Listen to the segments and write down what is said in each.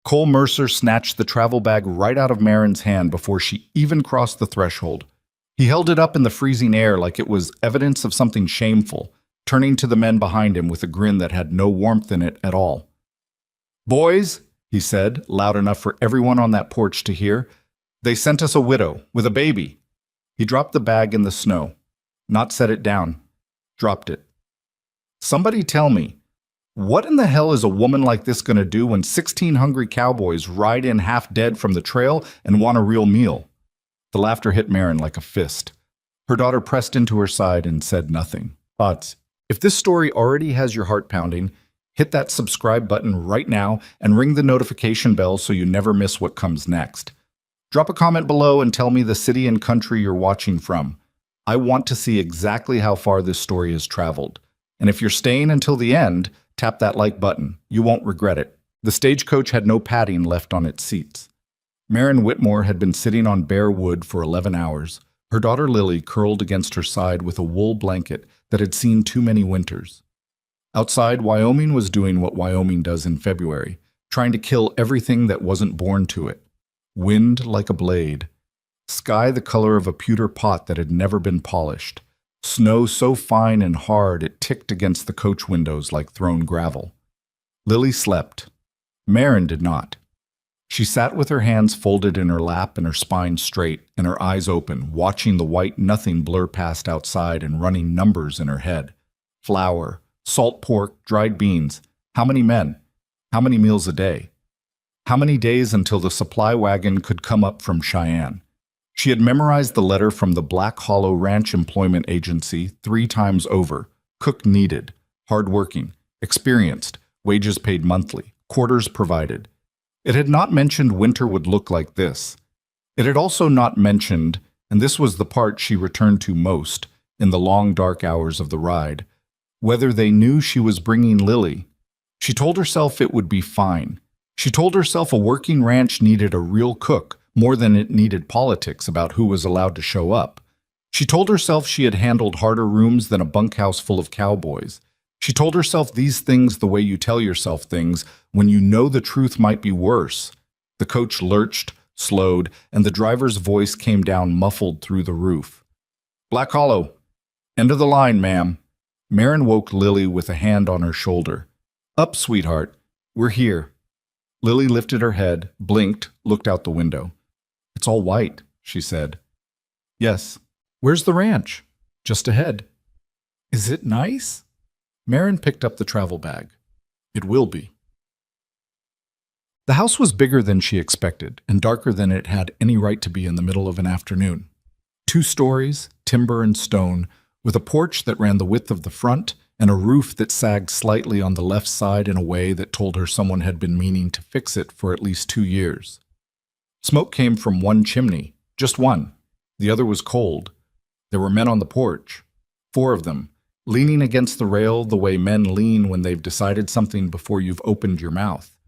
Cole Mercer snatched the travel bag right out of Marin's hand before she even crossed the threshold. He held it up in the freezing air like it was evidence of something shameful, turning to the men behind him with a grin that had no warmth in it at all. "Boys," he said, loud enough for everyone on that porch to hear, "they sent us a widow with a baby." He dropped the bag in the snow. Not set it down. Dropped it. "Somebody tell me, what in the hell is a woman like this going to do when 16 hungry cowboys ride in half dead from the trail and want a real meal?" The laughter hit Marin like a fist. Her daughter pressed into her side and said nothing. But if this story already has your heart pounding, hit that subscribe button right now and ring the notification bell so you never miss what comes next. Drop a comment below and tell me the city and country you're watching from. I want to see exactly how far this story has traveled. And if you're staying until the end, tap that like button. You won't regret it. The stagecoach had no padding left on its seats. Marin Whitmore had been sitting on bare wood for 11 hours, her daughter Lily curled against her side with a wool blanket that had seen too many winters. Outside, Wyoming was doing what Wyoming does in February, trying to kill everything that wasn't born to it. Wind like a blade. Sky the color of a pewter pot that had never been polished. Snow so fine and hard it ticked against the coach windows like thrown gravel. Lily slept. Marin did not. She sat with her hands folded in her lap and her spine straight and her eyes open, watching the white nothing blur past outside and running numbers in her head. Flour, salt pork, dried beans. How many men? How many meals a day? How many days until the supply wagon could come up from Cheyenne? She had memorized the letter from the Black Hollow Ranch Employment Agency 3 times over. Cook needed, hardworking, experienced, wages paid monthly, quarters provided. It had not mentioned winter would look like this. It had also not mentioned, and this was the part she returned to most in the long dark hours of the ride, whether they knew she was bringing Lily. She told herself it would be fine. She told herself a working ranch needed a real cook more than it needed politics about who was allowed to show up. She told herself she had handled harder rooms than a bunkhouse full of cowboys. She told herself these things the way you tell yourself things when you know the truth might be worse. The coach lurched, slowed, and the driver's voice came down muffled through the roof. "Black Hollow. End of the line, ma'am." Marin woke Lily with a hand on her shoulder. "Up, sweetheart. We're here." Lily lifted her head, blinked, looked out the window. "It's all white," she said. "Yes." "Where's the ranch?" "Just ahead." "Is it nice?" Marin picked up the travel bag. "It will be." The house was bigger than she expected and darker than it had any right to be in the middle of an afternoon. 2 stories, timber and stone, with a porch that ran the width of the front and a roof that sagged slightly on the left side in a way that told her someone had been meaning to fix it for at least 2 years. Smoke came from one chimney, just one. The other was cold. There were men on the porch, 4 of them, leaning against the rail the way men lean when they've decided something before you've opened your mouth.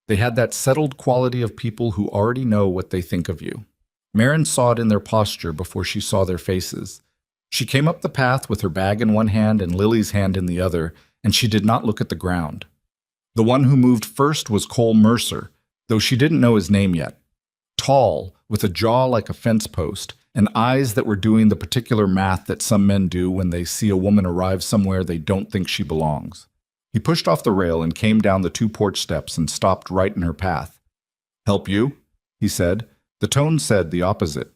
They had that settled quality of people who already know what they think of you. Marin saw it in their posture before she saw their faces. She came up the path with her bag in one hand and Lily's hand in the other, and she did not look at the ground. The one who moved first was Cole Mercer, though she didn't know his name yet. Tall, with a jaw like a fence post, and eyes that were doing the particular math that some men do when they see a woman arrive somewhere they don't think she belongs. He pushed off the rail and came down the 2 porch steps and stopped right in her path. "Help you?" he said. The tone said the opposite.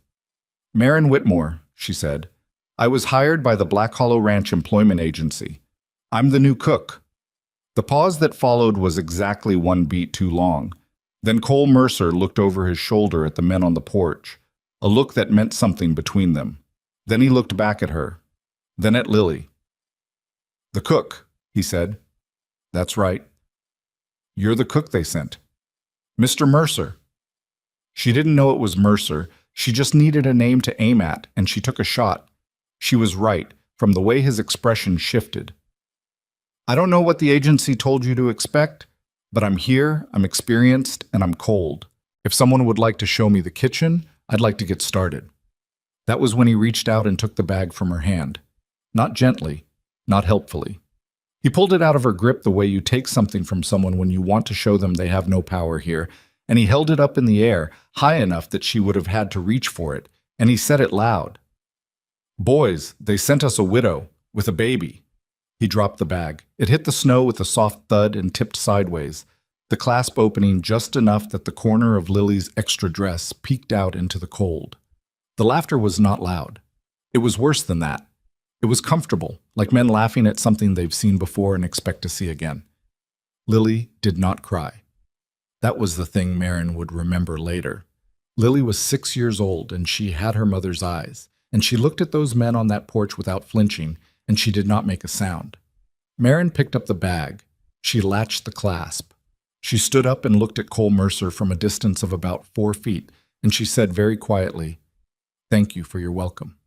"Marin Whitmore," she said. "I was hired by the Black Hollow Ranch Employment Agency. I'm the new cook." The pause that followed was exactly 1 beat too long. Then Cole Mercer looked over his shoulder at the men on the porch, a look that meant something between them. Then he looked back at her, then at Lily. "The cook," he said. "That's right. You're the cook they sent. Mr. Mercer." She didn't know it was Mercer. She just needed a name to aim at, and she took a shot. She was right, from the way his expression shifted. "I don't know what the agency told you to expect, but I'm here, I'm experienced, and I'm cold. If someone would like to show me the kitchen, I'd like to get started." That was when he reached out and took the bag from her hand. Not gently, not helpfully. He pulled it out of her grip the way you take something from someone when you want to show them they have no power here, and he held it up in the air, high enough that she would have had to reach for it, and he said it loud. "Boys, they sent us a widow, with a baby." He dropped the bag. It hit the snow with a soft thud and tipped sideways, the clasp opening just enough that the corner of Lily's extra dress peeked out into the cold. The laughter was not loud. It was worse than that. It was comfortable, like men laughing at something they've seen before and expect to see again. Lily did not cry. That was the thing Maren would remember later. Lily was 6 years old, and she had her mother's eyes, and she looked at those men on that porch without flinching, and she did not make a sound. Maren picked up the bag. She latched the clasp. She stood up and looked at Cole Mercer from a distance of about 4 feet, and she said very quietly, "Thank you for your welcome."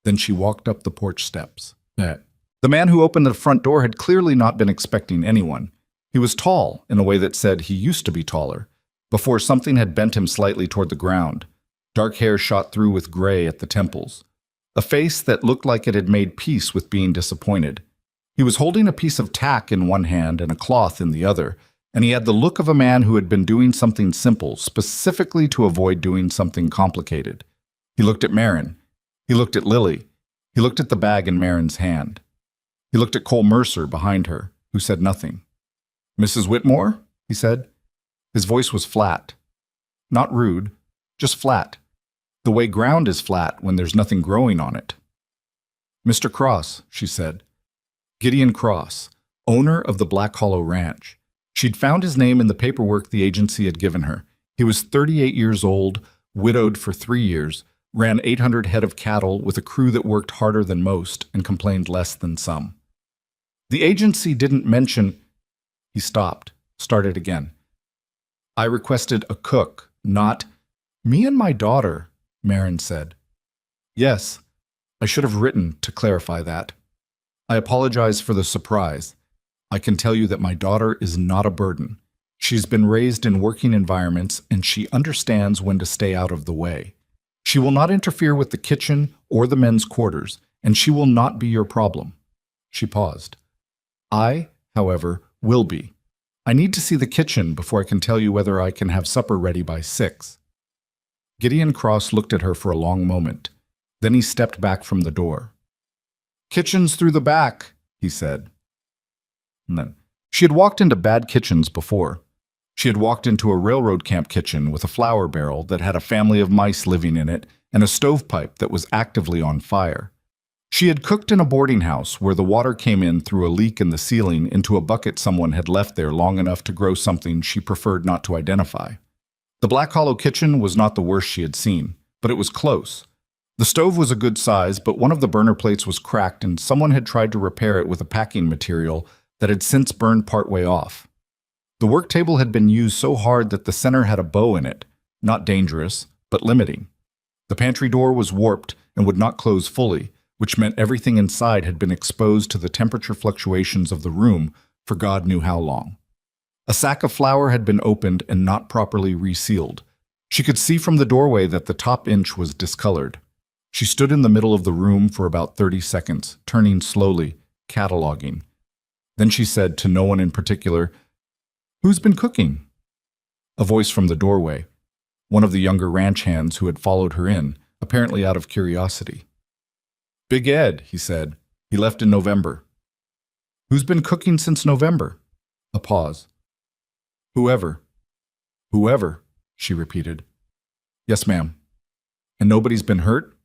Then she walked up the porch steps. The man who opened the front door had clearly not been expecting anyone. He was tall, in a way that said he used to be taller, before something had bent him slightly toward the ground. Dark hair shot through with gray at the temples. A face that looked like it had made peace with being disappointed. He was holding a piece of tack in one hand and a cloth in the other, and he had the look of a man who had been doing something simple, specifically to avoid doing something complicated. He looked at Maren. He looked at Lily. He looked at the bag in Maren's hand. He looked at Cole Mercer behind her, who said nothing. "Mrs. Whitmore?" he said. His voice was flat. Not rude, just flat. The way ground is flat when there's nothing growing on it. "Mr. Cross," she said. Gideon Cross, owner of the Black Hollow Ranch. She'd found his name in the paperwork the agency had given her. He was 38 years old, widowed for 3 years, ran 800 head of cattle with a crew that worked harder than most and complained less than some. The agency didn't mention... He stopped, started again. "I requested a cook, not..." "Me and my daughter," Maren said. "Yes, I should have written to clarify that. I apologize for the surprise. I can tell you that my daughter is not a burden. She's been raised in working environments and she understands when to stay out of the way. She will not interfere with the kitchen or the men's quarters, and she will not be your problem." She paused. "I, however, will be. I need to see the kitchen before I can tell you whether I can have supper ready by 6. Gideon Cross looked at her for a long moment. Then he stepped back from the door. "Kitchen's through the back," he said. And then, she had walked into bad kitchens before. She had walked into a railroad camp kitchen with a flour barrel that had a family of mice living in it and a stovepipe that was actively on fire. She had cooked in a boarding house where the water came in through a leak in the ceiling into a bucket someone had left there long enough to grow something she preferred not to identify. The Black Hollow kitchen was not the worst she had seen, but it was close. The stove was a good size, but one of the burner plates was cracked and someone had tried to repair it with a packing material that had since burned partway off. The work table had been used so hard that the center had a bow in it, not dangerous, but limiting. The pantry door was warped and would not close fully, which meant everything inside had been exposed to the temperature fluctuations of the room for God knew how long. A sack of flour had been opened and not properly resealed. She could see from the doorway that the top inch was discolored. She stood in the middle of the room for about 30 seconds, turning slowly, cataloging. Then she said to no one in particular, "Who's been cooking?" A voice from the doorway, one of the younger ranch hands who had followed her in, apparently out of curiosity. "Big Ed," he said. "He left in November." "Who's been cooking since November?" A pause. "Whoever." "Whoever," she repeated. "Yes, ma'am." "And nobody's been hurt?"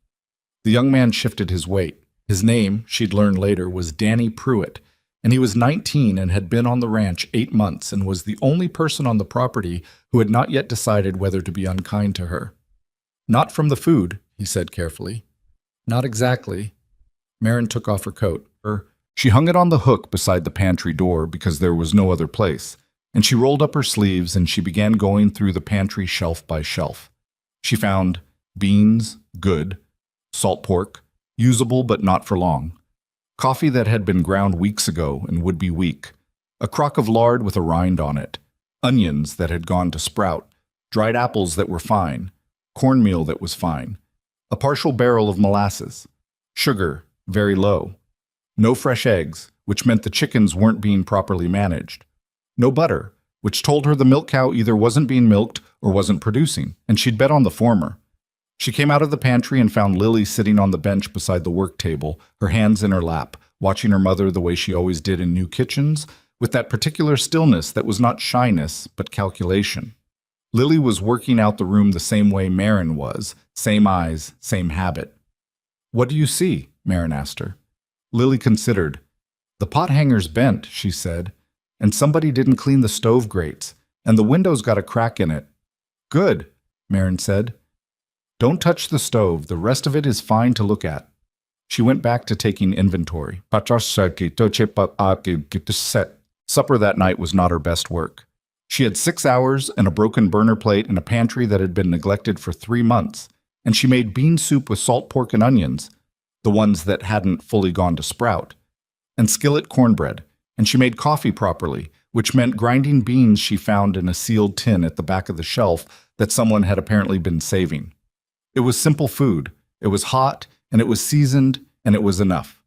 The young man shifted his weight. His name, she'd learned later, was Danny Pruitt, and he was 19 and had been on the ranch 8 months and was the only person on the property who had not yet decided whether to be unkind to her. "Not from the food," he said carefully. "Not exactly." Maren took off her coat. She hung it on the hook beside the pantry door because there was no other place, and she rolled up her sleeves and she began going through the pantry shelf by shelf. She found beans, good, salt pork, usable but not for long, coffee that had been ground weeks ago and would be weak, a crock of lard with a rind on it, onions that had gone to sprout, dried apples that were fine, cornmeal that was fine, a partial barrel of molasses, sugar, very low, no fresh eggs, which meant the chickens weren't being properly managed, no butter, which told her the milk cow either wasn't being milked or wasn't producing, and she'd bet on the former. She came out of the pantry and found Lily sitting on the bench beside the work table, her hands in her lap, watching her mother the way she always did in new kitchens, with that particular stillness that was not shyness, but calculation. Lily was working out the room the same way Marin was, same eyes, same habit. "What do you see?" Marin asked her. Lily considered. "The pot hanger's bent," she said, "and somebody didn't clean the stove grates, and the window's got a crack in it." "Good," Marin said. "Don't touch the stove, the rest of it is fine to look at." She went back to taking inventory. Supper that night was not her best work. She had 6 hours and a broken burner plate in a pantry that had been neglected for 3 months, and she made bean soup with salt pork and onions, the ones that hadn't fully gone to sprout, and skillet cornbread, and she made coffee properly, which meant grinding beans she found in a sealed tin at the back of the shelf that someone had apparently been saving. It was simple food. It was hot, and it was seasoned, and it was enough.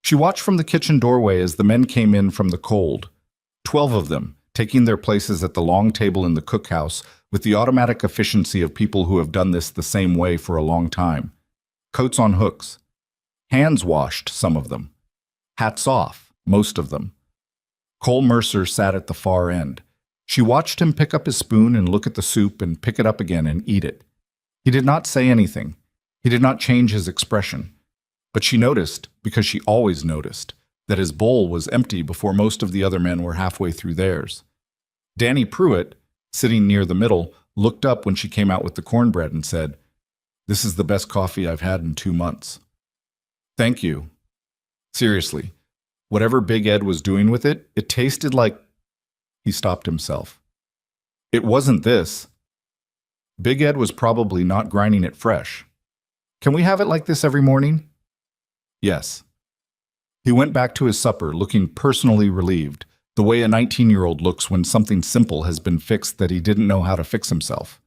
She watched from the kitchen doorway as the men came in from the cold. 12 of them, taking their places at the long table in the cookhouse with the automatic efficiency of people who have done this the same way for a long time. Coats on hooks. Hands washed, some of them. Hats off, most of them. Cole Mercer sat at the far end. She watched him pick up his spoon and look at the soup and pick it up again and eat it. He did not say anything. He did not change his expression. But she noticed, because she always noticed, that his bowl was empty before most of the other men were halfway through theirs. Danny Pruitt, sitting near the middle, looked up when she came out with the cornbread and said, "This is the best coffee I've had in 2 months." "Thank you." Seriously, whatever Big Ed was doing with it, it tasted like... He stopped himself. It wasn't this. Big Ed was probably not grinding it fresh. "Can we have it like this every morning?" "Yes." He went back to his supper, looking personally relieved, the way a 19-year-old looks when something simple has been fixed that he didn't know how to fix himself.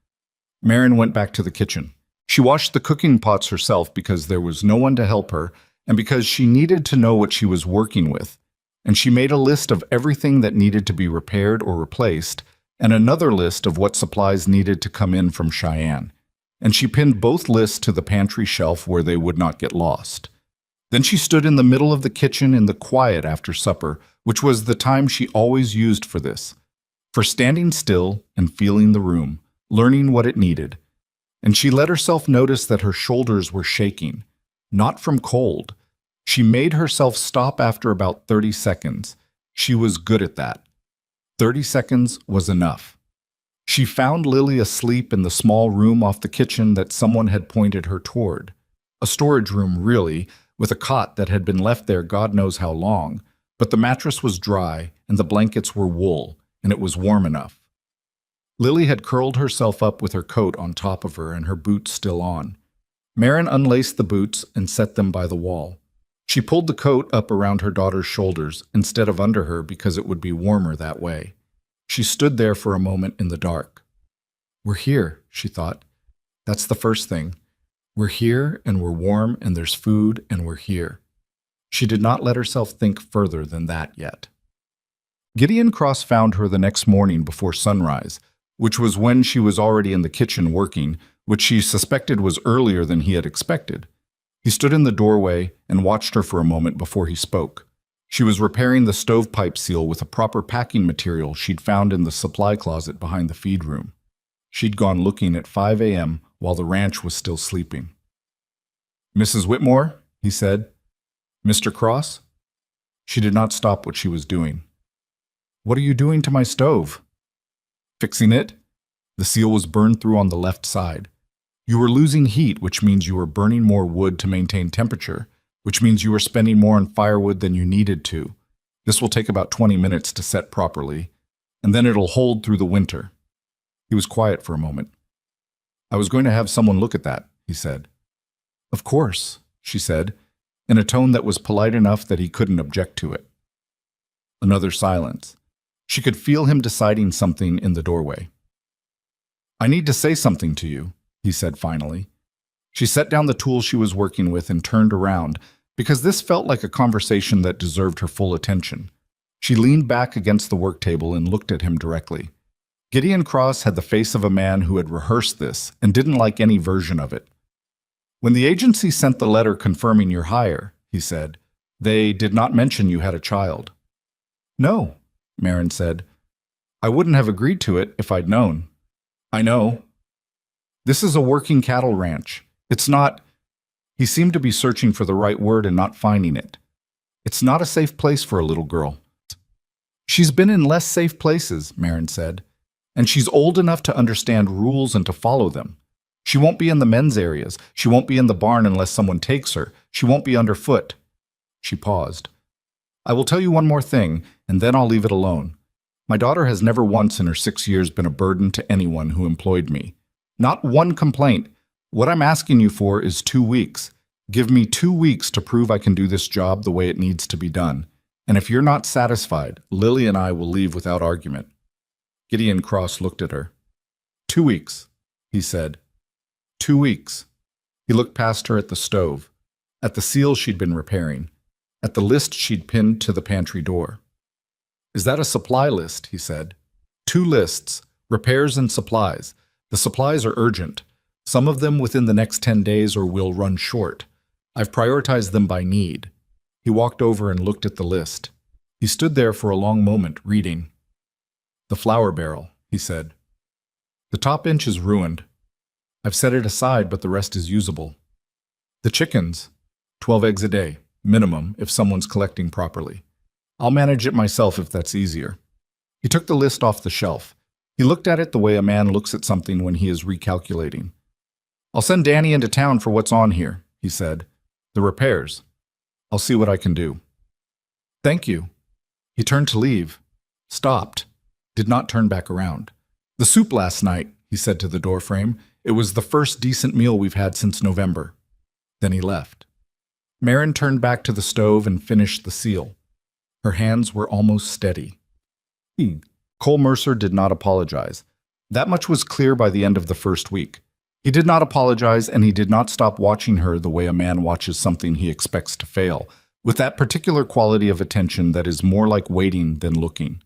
Marin went back to the kitchen. She washed the cooking pots herself because there was no one to help her and because she needed to know what she was working with. And she made a list of everything that needed to be repaired or replaced and another list of what supplies needed to come in from Cheyenne. And she pinned both lists to the pantry shelf where they would not get lost. Then she stood in the middle of the kitchen in the quiet after supper, which was the time she always used for this, for standing still and feeling the room, learning what it needed. And she let herself notice that her shoulders were shaking, not from cold. She made herself stop after about 30 seconds. She was good at that. 30 seconds was enough. She found Lily asleep in the small room off the kitchen that someone had pointed her toward. A storage room, really, with a cot that had been left there God knows how long, but the mattress was dry and the blankets were wool, and it was warm enough. Lily had curled herself up with her coat on top of her and her boots still on. Marin unlaced the boots and set them by the wall. She pulled the coat up around her daughter's shoulders instead of under her because it would be warmer that way. She stood there for a moment in the dark. "We're here," she thought. "That's the first thing. We're here, and we're warm, and there's food, and we're here." She did not let herself think further than that yet. Gideon Cross found her the next morning before sunrise, which was when she was already in the kitchen working, which she suspected was earlier than he had expected. He stood in the doorway and watched her for a moment before he spoke. She was repairing the stovepipe seal with a proper packing material she'd found in the supply closet behind the feed room. She'd gone looking at 5 a.m. while the ranch was still sleeping. "Mrs. Whitmore," he said. "Mr. Cross?" She did not stop what she was doing. "What are you doing to my stove?" "Fixing it." The seal was burned through on the left side. "You were losing heat, which means you were burning more wood to maintain temperature, which means you were spending more on firewood than you needed to. This will take about 20 minutes to set properly, and then it'll hold through the winter." He was quiet for a moment. "I was going to have someone look at that," he said. "Of course," she said, in a tone that was polite enough that he couldn't object to it. Another silence. She could feel him deciding something in the doorway. "I need to say something to you," he said finally. She set down the tool she was working with and turned around, because this felt like a conversation that deserved her full attention. She leaned back against the work table and looked at him directly. Gideon Cross had the face of a man who had rehearsed this and didn't like any version of it. When the agency sent the letter confirming your hire, he said, they did not mention you had a child. No, Marin said. I wouldn't have agreed to it if I'd known. I know. This is a working cattle ranch. It's not... He seemed to be searching for the right word and not finding it. It's not a safe place for a little girl. She's been in less safe places, Marin said, and she's old enough to understand rules and to follow them. She won't be in the men's areas. She won't be in the barn unless someone takes her. She won't be underfoot. She paused. I will tell you one more thing, and then I'll leave it alone. My daughter has never once in her 6 years been a burden to anyone who employed me. Not one complaint. What I'm asking you for is 2 weeks. Give me 2 weeks to prove I can do this job the way it needs to be done. And if you're not satisfied, Lily and I will leave without argument. Gideon Cross looked at her. 2 weeks, he said. 2 weeks. He looked past her at the stove, at the seal she'd been repairing, at the list she'd pinned to the pantry door. Is that a supply list? He said. 2 lists, repairs and supplies. The supplies are urgent. Some of them within the next 10 days or will run short. I've prioritized them by need. He walked over and looked at the list. He stood there for a long moment, reading. The flour barrel, he said. The top inch is ruined. I've set it aside, but the rest is usable. The chickens, 12 eggs a day, minimum, if someone's collecting properly. I'll manage it myself if that's easier. He took the list off the shelf. He looked at it the way a man looks at something when he is recalculating. I'll send Danny into town for what's on here, he said. The repairs. I'll see what I can do. Thank you. He turned to leave. Stopped. Did not turn back around. The soup last night, he said to the doorframe. It was the first decent meal we've had since November. Then he left. Marin turned back to the stove and finished the seal. Her hands were almost steady. Cole Mercer did not apologize. That much was clear by the end of the first week. He did not apologize, and he did not stop watching her the way a man watches something he expects to fail, with that particular quality of attention that is more like waiting than looking.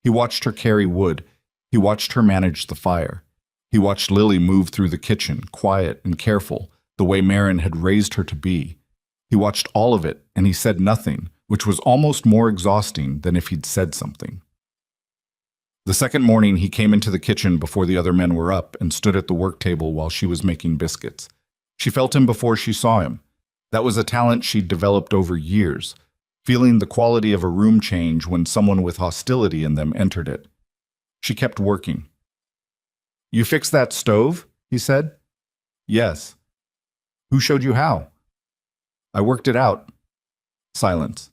He watched her carry wood. He watched her manage the fire. He watched Lily move through the kitchen, quiet and careful, the way Marin had raised her to be. He watched all of it, and he said nothing, which was almost more exhausting than if he'd said something. The second morning, he came into the kitchen before the other men were up and stood at the work table while she was making biscuits. She felt him before she saw him. That was a talent she'd developed over years, feeling the quality of a room change when someone with hostility in them entered it. She kept working. You fixed that stove? He said. Yes. Who showed you how? I worked it out. Silence.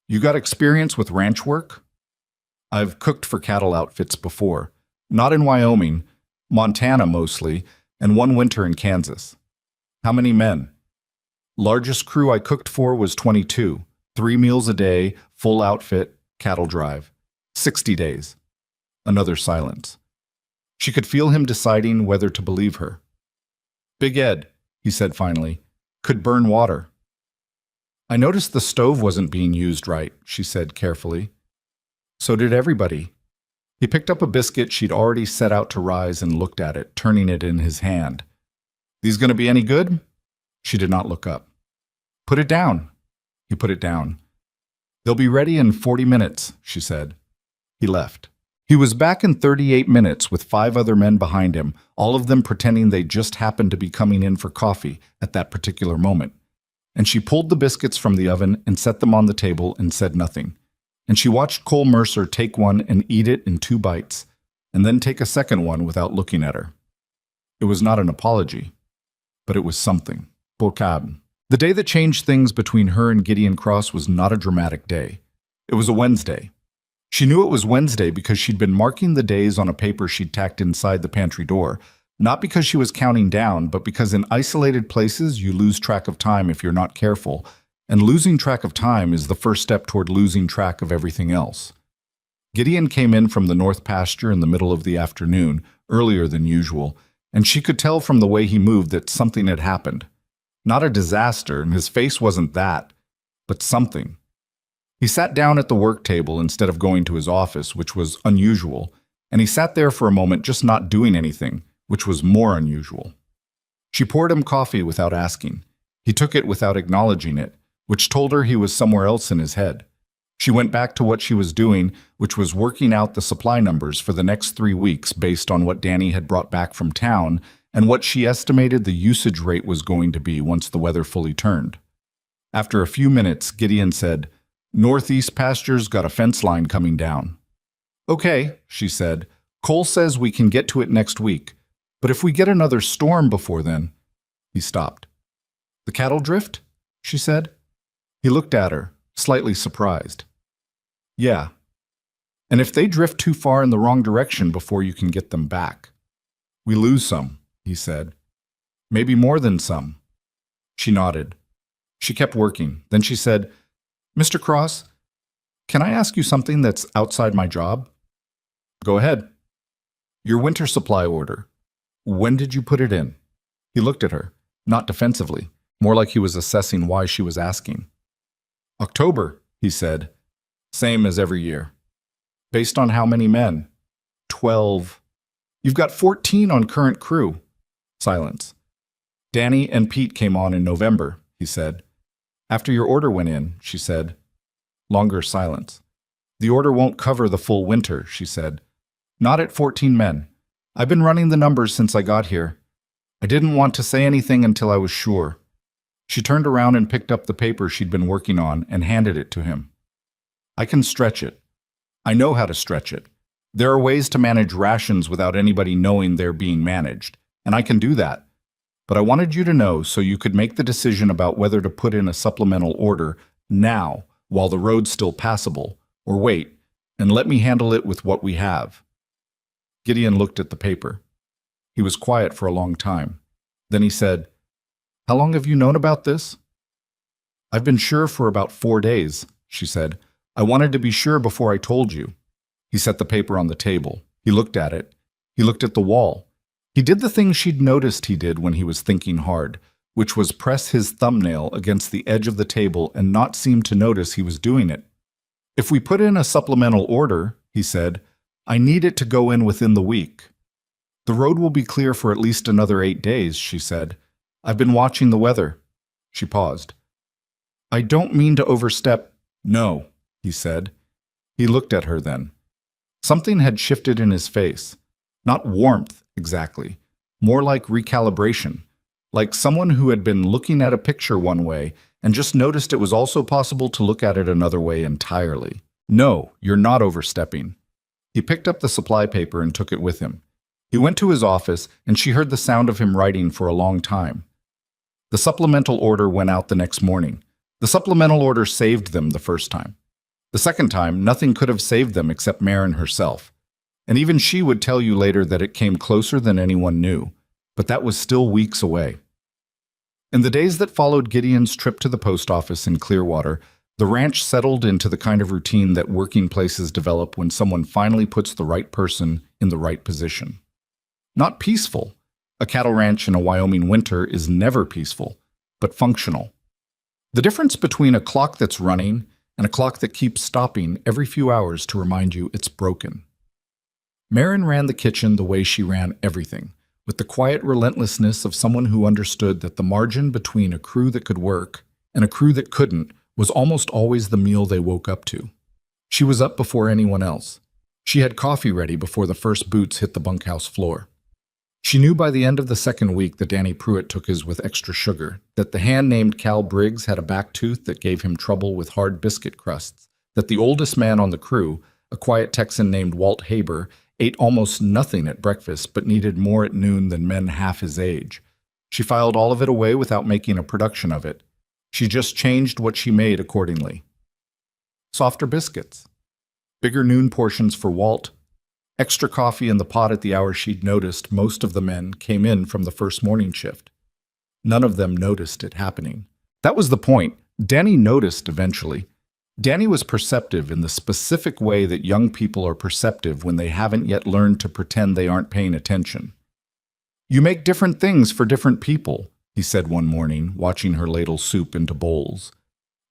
You got experience with ranch work? I've cooked for cattle outfits before. Not in Wyoming, Montana mostly, and one winter in Kansas. How many men? Largest crew I cooked for was 22. 3 meals a day, full outfit, cattle drive. 60 days. Another silence. She could feel him deciding whether to believe her. Big Ed, he said finally, could burn water. I noticed the stove wasn't being used right, she said carefully. So did everybody. He picked up a biscuit she'd already set out to rise and looked at it, turning it in his hand. These gonna be any good? She did not look up. Put it down. He put it down. They'll be ready in 40 minutes, she said. He left. He was back in 38 minutes with 5 other men behind him, all of them pretending they just happened to be coming in for coffee at that particular moment. And she pulled the biscuits from the oven and set them on the table and said nothing. And she watched Cole Mercer take one and eat it in 2 bites, and then take a second one without looking at her. It was not an apology, but it was something. Bocab. The day that changed things between her and Gideon Cross was not a dramatic day. It was a Wednesday. She knew it was Wednesday because she'd been marking the days on a paper she'd tacked inside the pantry door, not because she was counting down, but because in isolated places you lose track of time if you're not careful, and losing track of time is the first step toward losing track of everything else. Gideon came in from the north pasture in the middle of the afternoon, earlier than usual, and she could tell from the way he moved that something had happened. Not a disaster, and his face wasn't that, but something. He sat down at the work table instead of going to his office, which was unusual, and he sat there for a moment just not doing anything, which was more unusual. She poured him coffee without asking. He took it without acknowledging it, which told her he was somewhere else in his head. She went back to what she was doing, which was working out the supply numbers for the next 3 weeks based on what Danny had brought back from town and what she estimated the usage rate was going to be once the weather fully turned. After a few minutes, Gideon said, "Northeast Pasture's got a fence line coming down." "Okay," she said. "Cole says we can get to it next week, but if we get another storm before then—" He stopped. "The cattle drift?" she said. He looked at her, slightly surprised. "Yeah. And if they drift too far in the wrong direction before you can get them back, we lose some," he said. "Maybe more than some." She nodded. She kept working. Then she said, "Mr. Cross, can I ask you something that's outside my job?" "Go ahead." "Your winter supply order. When did you put it in?" He looked at her, not defensively, more like he was assessing why she was asking. "October," he said. "Same as every year." "Based on how many men?" 12. "You've got 14 on current crew." Silence. "Danny and Pete came on in November," he said. "After your order went in," she said. Longer silence. "The order won't cover the full winter," she said. "Not at 14 men. I've been running the numbers since I got here. I didn't want to say anything until I was sure." She turned around and picked up the paper she'd been working on and handed it to him. "I can stretch it. I know how to stretch it. There are ways to manage rations without anybody knowing they're being managed, and I can do that. But I wanted you to know so you could make the decision about whether to put in a supplemental order now while the road's still passable, or wait, and let me handle it with what we have." Gideon looked at the paper. He was quiet for a long time. Then he said, "How long have you known about this?" "I've been sure for about 4 days," she said. "I wanted to be sure before I told you." He set the paper on the table. He looked at it. He looked at the wall. He did the thing she'd noticed he did when he was thinking hard, which was press his thumbnail against the edge of the table and not seem to notice he was doing it. "If we put in a supplemental order," he said, "I need it to go in within the week." "The road will be clear for at least another 8 days," she said. "I've been watching the weather." She paused. "I don't mean to overstep." "No," he said. He looked at her then. Something had shifted in his face. Not warmth, exactly. More like recalibration. Like someone who had been looking at a picture one way and just noticed it was also possible to look at it another way entirely. "No, you're not overstepping." He picked up the supply paper and took it with him. He went to his office, and she heard the sound of him writing for a long time. The supplemental order went out the next morning. The supplemental order saved them the first time. The second time, nothing could have saved them except Marin herself. And even she would tell you later that it came closer than anyone knew, but that was still weeks away. In the days that followed Gideon's trip to the post office in Clearwater, the ranch settled into the kind of routine that working places develop when someone finally puts the right person in the right position. Not peaceful. A cattle ranch in a Wyoming winter is never peaceful, but functional. The difference between a clock that's running and a clock that keeps stopping every few hours to remind you it's broken. Marin ran the kitchen the way she ran everything, with the quiet relentlessness of someone who understood that the margin between a crew that could work and a crew that couldn't was almost always the meal they woke up to. She was up before anyone else. She had coffee ready before the first boots hit the bunkhouse floor. She knew by the end of the second week that Danny Pruitt took his with extra sugar, that the hand named Cal Briggs had a back tooth that gave him trouble with hard biscuit crusts, that the oldest man on the crew, a quiet Texan named Walt Haber, ate almost nothing at breakfast but needed more at noon than men half his age. She filed all of it away without making a production of it. She just changed what she made accordingly. Softer biscuits. Bigger noon portions for Walt. Extra coffee in the pot at the hour she'd noticed most of the men came in from the first morning shift. None of them noticed it happening. That was the point. Danny noticed eventually. Danny was perceptive in the specific way that young people are perceptive when they haven't yet learned to pretend they aren't paying attention. "You make different things for different people," he said one morning, watching her ladle soup into bowls.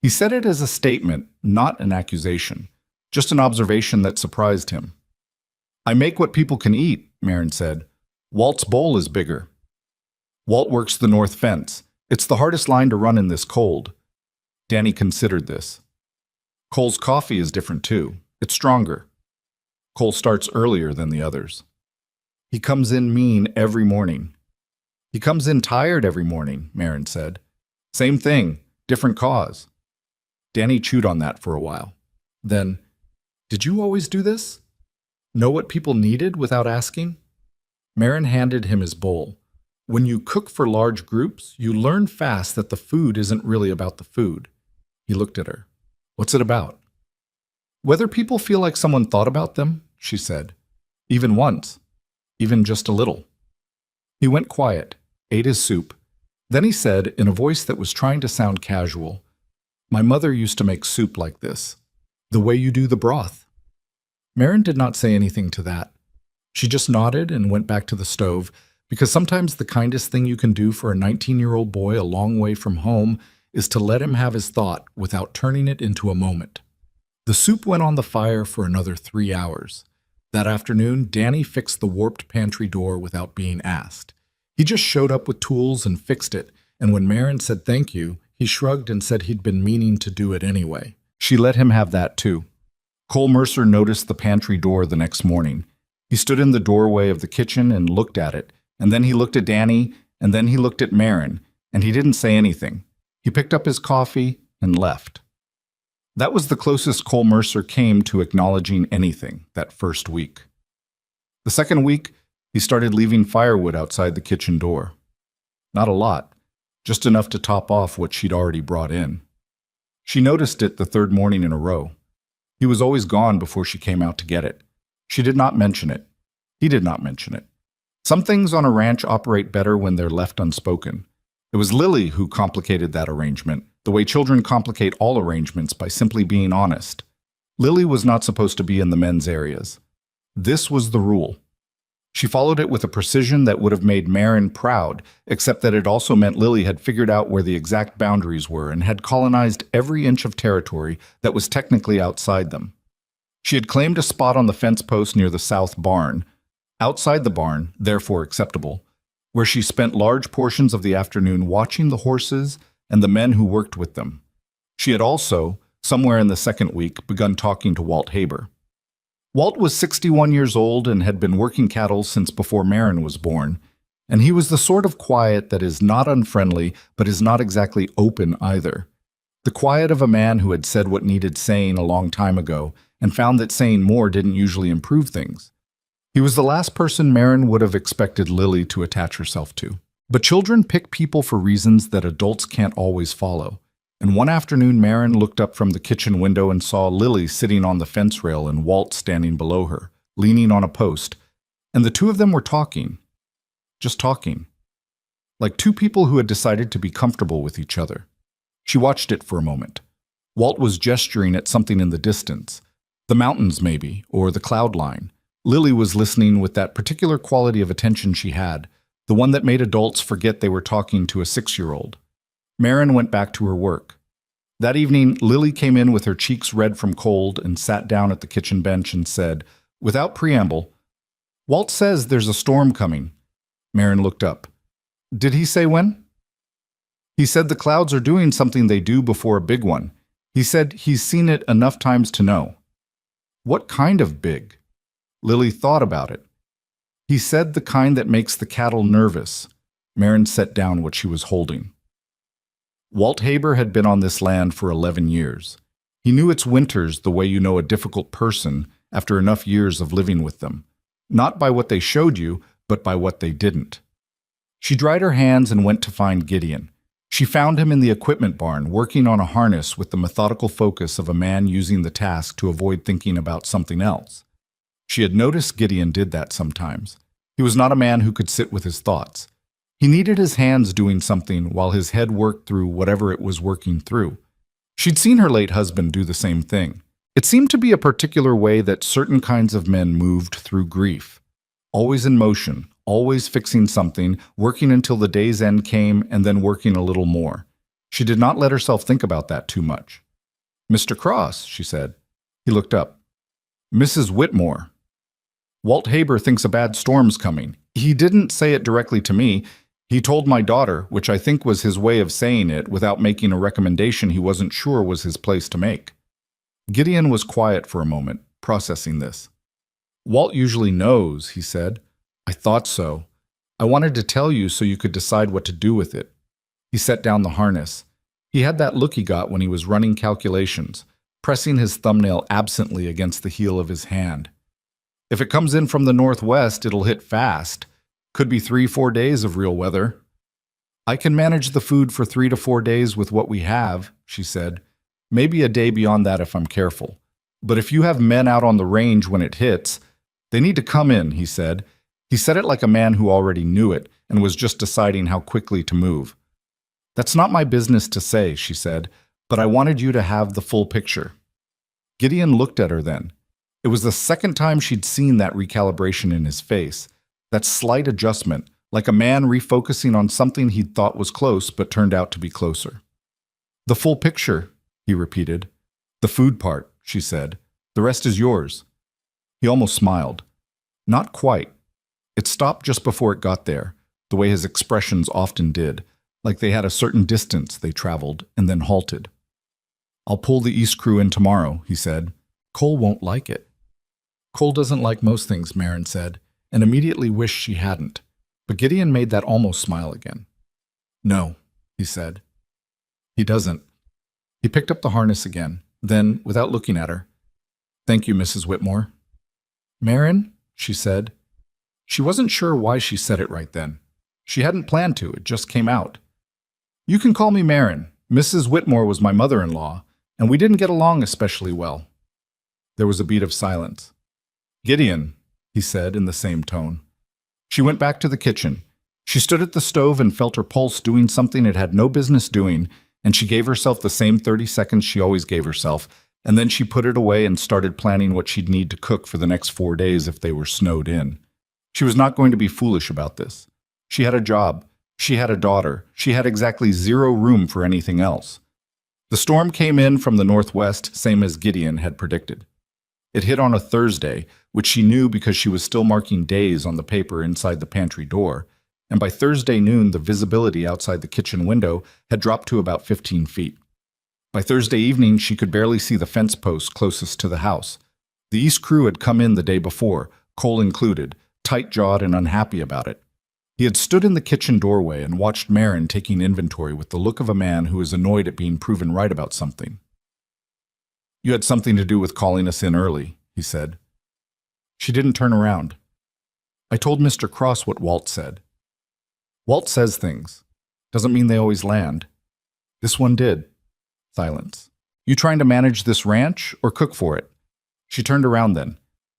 He said it as a statement, not an accusation, just an observation that surprised him. I make what people can eat, Marin said. Walt's bowl is bigger. Walt works the north fence. It's the hardest line to run in this cold. Danny considered this. Cole's coffee is different too. It's stronger. Cole starts earlier than the others. He comes in mean every morning. He comes in tired every morning, Marin said. Same thing, different cause. Danny chewed on that for a while. Then, did you always do this? Know what people needed without asking? Marin handed him his bowl. When you cook for large groups, you learn fast that the food isn't really about the food. He looked at her. What's it about? Whether people feel like someone thought about them, she said. Even once. Even just a little. He went quiet, ate his soup. Then he said, in a voice that was trying to sound casual, My mother used to make soup like this. The way you do the broth. Marin did not say anything to that. She just nodded and went back to the stove, because sometimes the kindest thing you can do for a 19-year-old boy a long way from home is to let him have his thought without turning it into a moment. The soup went on the fire for another 3 hours. That afternoon, Danny fixed the warped pantry door without being asked. He just showed up with tools and fixed it, and when Marin said thank you, he shrugged and said he'd been meaning to do it anyway. She let him have that too. Cole Mercer noticed the pantry door the next morning. He stood in the doorway of the kitchen and looked at it, and then he looked at Danny, and then he looked at Marin, and he didn't say anything. He picked up his coffee and left. That was the closest Cole Mercer came to acknowledging anything that first week. The second week, he started leaving firewood outside the kitchen door. Not a lot, just enough to top off what she'd already brought in. She noticed it the third morning in a row. He was always gone before she came out to get it. She did not mention it. He did not mention it. Some things on a ranch operate better when they're left unspoken. It was Lily who complicated that arrangement, the way children complicate all arrangements by simply being honest. Lily was not supposed to be in the men's areas. This was the rule. She followed it with a precision that would have made Marin proud, except that it also meant Lily had figured out where the exact boundaries were and had colonized every inch of territory that was technically outside them. She had claimed a spot on the fence post near the south barn, outside the barn, therefore acceptable, where she spent large portions of the afternoon watching the horses and the men who worked with them. She had also, somewhere in the second week, begun talking to Walt Haber. Walt was 61 years old and had been working cattle since before Marin was born, and he was the sort of quiet that is not unfriendly but is not exactly open either. The quiet of a man who had said what needed saying a long time ago and found that saying more didn't usually improve things. He was the last person Marin would have expected Lily to attach herself to. But children pick people for reasons that adults can't always follow. And one afternoon, Marin looked up from the kitchen window and saw Lily sitting on the fence rail and Walt standing below her, leaning on a post. And the two of them were talking. Just talking. Like two people who had decided to be comfortable with each other. She watched it for a moment. Walt was gesturing at something in the distance. The mountains, maybe, or the cloud line. Lily was listening with that particular quality of attention she had, the one that made adults forget they were talking to a 6-year-old. Marin went back to her work. That evening, Lily came in with her cheeks red from cold and sat down at the kitchen bench and said, without preamble, "Walt says there's a storm coming." Marin looked up. "Did he say when?" "He said the clouds are doing something they do before a big one. He said he's seen it enough times to know." "What kind of big?" Lily thought about it. "He said the kind that makes the cattle nervous." Marin set down what she was holding. Walt Haber had been on this land for 11 years. He knew its winters the way you know a difficult person after enough years of living with them. Not by what they showed you, but by what they didn't. She dried her hands and went to find Gideon. She found him in the equipment barn, working on a harness with the methodical focus of a man using the task to avoid thinking about something else. She had noticed Gideon did that sometimes. He was not a man who could sit with his thoughts. He needed his hands doing something while his head worked through whatever it was working through. She'd seen her late husband do the same thing. It seemed to be a particular way that certain kinds of men moved through grief. Always in motion, always fixing something, working until the day's end came, and then working a little more. She did not let herself think about that too much. "Mr. Cross," she said. He looked up. "Mrs. Whitmore." Walt Haber thinks a bad storm's coming. He didn't say it directly to me. He told my daughter, which I think was his way of saying it without making a recommendation he wasn't sure was his place to make. Gideon was quiet for a moment, processing this. Walt usually knows, he said. I thought so. I wanted to tell you so you could decide what to do with it. He set down the harness. He had that look he got when he was running calculations, pressing his thumbnail absently against the heel of his hand. If it comes in from the northwest, it'll hit fast. Could be 3-4 days of real weather. I can manage the food for 3 to 4 days with what we have, she said. Maybe a day beyond that if I'm careful. But if you have men out on the range when it hits, they need to come in, he said. He said it like a man who already knew it and was just deciding how quickly to move. That's not my business to say, she said, but I wanted you to have the full picture. Gideon looked at her then. It was the second time she'd seen that recalibration in his face, that slight adjustment, like a man refocusing on something he'd thought was close but turned out to be closer. The full picture, he repeated. The food part, she said. The rest is yours. He almost smiled. Not quite. It stopped just before it got there, the way his expressions often did, like they had a certain distance they traveled and then halted. I'll pull the East crew in tomorrow, he said. Cole won't like it. Cole doesn't like most things, Marin said, and immediately wished she hadn't. But Gideon made that almost smile again. No, he said. He doesn't. He picked up the harness again, then, without looking at her, Thank you, Mrs. Whitmore. Marin, she said. She wasn't sure why she said it right then. She hadn't planned to, it just came out. You can call me Marin. Mrs. Whitmore was my mother-in-law, and we didn't get along especially well. There was a beat of silence. Gideon, he said in the same tone. She went back to the kitchen. She stood at the stove and felt her pulse doing something it had no business doing, and she gave herself the same 30 seconds she always gave herself, and then she put it away and started planning what she'd need to cook for the next 4 days if they were snowed in. She was not going to be foolish about this. She had a job. She had a daughter. She had exactly 0 room for anything else. The storm came in from the northwest, same as Gideon had predicted. It hit on a Thursday, which she knew because she was still marking days on the paper inside the pantry door, and by Thursday noon the visibility outside the kitchen window had dropped to about 15 feet. By Thursday evening she could barely see the fence post closest to the house. The East crew had come in the day before, Cole included, tight-jawed and unhappy about it. He had stood in the kitchen doorway and watched Marin taking inventory with the look of a man who is annoyed at being proven right about something. You had something to do with calling us in early, he said. She didn't turn around. I told Mr. Cross what Walt said. Walt says things. Doesn't mean they always land. This one did. Silence. You trying to manage this ranch or cook for it? She turned around then.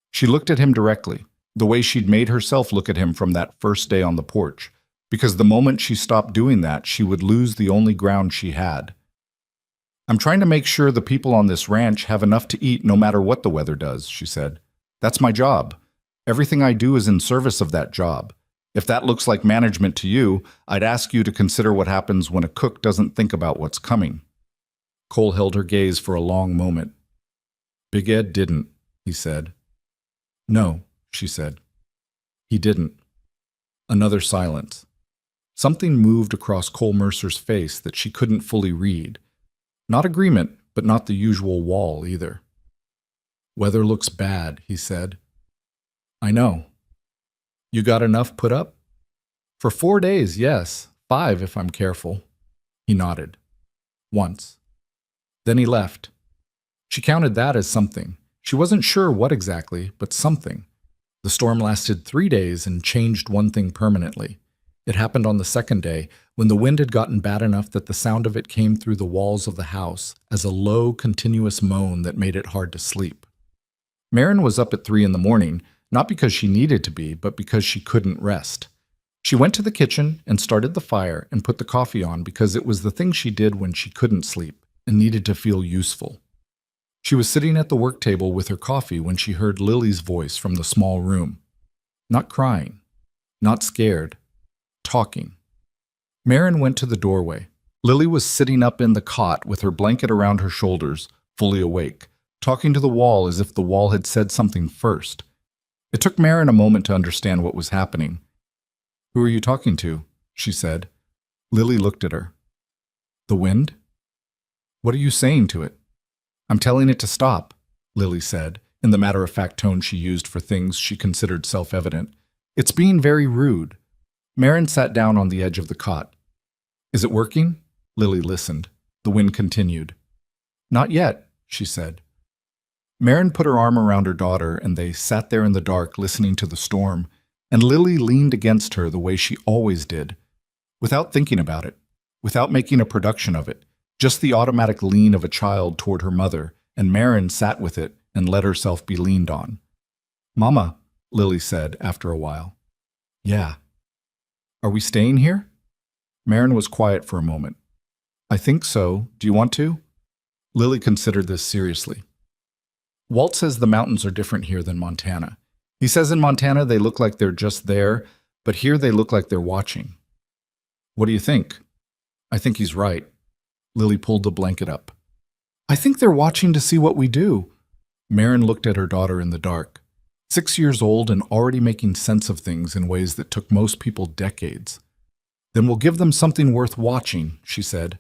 She looked at him directly, the way she'd made herself look at him from that first day on the porch, because the moment she stopped doing that, she would lose the only ground she had. I'm trying to make sure the people on this ranch have enough to eat no matter what the weather does, she said. That's my job. Everything I do is in service of that job. If that looks like management to you, I'd ask you to consider what happens when a cook doesn't think about what's coming. Cole held her gaze for a long moment. Big Ed didn't, he said. No, she said. He didn't. Another silence. Something moved across Cole Mercer's face that she couldn't fully read. Not agreement, but not the usual wall either. Weather looks bad, he said. I know. You got enough put up? For 4 days, yes. 5 if I'm careful. He nodded. Once. Then he left. She counted that as something. She wasn't sure what exactly, but something. The storm lasted 3 days and changed one thing permanently. It happened on the second day, when the wind had gotten bad enough that the sound of it came through the walls of the house as a low, continuous moan that made it hard to sleep. Marin was up at 3 in the morning, not because she needed to be, but because she couldn't rest. She went to the kitchen and started the fire and put the coffee on because it was the thing she did when she couldn't sleep and needed to feel useful. She was sitting at the work table with her coffee when she heard Lily's voice from the small room. Not crying, not scared, talking. Marin went to the doorway. Lily was sitting up in the cot with her blanket around her shoulders, fully awake, talking to the wall as if the wall had said something first. It took Marin a moment to understand what was happening. "Who are you talking to?" she said. Lily looked at her. "The wind? What are you saying to it?" "I'm telling it to stop," Lily said, in the matter-of-fact tone she used for things she considered self-evident. "It's being very rude." Marin sat down on the edge of the cot. "Is it working?" Lily listened. The wind continued. "Not yet," she said. Marin put her arm around her daughter, and they sat there in the dark listening to the storm, and Lily leaned against her the way she always did, without thinking about it, without making a production of it, just the automatic lean of a child toward her mother, and Marin sat with it and let herself be leaned on. "Mama," Lily said after a while. "Yeah." "Are we staying here?" Marin was quiet for a moment. "I think so. Do you want to?" Lily considered this seriously. "Walt says the mountains are different here than Montana. He says in Montana they look like they're just there, but here they look like they're watching." "What do you think?" "I think he's right." Lily pulled the blanket up. "I think they're watching to see what we do." Marin looked at her daughter in the dark. 6 years old and already making sense of things in ways that took most people decades. "Then we'll give them something worth watching," she said.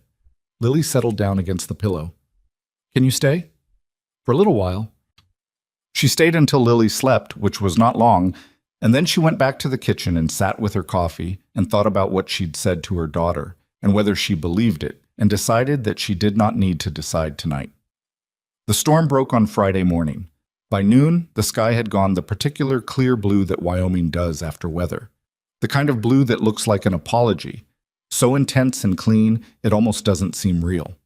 Lily settled down against the pillow. "Can you stay?" "For a little while." She stayed until Lily slept, which was not long, and then she went back to the kitchen and sat with her coffee and thought about what she'd said to her daughter and whether she believed it, and decided that she did not need to decide tonight. The storm broke on Friday morning. By noon, the sky had gone the particular clear blue that Wyoming does after weather. The kind of blue that looks like an apology, so intense and clean it almost doesn't seem real.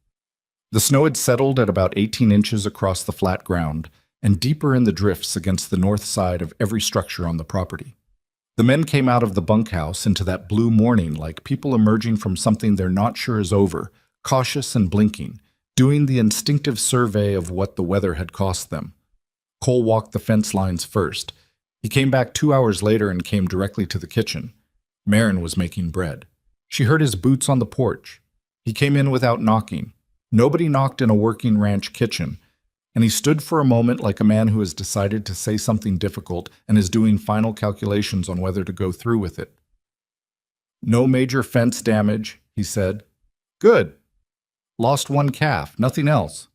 The snow had settled at about 18 inches across the flat ground, and deeper in the drifts against the north side of every structure on the property. The men came out of the bunkhouse into that blue morning like people emerging from something they're not sure is over, cautious and blinking, doing the instinctive survey of what the weather had cost them. Cole walked the fence lines first. He came back 2 hours later and came directly to the kitchen. Marin was making bread. She heard his boots on the porch. He came in without knocking. Nobody knocked in a working ranch kitchen, and he stood for a moment like a man who has decided to say something difficult and is doing final calculations on whether to go through with it. "No major fence damage," he said. "Good. Lost one calf, nothing else."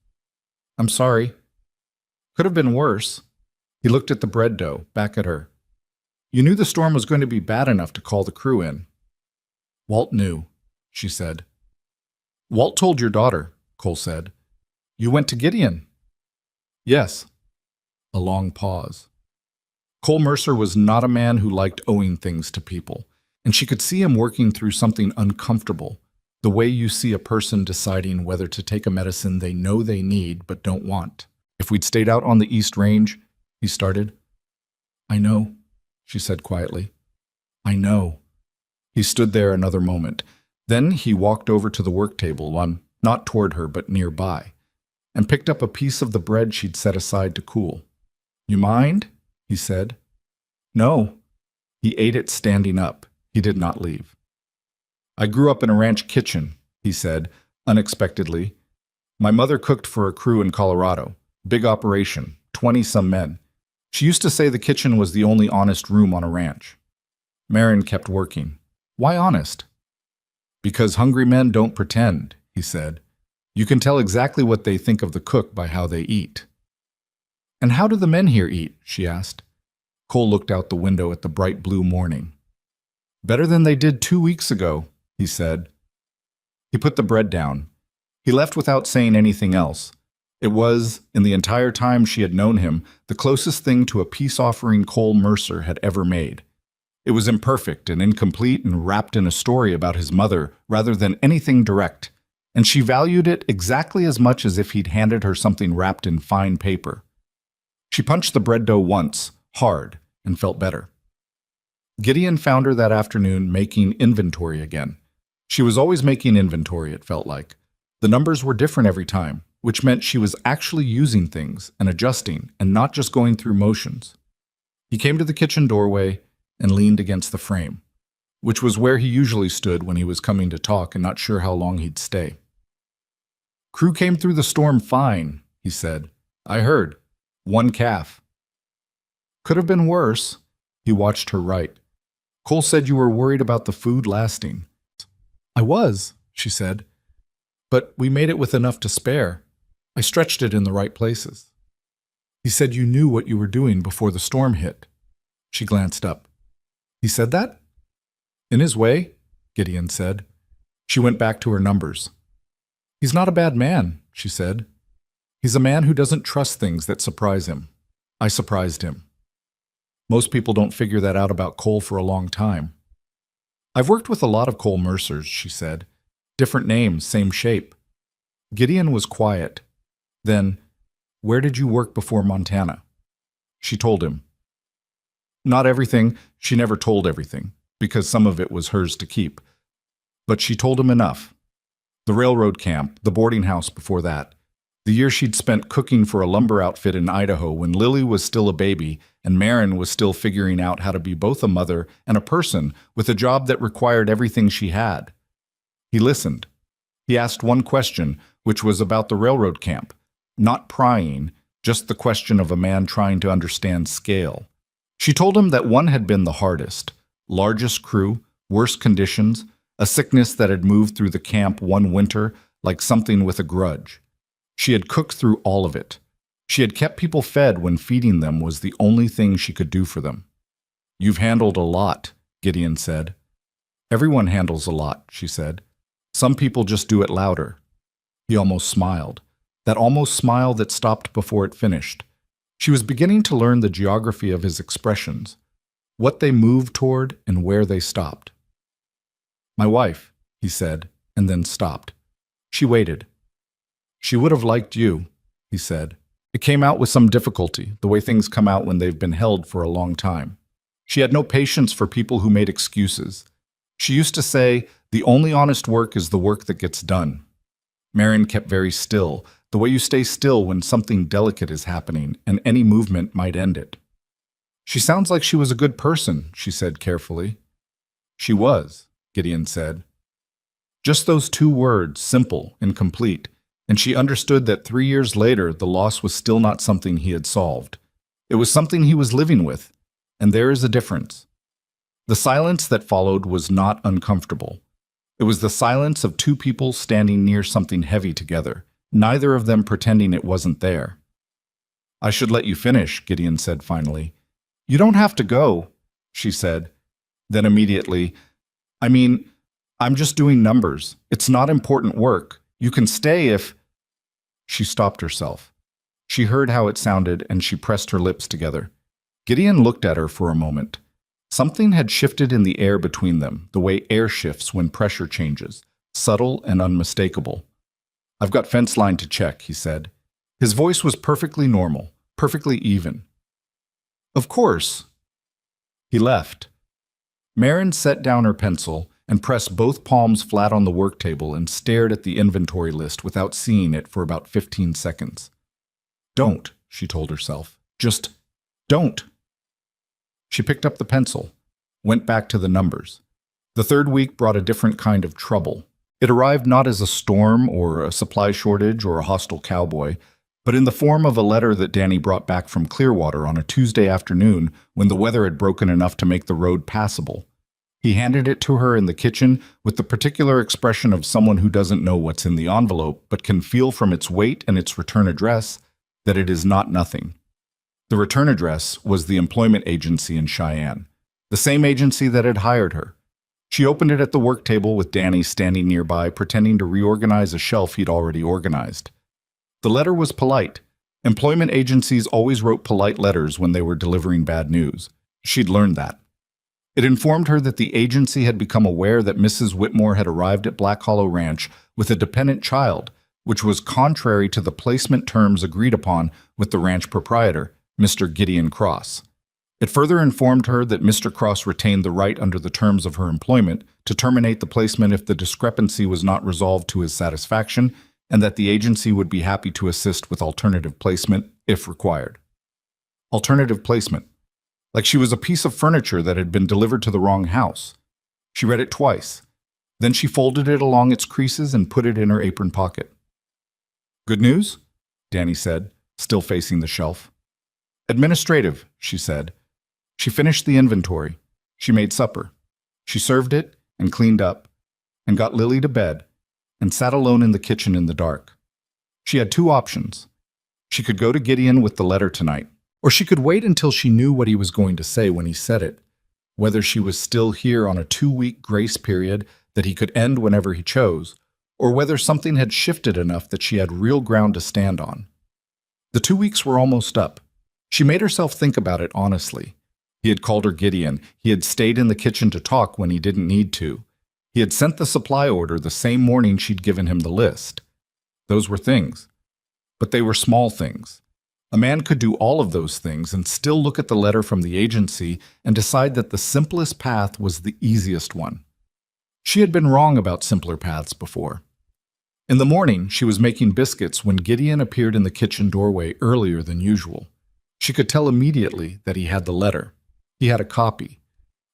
"I'm sorry." "Could have been worse." He looked at the bread dough, back at her. "You knew the storm was going to be bad enough to call the crew in." "Walt knew," she said. "Walt told your daughter," Cole said. "You went to Gideon." "Yes." A long pause. Cole Mercer was not a man who liked owing things to people, and she could see him working through something uncomfortable, the way you see a person deciding whether to take a medicine they know they need but don't want. "If we'd stayed out on the East Range," he started. "I know," she said quietly. "I know." He stood there another moment. Then he walked over to the work table, not toward her but nearby, and picked up a piece of the bread she'd set aside to cool. "You mind?" he said. "No." He ate it standing up. He did not leave. "I grew up in a ranch kitchen," he said, unexpectedly. "My mother cooked for a crew in Colorado. Big operation, 20-some men. She used to say the kitchen was the only honest room on a ranch." Marin kept working. "Why honest?" "Because hungry men don't pretend," he said. "You can tell exactly what they think of the cook by how they eat." "And how do the men here eat?" she asked. Cole looked out the window at the bright blue morning. "Better than they did 2 weeks ago," he said. He put the bread down. He left without saying anything else. It was, in the entire time she had known him, the closest thing to a peace-offering Cole Mercer had ever made. It was imperfect and incomplete and wrapped in a story about his mother rather than anything direct, and she valued it exactly as much as if he'd handed her something wrapped in fine paper. She punched the bread dough once, hard, and felt better. Gideon found her that afternoon making inventory again. She was always making inventory, it felt like. The numbers were different every time, which meant she was actually using things and adjusting and not just going through motions. He came to the kitchen doorway and leaned against the frame, which was where he usually stood when he was coming to talk and not sure how long he'd stay. "Crew came through the storm fine," he said. "I heard. 1 calf." Could have been worse. He watched her write. Cole said you were worried about the food lasting. I was, she said. But we made it with enough to spare. I stretched it in the right places. He said you knew what you were doing before the storm hit. She glanced up. He said that? In his way, Gideon said. She went back to her numbers. He's not a bad man, she said. He's a man who doesn't trust things that surprise him. I surprised him. Most people don't figure that out about Cole for a long time. I've worked with a lot of Cole Mercers, she said. Different names, same shape. Gideon was quiet. Then, where did you work before Montana? She told him. Not everything, she never told everything, because some of it was hers to keep. But she told him enough. The railroad camp, the boarding house before that, the year she'd spent cooking for a lumber outfit in Idaho when Lily was still a baby and Marin was still figuring out how to be both a mother and a person with a job that required everything she had. He listened. He asked one question, which was about the railroad camp. Not prying, just the question of a man trying to understand scale. She told him that one had been the hardest. Largest crew, worse conditions, a sickness that had moved through the camp one winter like something with a grudge. She had cooked through all of it. She had kept people fed when feeding them was the only thing she could do for them. You've handled a lot, Gideon said. Everyone handles a lot, she said. Some people just do it louder. He almost smiled. That almost smile that stopped before it finished. She was beginning to learn the geography of his expressions, what they moved toward and where they stopped. My wife, he said, and then stopped. She waited. She would have liked you, he said. It came out with some difficulty, the way things come out when they've been held for a long time. She had no patience for people who made excuses. She used to say, the only honest work is the work that gets done. Marin kept very still, the way you stay still when something delicate is happening and any movement might end it. She sounds like she was a good person, she said carefully. She was, Gideon said. Just those two words, simple and complete, and she understood that 3 years later the loss was still not something he had solved. It was something he was living with, and there is a difference. The silence that followed was not uncomfortable. It was the silence of two people standing near something heavy together, neither of them pretending it wasn't there. I should let you finish, Gideon said finally. You don't have to go, she said. Then immediately, I'm just doing numbers. It's not important work. You can stay if... She stopped herself. She heard how it sounded and she pressed her lips together. Gideon looked at her for a moment. Something had shifted in the air between them, the way air shifts when pressure changes, subtle and unmistakable. I've got fence line to check, he said. His voice was perfectly normal, perfectly even. Of course. He left. Marin set down her pencil and pressed both palms flat on the work table and stared at the inventory list without seeing it for about 15 seconds. Don't, she told herself. Just don't. She picked up the pencil, went back to the numbers. The third week brought a different kind of trouble. It arrived not as a storm or a supply shortage or a hostile cowboy, but in the form of a letter that Danny brought back from Clearwater on a Tuesday afternoon when the weather had broken enough to make the road passable. He handed it to her in the kitchen with the particular expression of someone who doesn't know what's in the envelope but can feel from its weight and its return address that it is not nothing. The return address was the employment agency in Cheyenne, the same agency that had hired her. She opened it at the work table with Danny standing nearby, pretending to reorganize a shelf he'd already organized. The letter was polite. Employment agencies always wrote polite letters when they were delivering bad news. She'd learned that. It informed her that the agency had become aware that Mrs. Whitmore had arrived at Black Hollow Ranch with a dependent child, which was contrary to the placement terms agreed upon with the ranch proprietor, Mr. Gideon Cross. It further informed her that Mr. Cross retained the right under the terms of her employment to terminate the placement if the discrepancy was not resolved to his satisfaction, and that the agency would be happy to assist with alternative placement if required. Alternative placement. Like she was a piece of furniture that had been delivered to the wrong house. She read it twice. Then she folded it along its creases and put it in her apron pocket. Good news? Danny said, still facing the shelf. Administrative, she said. She finished the inventory. She made supper. She served it and cleaned up and got Lily to bed and sat alone in the kitchen in the dark. She had two options. She could go to Gideon with the letter tonight, or she could wait until she knew what he was going to say when he said it, whether she was still here on a 2-week grace period that he could end whenever he chose, or whether something had shifted enough that she had real ground to stand on. The 2 weeks were almost up. She made herself think about it honestly. He had called her Gideon. He had stayed in the kitchen to talk when he didn't need to. He had sent the supply order the same morning she'd given him the list. Those were things. But they were small things. A man could do all of those things and still look at the letter from the agency and decide that the simplest path was the easiest one. She had been wrong about simpler paths before. In the morning, she was making biscuits when Gideon appeared in the kitchen doorway earlier than usual. She could tell immediately that he had the letter. He had a copy.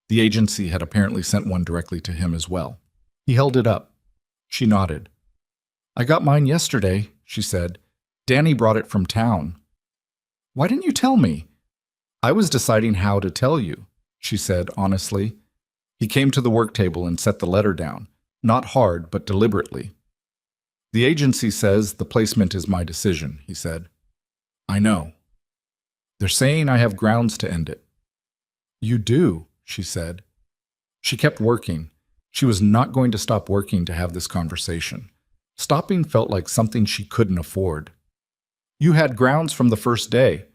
The agency had apparently sent one directly to him as well. He held it up. She nodded. "I got mine yesterday," she said. "Danny brought it from town." "Why didn't you tell me?" "I was deciding how to tell you," she said honestly. He came to the work table and set the letter down, not hard, but deliberately. "The agency says the placement is my decision," he said. "I know. They're saying I have grounds to end it." "You do," she said. She kept working. She was not going to stop working to have this conversation. Stopping felt like something she couldn't afford. "You had grounds from the first day.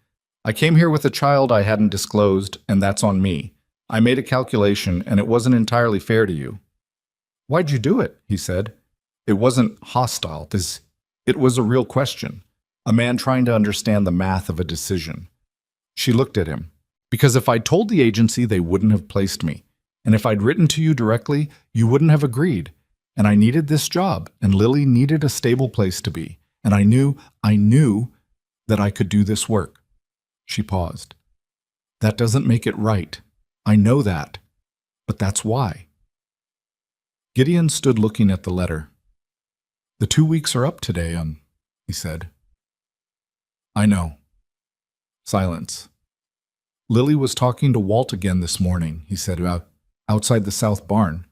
I came here with a child I hadn't disclosed, and that's on me. I made a calculation, and it wasn't entirely fair to you." "Why'd you do it?" he said. It wasn't hostile. It was a real question. A man trying to understand the math of a decision. She looked at him. "Because if I'd told the agency, they wouldn't have placed me. And if I'd written to you directly, you wouldn't have agreed. And I needed this job, and Lily needed a stable place to be. And I knew that I could do this work." She paused. "That doesn't make it right. I know that. But that's why." Gideon stood looking at the letter. "The 2 weeks are up today, he said. "I know." Silence. "Lily was talking to Walt again this morning," he said, outside the south barn.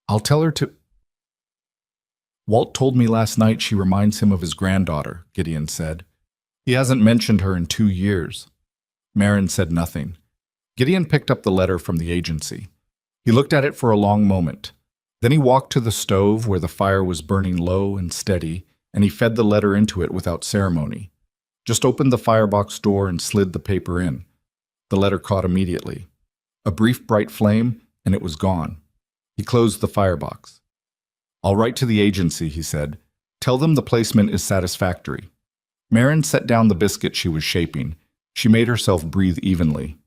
"I'll tell her to—" "Walt told me last night she reminds him of his granddaughter," Gideon said. "He hasn't mentioned her in 2 years. Marin said nothing. Gideon picked up the letter from the agency. He looked at it for a long moment. Then he walked to the stove where the fire was burning low and steady, and he fed the letter into it without ceremony. Just opened the firebox door and slid the paper in. The letter caught immediately. A brief bright flame, and it was gone. He closed the firebox. "I'll write to the agency," he said. "Tell them the placement is satisfactory." Marin set down the biscuit she was shaping. She made herself breathe evenly.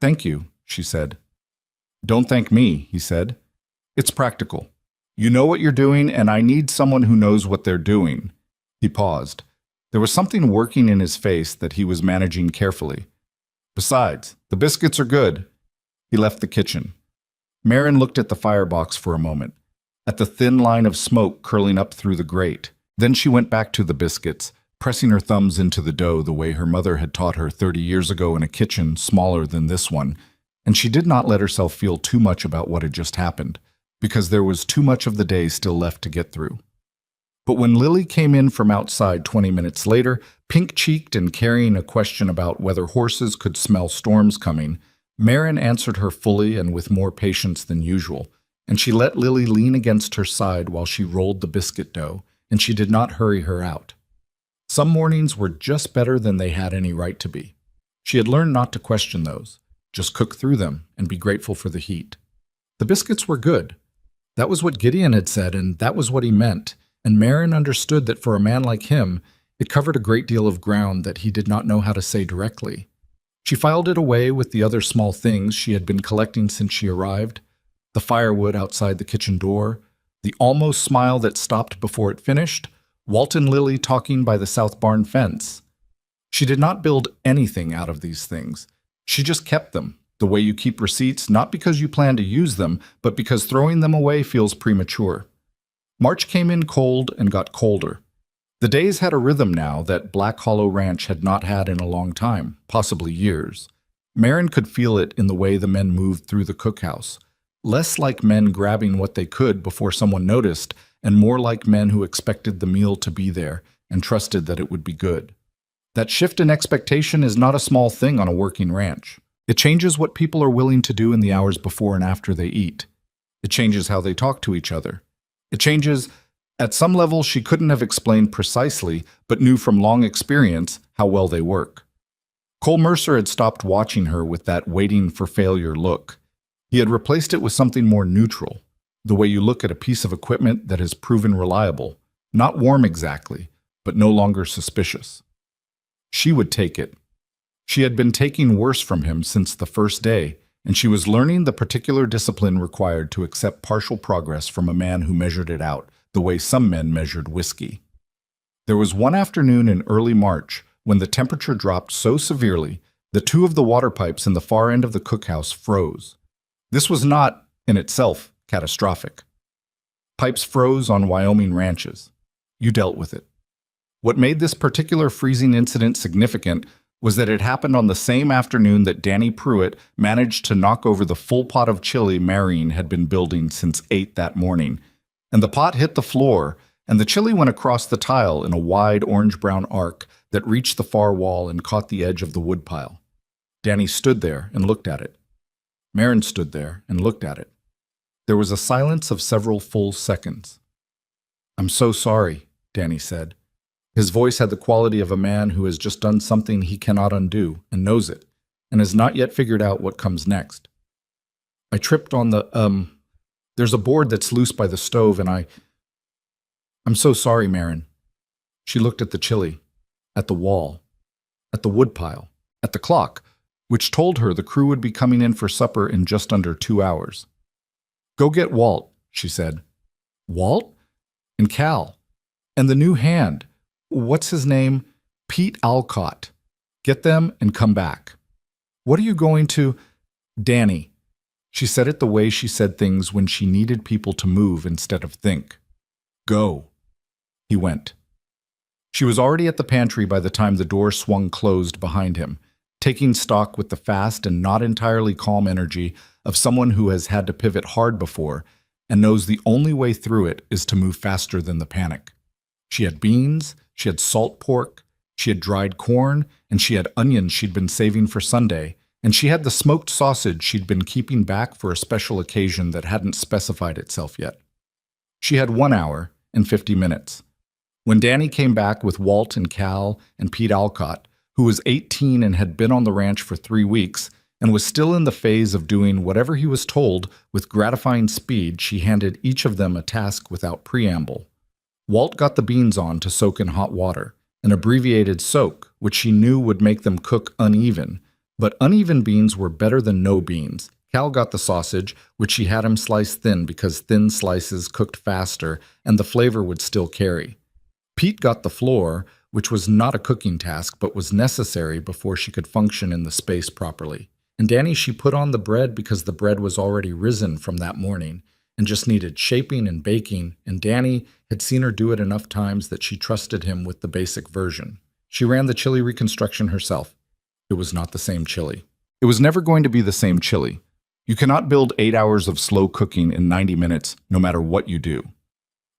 "Thank you," she said. "Don't thank me," he said. "It's practical. You know what you're doing, and I need someone who knows what they're doing." He paused. There was something working in his face that he was managing carefully. "Besides, the biscuits are good." He left the kitchen. Marin looked at the firebox for a moment, at the thin line of smoke curling up through the grate. Then she went back to the biscuits, pressing her thumbs into the dough the way her mother had taught her 30 years ago in a kitchen smaller than this one, and she did not let herself feel too much about what had just happened, because there was too much of the day still left to get through. But when Lily came in from outside 20 minutes later, pink-cheeked and carrying a question about whether horses could smell storms coming, Marin answered her fully and with more patience than usual, and she let Lily lean against her side while she rolled the biscuit dough, and she did not hurry her out. Some mornings were just better than they had any right to be. She had learned not to question those, just cook through them and be grateful for the heat. The biscuits were good. That was what Gideon had said, and that was what he meant, and Marin understood that for a man like him, it covered a great deal of ground that he did not know how to say directly. She filed it away with the other small things she had been collecting since she arrived, the firewood outside the kitchen door, the almost smile that stopped before it finished, Walt and Lily talking by the south barn fence. She did not build anything out of these things. She just kept them, the way you keep receipts, not because you plan to use them, but because throwing them away feels premature. March came in cold and got colder. The days had a rhythm now that Black Hollow Ranch had not had in a long time, possibly years. Marin could feel it in the way the men moved through the cookhouse. Less like men grabbing what they could before someone noticed, and more like men who expected the meal to be there and trusted that it would be good. That shift in expectation is not a small thing on a working ranch. It changes what people are willing to do in the hours before and after they eat. It changes how they talk to each other. It changes, at some level she couldn't have explained precisely, but knew from long experience how well they work. Cole Mercer had stopped watching her with that waiting for failure look. He had replaced it with something more neutral, the way you look at a piece of equipment that has proven reliable, not warm exactly, but no longer suspicious. She would take it. She had been taking worse from him since the first day, and she was learning the particular discipline required to accept partial progress from a man who measured it out the way some men measured whiskey. There was one afternoon in early March when the temperature dropped so severely that two of the water pipes in the far end of the cookhouse froze. This was not, in itself, catastrophic. Pipes froze on Wyoming ranches. You dealt with it. What made this particular freezing incident significant was that it happened on the same afternoon that Danny Pruitt managed to knock over the full pot of chili Maureen had been building since 8 that morning. And the pot hit the floor, and the chili went across the tile in a wide orange-brown arc that reached the far wall and caught the edge of the woodpile. Danny stood there and looked at it. Marin stood there and looked at it. There was a silence of several full seconds. "I'm so sorry," Danny said. His voice had the quality of a man who has just done something he cannot undo and knows it, and has not yet figured out what comes next. "I tripped on there's a board that's loose by the stove and I'm so sorry, Marin." She looked at the chili, at the wall, at the woodpile, at the clock, which told her the crew would be coming in for supper in just under 2 hours. "Go get Walt," she said. "Walt? And Cal? And the new hand. What's his name? Pete Alcott. Get them and come back." "What are you going to—" "Danny." She said it the way she said things when she needed people to move instead of think. "Go." He went. She was already at the pantry by the time the door swung closed behind him, taking stock with the fast and not entirely calm energy of someone who has had to pivot hard before and knows the only way through it is to move faster than the panic. She had beans, she had salt pork, she had dried corn, and she had onions she'd been saving for Sunday, and she had the smoked sausage she'd been keeping back for a special occasion that hadn't specified itself yet. She had 1 hour and 50 minutes. When Danny came back with Walt and Cal and Pete Alcott, who was 18 and had been on the ranch for 3 weeks, and was still in the phase of doing whatever he was told with gratifying speed, she handed each of them a task without preamble. Walt got the beans on to soak in hot water, an abbreviated soak, which she knew would make them cook uneven, but uneven beans were better than no beans. Cal got the sausage, which she had him slice thin because thin slices cooked faster and the flavor would still carry. Pete got the flour, which was not a cooking task but was necessary before she could function in the space properly. And Danny she put on the bread because the bread was already risen from that morning and just needed shaping and baking, and Danny had seen her do it enough times that she trusted him with the basic version. She ran the chili reconstruction herself. It was not the same chili. It was never going to be the same chili. You cannot build 8 hours of slow cooking in 90 minutes, no matter what you do.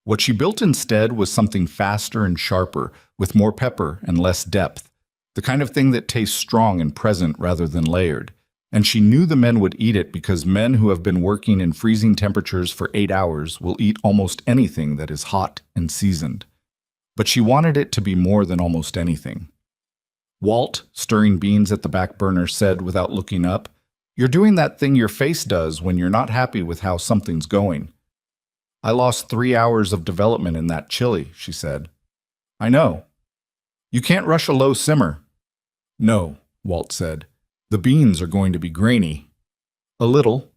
What she built instead was something faster and sharper, with more pepper and less depth, the kind of thing that tastes strong and present rather than layered. And she knew the men would eat it because men who have been working in freezing temperatures for 8 hours will eat almost anything that is hot and seasoned. But she wanted it to be more than almost anything. Walt, stirring beans at the back burner, said without looking up, "You're doing that thing your face does when you're not happy with how something's going." "I lost 3 hours of development in that chili," she said. "I know. You can't rush a low simmer." "No," Walt said. "The beans are going to be grainy." "A little."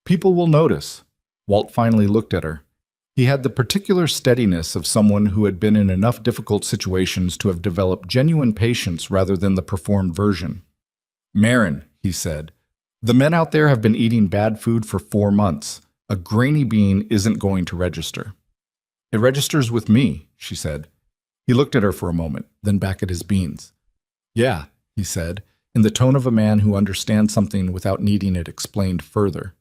"People will notice." Walt finally looked at her. He had the particular steadiness of someone who had been in enough difficult situations to have developed genuine patience rather than the performed version. "Marin," he said, "the men out there have been eating bad food for 4 months. A grainy bean isn't going to register." "It registers with me," she said. He looked at her for a moment, then back at his beans. Yeah, he said, in the tone of a man who understands something without needing it explained further.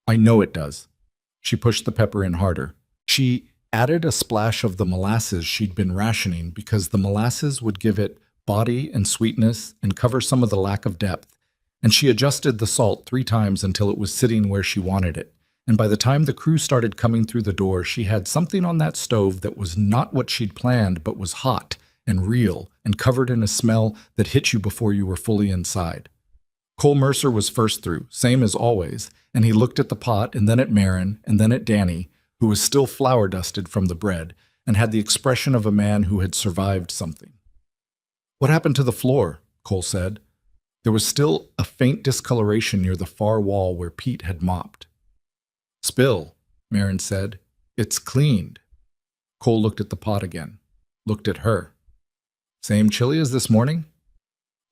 I know it does. She pushed the pepper in harder. She added a splash of the molasses she'd been rationing because the molasses would give it body and sweetness and cover some of the lack of depth, and she adjusted the salt 3 times until it was sitting where she wanted it. And by the time the crew started coming through the door, she had something on that stove that was not what she'd planned, but was hot and real and covered in a smell that hit you before you were fully inside. Cole Mercer was first through, same as always, and he looked at the pot and then at Marin and then at Danny, who was still flour dusted from the bread and had the expression of a man who had survived something. What happened to the floor? Cole said. There was still a faint discoloration near the far wall where Pete had mopped. Spill, Marin said. It's cleaned. Cole looked at the pot again, looked at her. Same chili as this morning?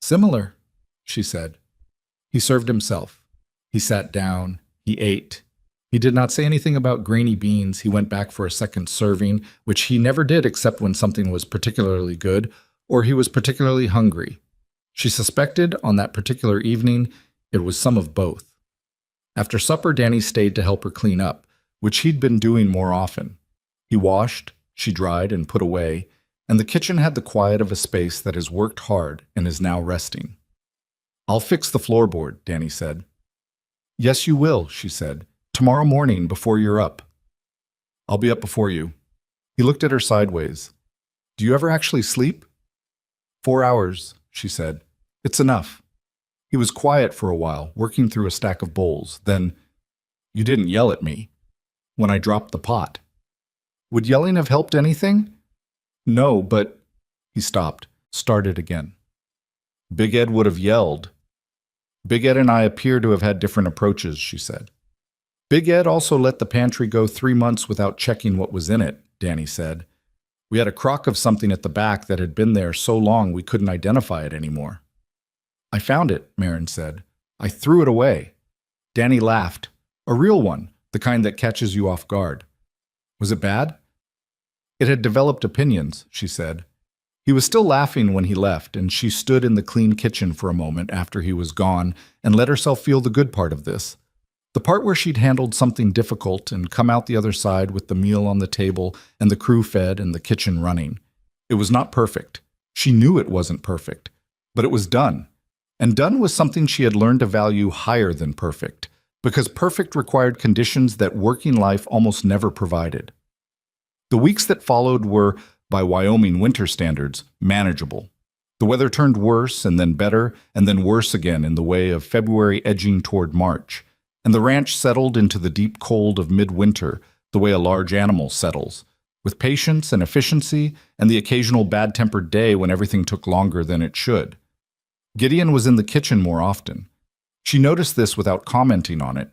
Similar, she said. He served himself. He sat down. He ate. He did not say anything about grainy beans. He went back for a second serving, which he never did except when something was particularly good or he was particularly hungry. She suspected on that particular evening it was some of both. After supper, Danny stayed to help her clean up, which he'd been doing more often. He washed, she dried and put away, and the kitchen had the quiet of a space that has worked hard and is now resting. I'll fix the floorboard, Danny said. Yes, you will, she said. Tomorrow morning before you're up. I'll be up before you. He looked at her sideways. Do you ever actually sleep? 4 hours, she said. It's enough. He was quiet for a while, working through a stack of bowls. Then, you didn't yell at me when I dropped the pot. Would yelling have helped anything? No, but... He stopped, started again. Big Ed would have yelled. Big Ed and I appear to have had different approaches, she said. Big Ed also let the pantry go 3 months without checking what was in it, Danny said. We had a crock of something at the back that had been there so long we couldn't identify it anymore. I found it, Marin said. I threw it away. Danny laughed. A real one, the kind that catches you off guard. Was it bad? It had developed opinions, she said. He was still laughing when he left, and she stood in the clean kitchen for a moment after he was gone and let herself feel the good part of this. The part where she'd handled something difficult and come out the other side with the meal on the table and the crew fed and the kitchen running. It was not perfect. She knew it wasn't perfect, but it was done. And done was something she had learned to value higher than perfect, because perfect required conditions that working life almost never provided. The weeks that followed were, by Wyoming winter standards, manageable. The weather turned worse and then better and then worse again in the way of February edging toward March, and the ranch settled into the deep cold of midwinter the way a large animal settles, with patience and efficiency and the occasional bad-tempered day when everything took longer than it should. Gideon was in the kitchen more often. She noticed this without commenting on it.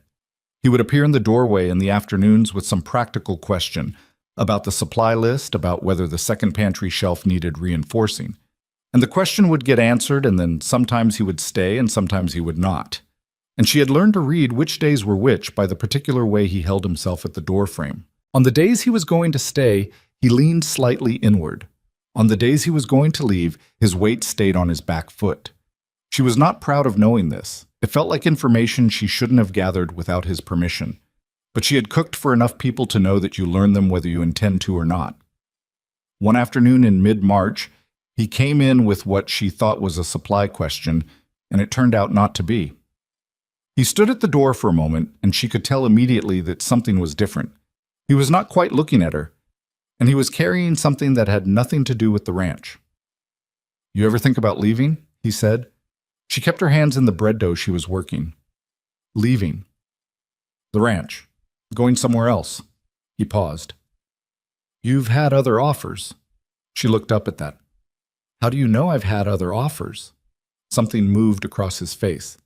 He would appear in the doorway in the afternoons with some practical question about the supply list, about whether the second pantry shelf needed reinforcing. And the question would get answered, and then sometimes he would stay and sometimes he would not. And she had learned to read which days were which by the particular way he held himself at the doorframe. On the days he was going to stay, he leaned slightly inward. On the days he was going to leave, his weight stayed on his back foot. She was not proud of knowing this. It felt like information she shouldn't have gathered without his permission. But she had cooked for enough people to know that you learn them whether you intend to or not. One afternoon in mid-March, he came in with what she thought was a supply question, and it turned out not to be. He stood at the door for a moment, and she could tell immediately that something was different. He was not quite looking at her, and he was carrying something that had nothing to do with the ranch. You ever think about leaving? He said. She kept her hands in the bread dough she was working. Leaving. The ranch. Going somewhere else. He paused. You've had other offers. She looked up at that. How do you know I've had other offers? Something moved across his face.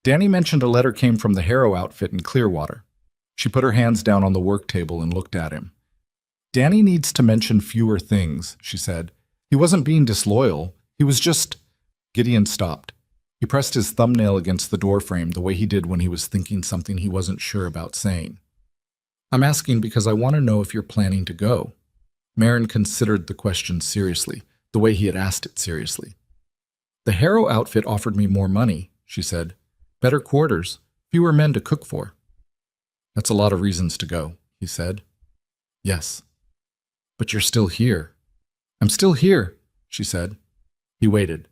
Danny mentioned a letter came from the Harrow outfit in Clearwater. She put her hands down on the work table and looked at him. Danny needs to mention fewer things, she said. He wasn't being disloyal. He was just... Gideon stopped. He pressed his thumbnail against the doorframe the way he did when he was thinking something he wasn't sure about saying. I'm asking because I want to know if you're planning to go. Marin considered the question seriously, the way he had asked it seriously. The Harrow outfit offered me more money, she said. Better quarters, fewer men to cook for. That's a lot of reasons to go, he said. Yes. But you're still here. I'm still here, she said. He waited.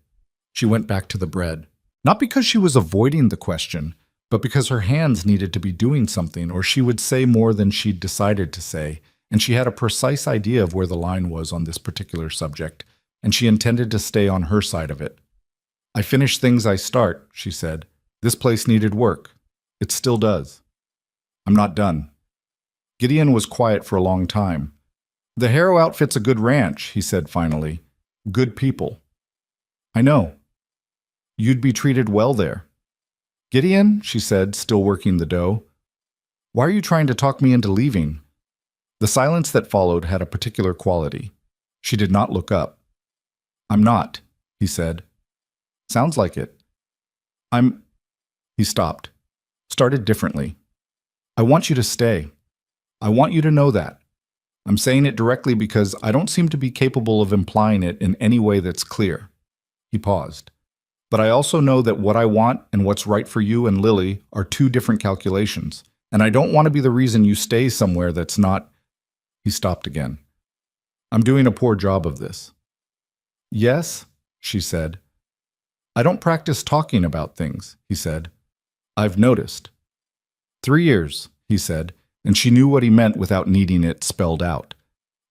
She went back to the bread. Not because she was avoiding the question, but because her hands needed to be doing something, or she would say more than she'd decided to say, and she had a precise idea of where the line was on this particular subject, and she intended to stay on her side of it. I finish things I start, she said. This place needed work. It still does. I'm not done. Gideon was quiet for a long time. The Harrow outfit's a good ranch, he said finally. Good people. I know. You'd be treated well there. Gideon, she said, still working the dough. Why are you trying to talk me into leaving? The silence that followed had a particular quality. She did not look up. I'm not, he said. Sounds like it. He stopped. Started differently. I want you to stay. I want you to know that. I'm saying it directly because I don't seem to be capable of implying it in any way that's clear. He paused. But I also know that what I want and what's right for you and Lily are two different calculations, and I don't want to be the reason you stay somewhere that's not... He stopped again. I'm doing a poor job of this. Yes, she said. I don't practice talking about things, he said. I've noticed. 3 years, he said, and she knew what he meant without needing it spelled out.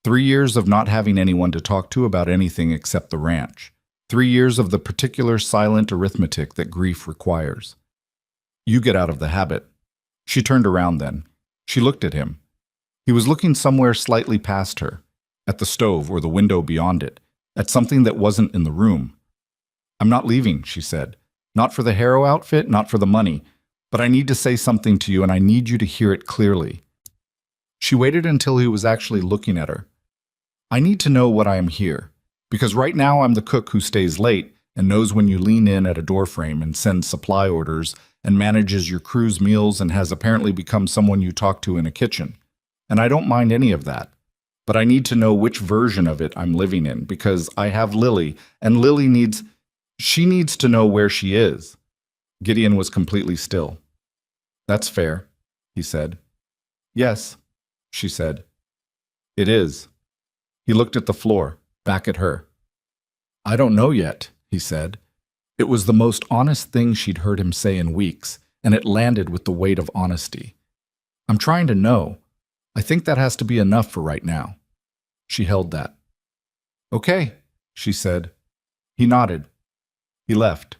3 years of not having anyone to talk to about anything except the ranch. 3 years of the particular silent arithmetic that grief requires. You get out of the habit. She turned around then. She looked at him. He was looking somewhere slightly past her, at the stove or the window beyond it, at something that wasn't in the room. I'm not leaving, she said. Not for the Harrow outfit, not for the money, but I need to say something to you and I need you to hear it clearly. She waited until he was actually looking at her. I need to know what I am here. Because right now I'm the cook who stays late and knows when you lean in at a doorframe and sends supply orders and manages your crew's meals and has apparently become someone you talk to in a kitchen. And I don't mind any of that. But I need to know which version of it I'm living in because I have Lily, and Lily needs to know where she is. Gideon was completely still. That's fair, he said. Yes, she said. It is. He looked at the floor. Back at her. I don't know yet, he said. It was the most honest thing she'd heard him say in weeks, and it landed with the weight of honesty. I'm trying to know. I think that has to be enough for right now. She held that. Okay, she said. He nodded. He left.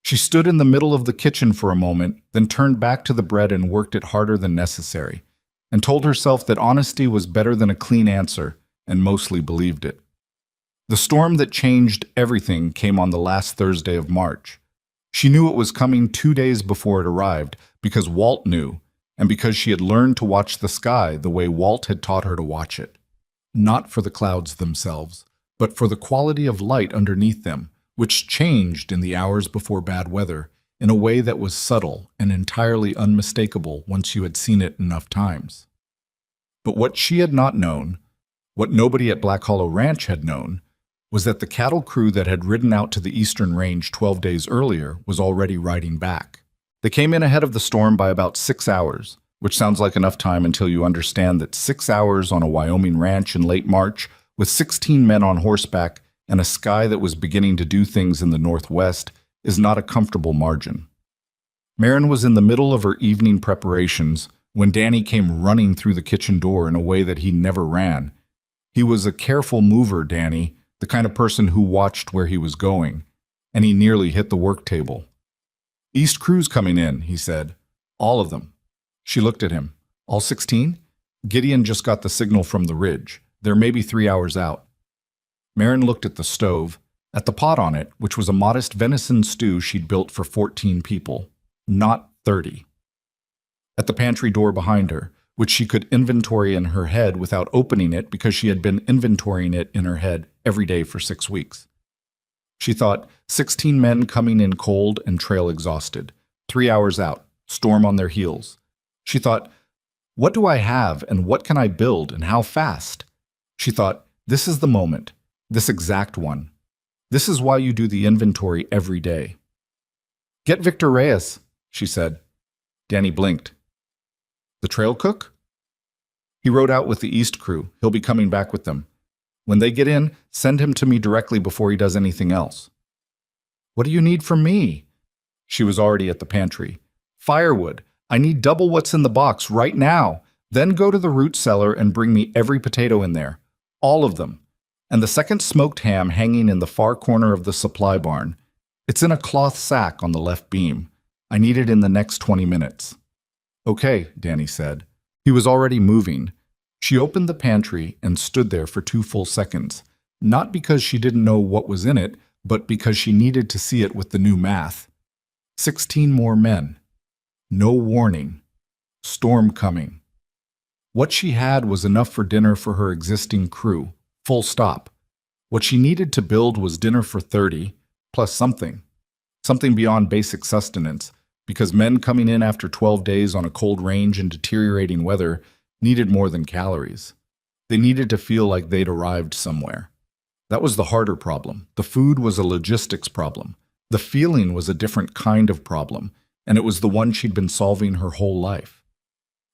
She stood in the middle of the kitchen for a moment, then turned back to the bread and worked it harder than necessary, and told herself that honesty was better than a clean answer, and mostly believed it. The storm that changed everything came on the last Thursday of March. She knew it was coming 2 days before it arrived because Walt knew, and because she had learned to watch the sky the way Walt had taught her to watch it. Not for the clouds themselves, but for the quality of light underneath them, which changed in the hours before bad weather in a way that was subtle and entirely unmistakable once you had seen it enough times. But what she had not known, what nobody at Black Hollow Ranch had known, was that the cattle crew that had ridden out to the eastern range 12 days earlier was already riding back. They came in ahead of the storm by about 6 hours, which sounds like enough time until you understand that 6 hours on a Wyoming ranch in late March, with 16 men on horseback and a sky that was beginning to do things in the northwest, is not a comfortable margin. Marin was in the middle of her evening preparations when Danny came running through the kitchen door in a way that he never ran. He was a careful mover, Danny, the kind of person who watched where he was going, and he nearly hit the work table. East crew's coming in, he said. All of them. She looked at him. All 16? Gideon just got the signal from the ridge. They're maybe 3 hours out. Marin looked at the stove, at the pot on it, which was a modest venison stew she'd built for 14 people, not 30. At the pantry door behind her, which she could inventory in her head without opening it because she had been inventorying it in her head every day for 6 weeks. She thought, 16 men coming in cold and trail exhausted, 3 hours out, storm on their heels. She thought, what do I have and what can I build and how fast? She thought, this is the moment, this exact one. This is why you do the inventory every day. Get Victor Reyes, she said. Danny blinked. The trail cook? He rode out with the East crew. He'll be coming back with them. When they get in, send him to me directly before he does anything else. What do you need from me? She was already at the pantry. Firewood. I need double what's in the box right now. Then go to the root cellar and bring me every potato in there. All of them. And the second smoked ham hanging in the far corner of the supply barn. It's in a cloth sack on the left beam. I need it in the next 20 minutes. Okay, Danny said. He was already moving. She opened the pantry and stood there for 2 full seconds, not because she didn't know what was in it, but because she needed to see it with the new math. 16 more men. No warning. Storm coming. What she had was enough for dinner for her existing crew, full stop. What she needed to build was dinner for 30, plus something. Something beyond basic sustenance, because men coming in after 12 days on a cold range and deteriorating weather needed more than calories. They needed to feel like they'd arrived somewhere. That was the harder problem. The food was a logistics problem. The feeling was a different kind of problem, and it was the one she'd been solving her whole life.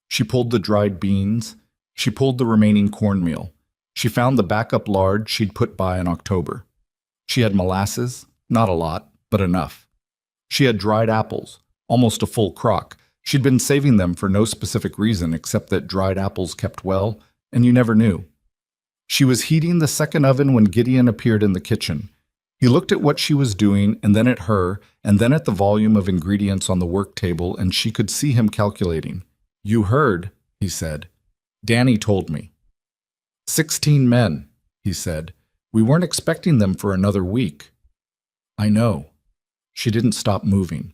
She pulled the dried beans. She pulled the remaining cornmeal. She found the backup lard she'd put by in October. She had molasses, not a lot, but enough. She had dried apples, almost a full crock. She'd been saving them for no specific reason except that dried apples kept well, and you never knew. She was heating the second oven when Gideon appeared in the kitchen. He looked at what she was doing, and then at her, and then at the volume of ingredients on the work table, and she could see him calculating. You heard, he said. Danny told me. 16 men, he said. We weren't expecting them for another week. I know. She didn't stop moving.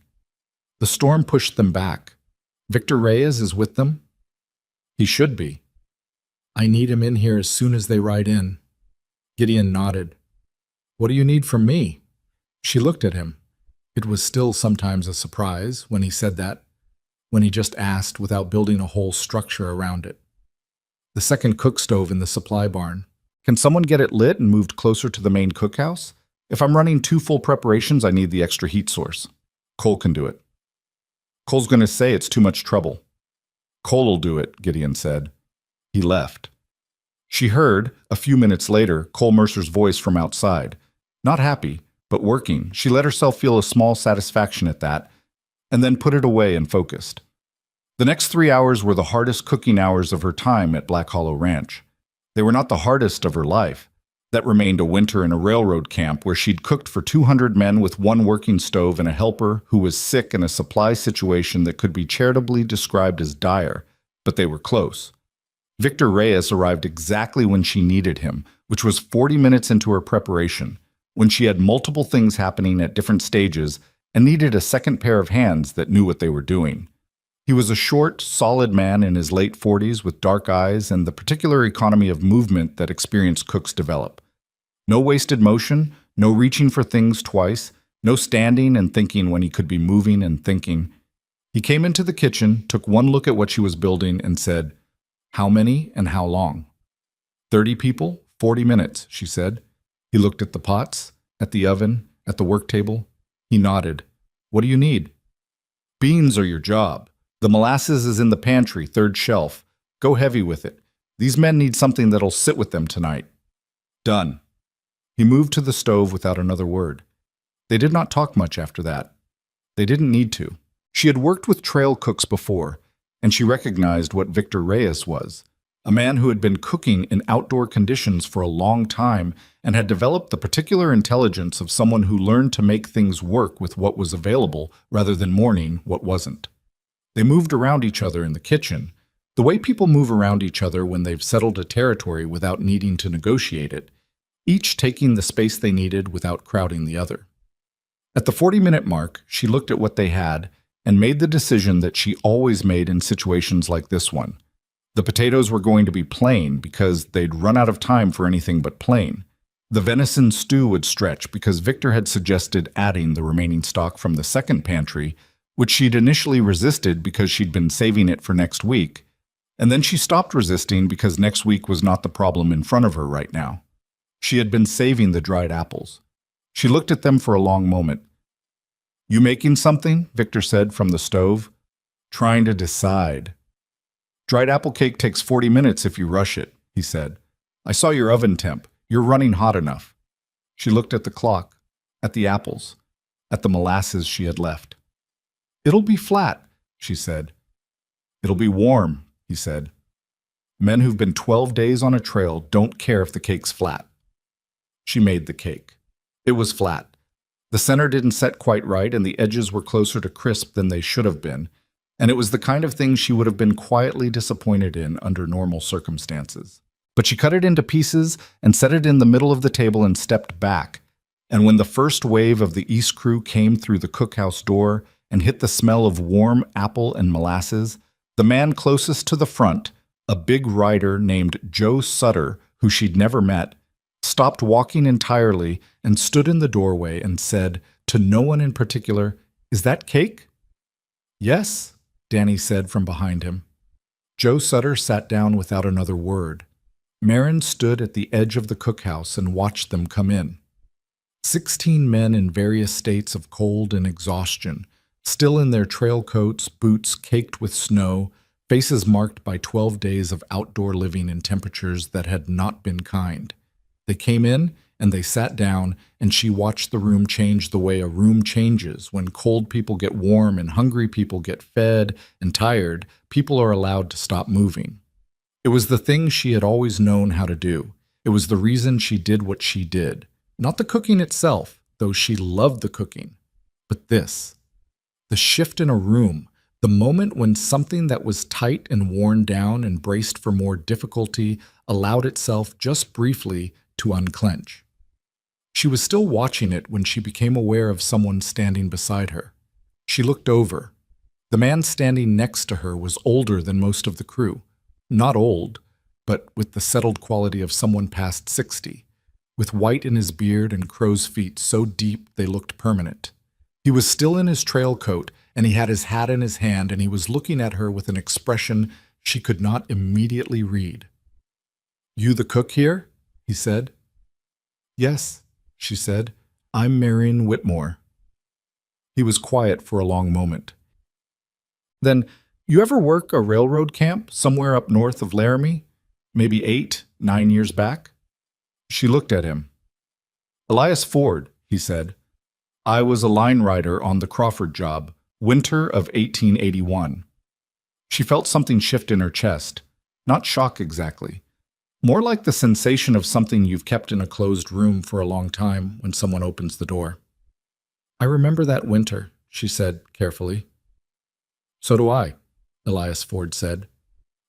The storm pushed them back. Victor Reyes is with them? He should be. I need him in here as soon as they ride in. Gideon nodded. What do you need from me? She looked at him. It was still sometimes a surprise when he said that, when he just asked without building a whole structure around it. The second cook stove in the supply barn. Can someone get it lit and moved closer to the main cookhouse? If I'm running 2 full preparations, I need the extra heat source. Cole can do it. Cole's going to say it's too much trouble. Cole'll do it, Gideon said. He left. She heard, a few minutes later, Cole Mercer's voice from outside. Not happy, but working. She let herself feel a small satisfaction at that, and then put it away and focused. The next 3 hours were the hardest cooking hours of her time at Black Hollow Ranch. They were not the hardest of her life. That remained a winter in a railroad camp where she'd cooked for 200 men with 1 working stove and a helper who was sick in a supply situation that could be charitably described as dire, but they were close. Victor Reyes arrived exactly when she needed him, which was 40 minutes into her preparation, when she had multiple things happening at different stages and needed a second pair of hands that knew what they were doing. He was a short, solid man in his late 40s with dark eyes and the particular economy of movement that experienced cooks develop. No wasted motion, no reaching for things twice, no standing and thinking when he could be moving and thinking. He came into the kitchen, took one look at what she was building, and said, "How many and how long?" 30 people, 40 minutes, she said. He looked at the pots, at the oven, at the work table. He nodded. What do you need? Beans are your job. The molasses is in the pantry, 3rd shelf. Go heavy with it. These men need something that'll sit with them tonight. Done. He moved to the stove without another word. They did not talk much after that. They didn't need to. She had worked with trail cooks before, and she recognized what Victor Reyes was, a man who had been cooking in outdoor conditions for a long time and had developed the particular intelligence of someone who learned to make things work with what was available rather than mourning what wasn't. They moved around each other in the kitchen, the way people move around each other when they've settled a territory without needing to negotiate it, each taking the space they needed without crowding the other. At the 40-minute mark, she looked at what they had and made the decision that she always made in situations like this one. The potatoes were going to be plain because they'd run out of time for anything but plain. The venison stew would stretch because Victor had suggested adding the remaining stock from the second pantry, which she'd initially resisted because she'd been saving it for next week, And then she stopped resisting because next week was not the problem in front of her right now. She had been saving the dried apples. She looked at them for a long moment. "You making something?" Victor said from the stove. "Trying to decide." "Dried apple cake takes 40 minutes if you rush it," he said. "I saw your oven temp. You're running hot enough." She looked at the clock, at the apples, at the molasses she had left. "It'll be flat," she said. "It'll be warm," he said. "Men who've been 12 days on a trail don't care if the cake's flat." She made the cake. It was flat. The center didn't set quite right, and the edges were closer to crisp than they should have been, and it was the kind of thing she would have been quietly disappointed in under normal circumstances. But she cut it into pieces and set it in the middle of the table and stepped back. And when the first wave of the East crew came through the cookhouse door and hit the smell of warm apple and molasses, the man closest to the front, a big rider named Joe Sutter, who she'd never met, stopped walking entirely and stood in the doorway and said, to no one in particular, "Is that cake?" "Yes," Danny said from behind him. Joe Sutter sat down without another word. Marin stood at the edge of the cookhouse and watched them come in. 16 men in various states of cold and exhaustion, still in their trail coats, boots caked with snow, faces marked by 12 days of outdoor living in temperatures that had not been kind. They came in and they sat down, and she watched the room change the way a room changes. When cold people get warm and hungry people get fed and tired, people are allowed to stop moving. It was the thing she had always known how to do. It was the reason she did what she did. Not the cooking itself, though she loved the cooking, but this. The shift in a room, the moment when something that was tight and worn down and braced for more difficulty allowed itself just briefly to unclench. She was still watching it when she became aware of someone standing beside her. She looked over. The man standing next to her was older than most of the crew. Not old, but with the settled quality of someone past 60, with white in his beard and crow's feet so deep they looked permanent. He was still in his trail coat, and he had his hat in his hand, and he was looking at her with an expression she could not immediately read. "You the cook here?" he said. "Yes," she said. "I'm Marion Whitmore." He was quiet for a long moment. "Then, you ever work a railroad camp somewhere up north of Laramie? Maybe 8, 9 years back?" She looked at him. "Elias Ford," he said. "I was a line rider on the Crawford job, winter of 1881. She felt something shift in her chest. Not shock exactly. More like the sensation of something you've kept in a closed room for a long time when someone opens the door. "I remember that winter," she said carefully. "So do I," Elias Ford said.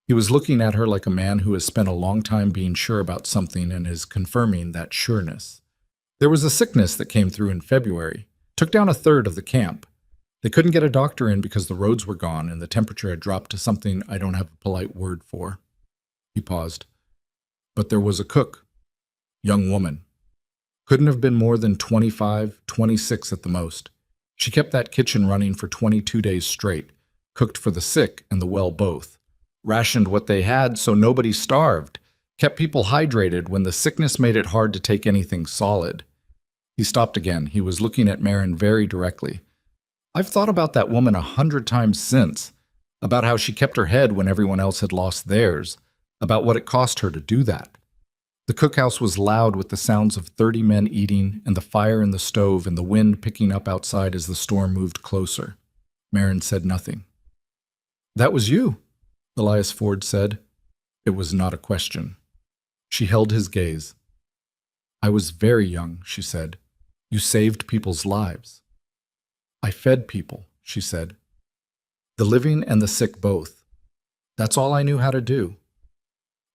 He was looking at her like a man who has spent a long time being sure about something and is confirming that sureness. "There was a sickness that came through in February, took down a third of the camp. They couldn't get a doctor in because the roads were gone and the temperature had dropped to something I don't have a polite word for." He paused. "But there was a cook. Young woman. Couldn't have been more than 25, 26 at the most. She kept that kitchen running for 22 days straight, cooked for the sick and the well both. Rationed what they had so nobody starved, kept people hydrated when the sickness made it hard to take anything solid." He stopped again. He was looking at Marin very directly. "I've thought about that woman 100 times since, about how she kept her head when everyone else had lost theirs, about what it cost her to do that." The cookhouse was loud with the sounds of 30 men eating and the fire in the stove and the wind picking up outside as the storm moved closer. Marin said nothing. "That was you," Elias Ford said. It was not a question. She held his gaze. "I was very young," she said. "You saved people's lives." "I fed people," she said. "The living and the sick both. That's all I knew how to do."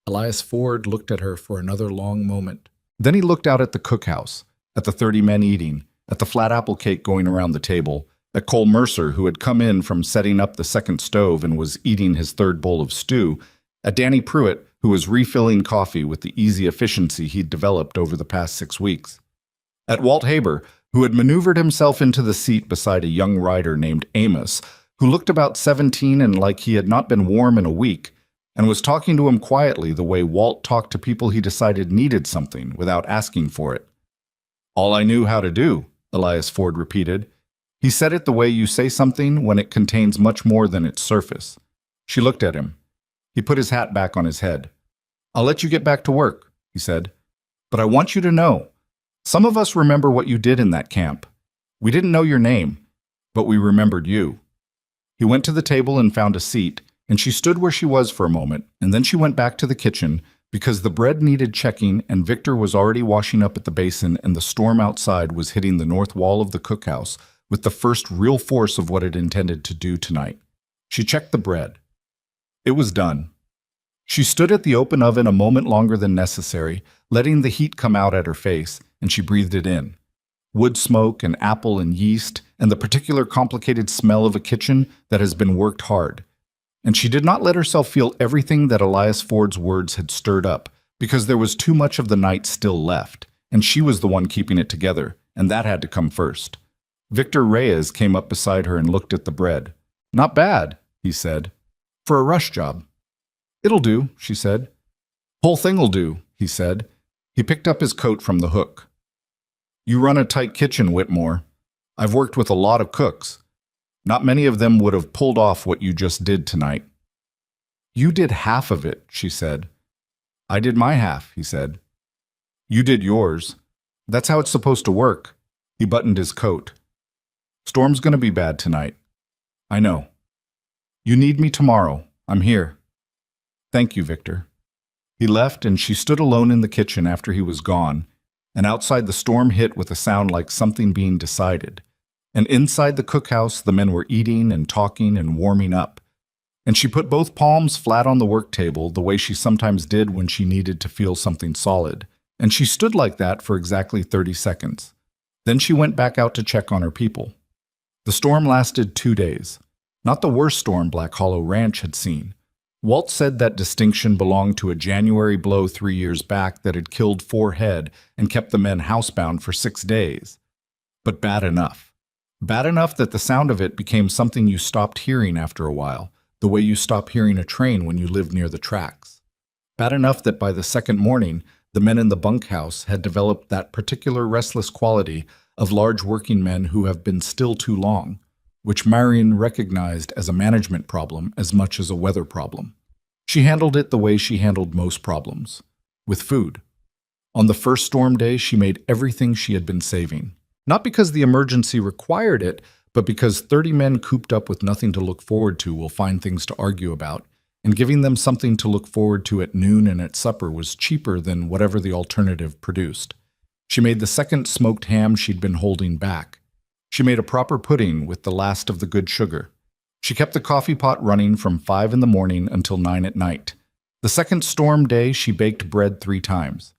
Elias Ford looked at her for another long moment. Then he looked out at the cookhouse, at the 30 men eating, at the flat apple cake going around the table, at Cole Mercer, who had come in from setting up the second stove and was eating his third bowl of stew, at Danny Pruitt, who was refilling coffee with the easy efficiency he'd developed over the past 6 weeks, at Walt Haber, who had maneuvered himself into the seat beside a young rider named Amos, who looked about 17 and like he had not been warm in a week. and was talking to him quietly the way Walt talked to people he decided needed something without asking for it. "All I knew how to do," Elias Ford repeated. He said it the way you say something when it contains much more than its surface. She looked at him. He put his hat back on his head. "I'll let you get back to work," he said. "But I want you to know, some of us remember what you did in that camp. We didn't know your name, but we remembered you." He went to the table and found a seat, and she stood where she was for a moment, and then she went back to the kitchen because the bread needed checking and Victor was already washing up at the basin and the storm outside was hitting the north wall of the cookhouse with the first real force of what it intended to do tonight. She checked the bread. It was done. She stood at the open oven a moment longer than necessary, letting the heat come out at her face, and she breathed it in. Wood smoke and apple and yeast and the particular complicated smell of a kitchen that has been worked hard. And she did not let herself feel everything that Elias Ford's words had stirred up, because there was too much of the night still left, and she was the one keeping it together, and that had to come first. Victor Reyes came up beside her and looked at the bread. "Not bad," he said. "For a rush job." "It'll do," she said. "Whole thing'll do," he said. He picked up his coat from the hook. "You run a tight kitchen, Whitmore. I've worked with a lot of cooks. Not many of them would have pulled off what you just did tonight." "You did half of it," she said. "I did my half," he said. "You did yours. That's how it's supposed to work." He buttoned his coat. "Storm's gonna be bad tonight. I know. You need me tomorrow. I'm here." "Thank you, Victor." He left, and she stood alone in the kitchen after he was gone, and outside the storm hit with a sound like something being decided. And inside the cookhouse, the men were eating and talking and warming up. And she put both palms flat on the work table the way she sometimes did when she needed to feel something solid. And she stood like that for exactly 30 seconds. Then she went back out to check on her people. The storm lasted 2 days. Not the worst storm Black Hollow Ranch had seen. Walt said that distinction belonged to a January blow 3 years back that had killed 4 head and kept the men housebound for 6 days. But bad enough. Bad enough that the sound of it became something you stopped hearing after a while, the way you stop hearing a train when you live near the tracks. Bad enough that by the second morning, the men in the bunkhouse had developed that particular restless quality of large working men who have been still too long, which Marion recognized as a management problem as much as a weather problem. She handled it the way she handled most problems, with food. On the first storm day, she made everything she had been saving. Not because the emergency required it, but because 30 men cooped up with nothing to look forward to will find things to argue about, and giving them something to look forward to at noon and at supper was cheaper than whatever the alternative produced. She made the second smoked ham she'd been holding back. She made a proper pudding with the last of the good sugar. She kept the coffee pot running from 5 in the morning until 9 at night. The second storm day, she baked bread 3 times.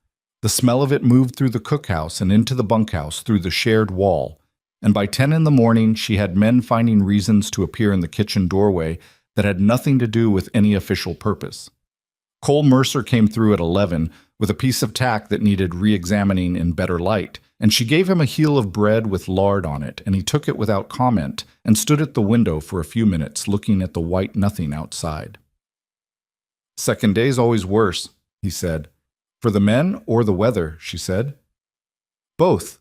The smell of it moved through the cookhouse and into the bunkhouse through the shared wall, and by 10 in the morning she had men finding reasons to appear in the kitchen doorway that had nothing to do with any official purpose. Cole Mercer came through at 11 with a piece of tack that needed re-examining in better light, and she gave him a heel of bread with lard on it, and he took it without comment and stood at the window for a few minutes looking at the white nothing outside. "Second day's always worse," he said. "For the men or the weather," she said. "Both."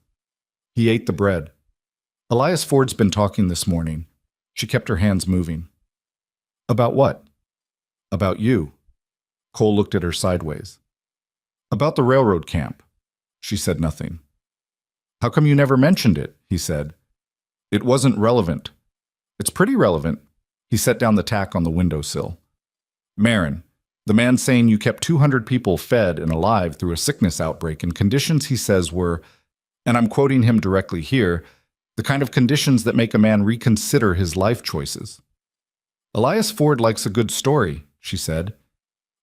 He ate the bread. "Elias Ford's been talking this morning." She kept her hands moving. "About what?" "About you." Cole looked at her sideways. "About the railroad camp." She said nothing. "How come you never mentioned it?" he said. "It wasn't relevant." "It's pretty relevant." He set down the tack on the windowsill. "Marin, the man saying you kept 200 people fed and alive through a sickness outbreak in conditions he says were, and I'm quoting him directly here, the kind of conditions that make a man reconsider his life choices." "Elias Ford likes a good story," she said.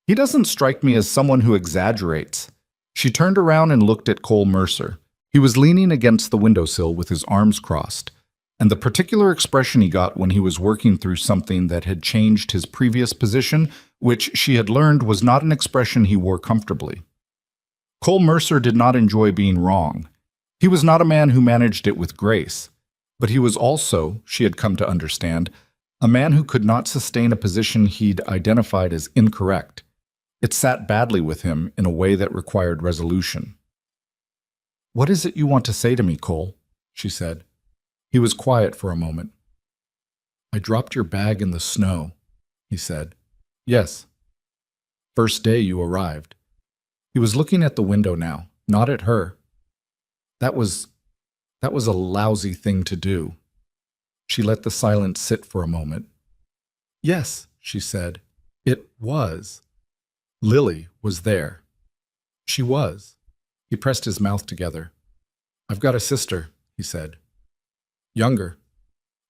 "He doesn't strike me as someone who exaggerates." She turned around and looked at Cole Mercer. He was leaning against the windowsill with his arms crossed, and the particular expression he got when he was working through something that had changed his previous position, which she had learned was not an expression he wore comfortably. Cole Mercer did not enjoy being wrong. He was not a man who managed it with grace, but he was also, she had come to understand, A man who could not sustain a position he'd identified as incorrect. It sat badly with him in a way that required resolution. "What is it you want to say to me, Cole?" she said. He was quiet for a moment. "I dropped your bag in the snow," he said. "Yes." "First day you arrived." He was looking at the window now, not at her. That was a lousy thing to do." She let the silence sit for a moment. "Yes," she said. "It was." Lily was there. She was. He pressed his mouth together. "I've got a sister," he said. "Younger.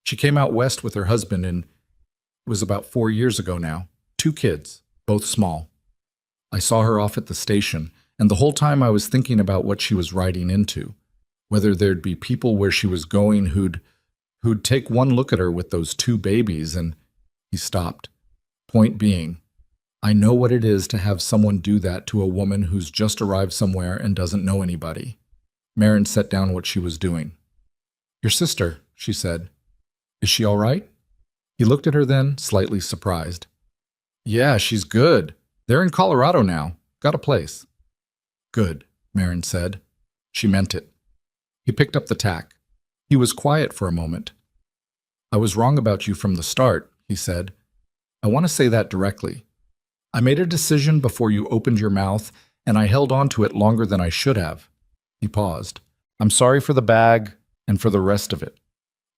She came out west with her husband and it was about 4 years ago now. 2 kids, both small. I saw her off at the station, and the whole time I was thinking about what she was riding into, whether there'd be people where she was going who'd take one look at her with those 2 babies and—" He stopped. "Point being, I know what it is to have someone do that to a woman who's just arrived somewhere and doesn't know anybody." Marin set down what she was doing. "Your sister," she said. "Is she all right?" He looked at her then, slightly surprised. "Yeah, she's good. They're in Colorado now. Got a place." "Good," Marin said. She meant it. He picked up the tack. He was quiet for a moment. "I was wrong about you from the start," he said. "I want to say that directly. I made a decision before you opened your mouth, and I held on to it longer than I should have." He paused. "I'm sorry for the bag and for the rest of it."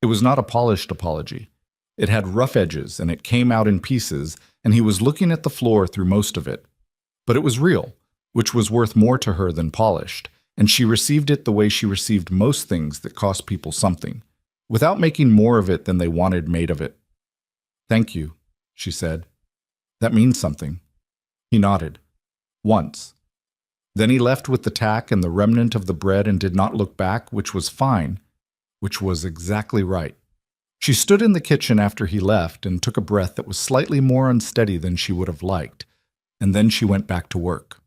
It was not a polished apology. It had rough edges, and it came out in pieces, and he was looking at the floor through most of it. But it was real, which was worth more to her than polished, and she received it the way she received most things that cost people something, without making more of it than they wanted made of it. "Thank you," she said. "That means something." He nodded. "Once." Then he left with the tack and the remnant of the bread and did not look back, which was fine, which was exactly right. She stood in the kitchen after he left and took a breath that was slightly more unsteady than she would have liked, and then she went back to work.